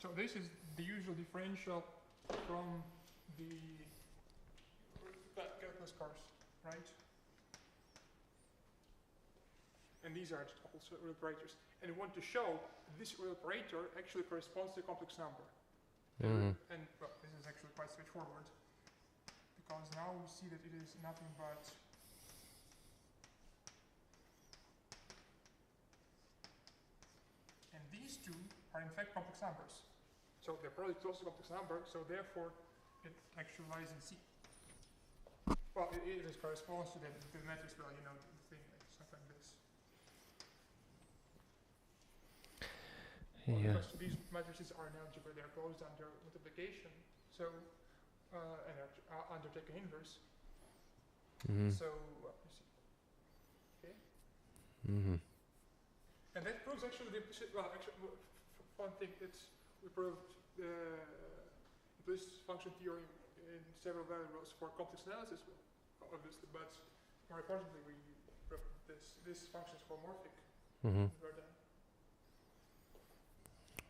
So this is the usual differential from the calculus course, right? And these are also real operators. And we want to show this real operator actually corresponds to a complex number. Mm-hmm. And well, this is actually quite straightforward, because now we see that it is nothing but and these two are in fact complex numbers. So they're probably close to complex number, so therefore it actually lies in C. Well, it is corresponds to the matrix value, you know, the thing like something like this. Well, Yeah. because these matrices are in algebra, they're closed under multiplication, so and are undertaken inverse. Mm-hmm. So you see. Okay. Mm-hmm. And that proves actually the implicit, well, actually, one thing it's, we proved the implicit function theory in several variables for complex analysis, obviously, but more importantly, we proved this function is holomorphic. Mm-hmm. We're done.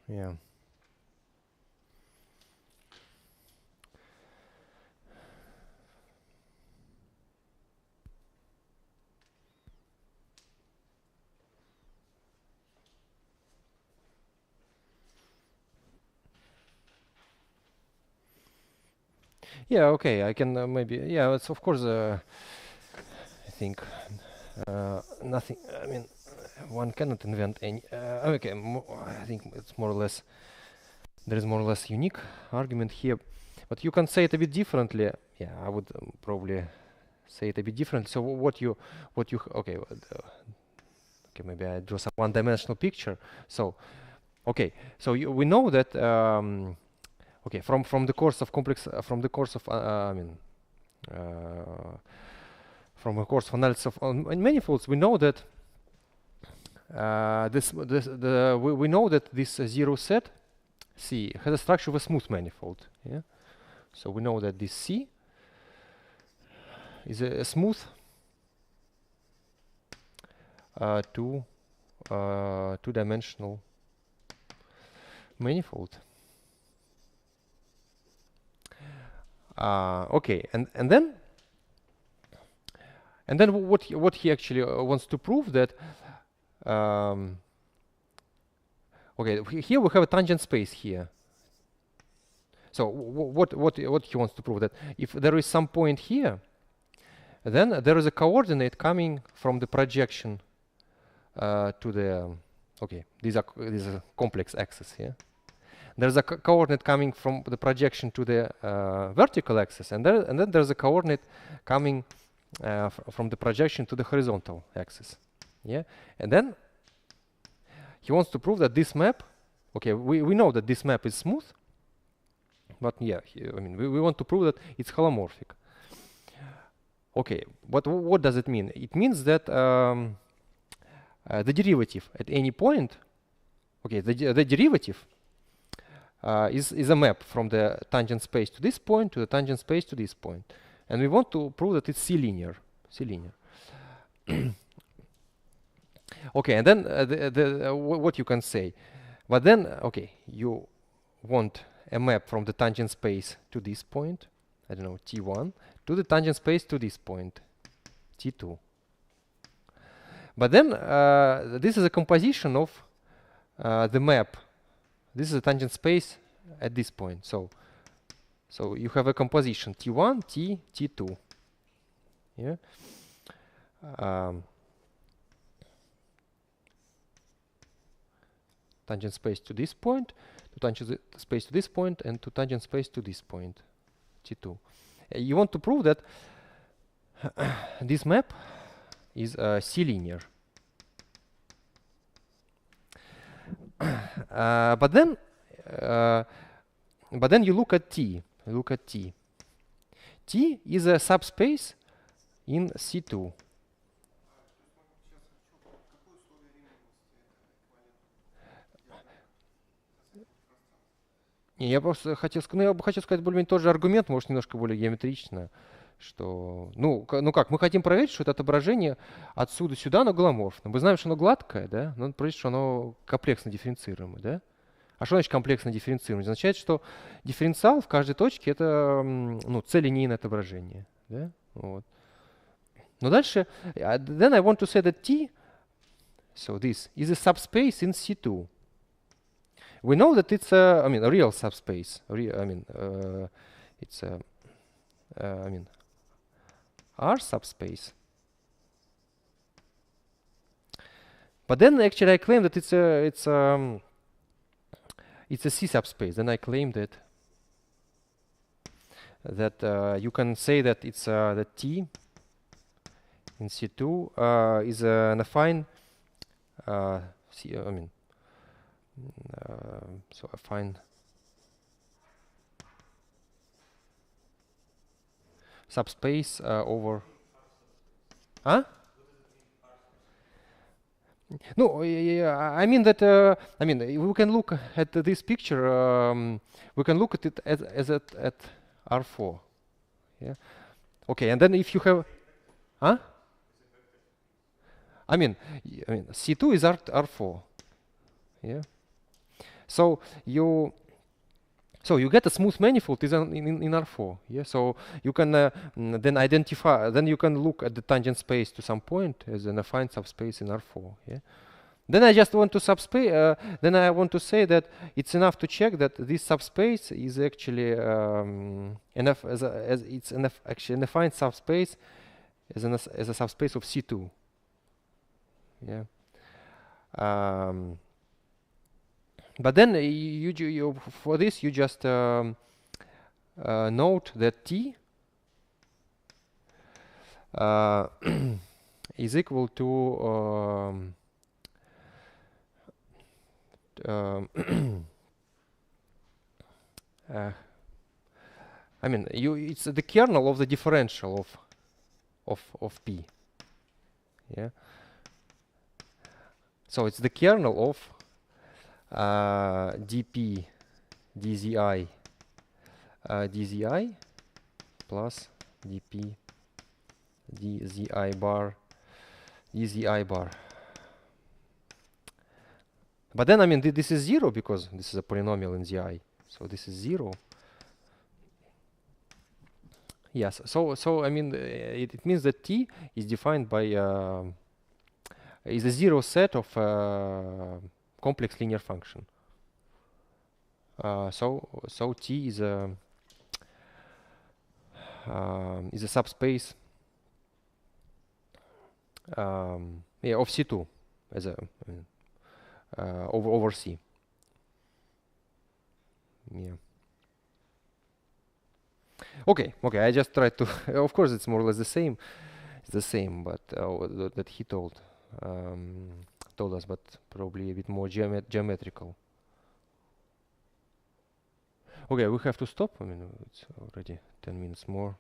Yeah. Yeah, okay, I can maybe, yeah, it's of course, I think nothing, I mean, one cannot invent any, okay, I think it's more or less, there is more or less unique argument here, but you can say it a bit differently. Yeah, I would probably say it a bit differently. So okay, okay, maybe I draw some one-dimensional picture. So, okay, so we know that, okay, from the course of complex, from the course of, from a course of analysis of manifolds, we know that we know that this zero set C has a structure of a smooth manifold. Yeah, So we know that this C is a smooth two-dimensional manifold. Okay, and then what he actually wants to prove that okay, here we have a tangent space here. So what he wants to prove, that if there is some point here, then there is a coordinate coming from the projection to the okay, these are complex axes here. There's a coordinate coming from the projection to the vertical axis, and then there's a coordinate coming from the projection to the horizontal axis. Yeah, and then he wants to prove that this map, okay, we know that this map is smooth, but yeah, I mean, we want to prove that it's holomorphic. Okay, but what does it mean? It means that the derivative at any point, okay, the derivative is a map from the tangent space to this point to the tangent space to this point, and we want to prove that it's C-linear. Okay, and then what you can say, but then okay, you want a map from the tangent space to this point, I don't know, T1, to the tangent space to this point, T2. But then this is a composition of the map. This is a tangent space at this point. So you have a composition T1, T2. Yeah. Tangent space to this point, to tangent space to this point, and to tangent space to this point, T2. You want to prove that this map is C-linear. But then you look at T. T is a subspace in C2. Я просто хотел сказать, я бы хотел сказать более-менее тот же аргумент, может, немножко более геометрично, что, ну как, мы хотим проверить, что это отображение отсюда сюда, оно голоморфно. Мы знаем, что оно гладкое, да, но надо проверить, что оно комплексно дифференцируемое, да. А что значит комплексно дифференцируемое? Означает, что дифференциал в каждой точке это, ну, целинейное отображение, да, вот. Но дальше, then I want to say that T, so this is a subspace in C2. We know that it's a, I mean, a real subspace. It's a, R subspace. But then actually I claim that it's a C subspace. Then I claim that you can say that it's that T in C2 is an affine so affine subspace over. Huh? No, I mean that. I mean, we can look at this picture. We can look at it as at R4. Yeah. Okay, and then if you have, huh? I mean, C2 is R4. Yeah. So you get a smooth manifold is in R4. Yeah. So you can then identify. Then you can look at the tangent space to some point as an affine subspace in R4. Yeah. Then I just want to then I want to say that it's enough to check that this subspace is actually enough as it's actually an affine subspace as a subspace of C2. Yeah. But then you for this you just note that T is equal to I mean, it's the kernel of the differential of P. Yeah. So it's the kernel of dp dzi dzi plus dp dzi bar dzi bar. But then, I mean, this is 0 because this is a polynomial in zi. So this is 0. Yes. So I mean, it means that t is defined by is a zero set of complex linear function. So t is a subspace of C2 as a over C. Yeah. Okay. I just tried to. Of course, it's more or less the same. It's the same, but that he told us, but probably a bit more geometrical. Okay, we have to stop. I mean, it's already 10 minutes more.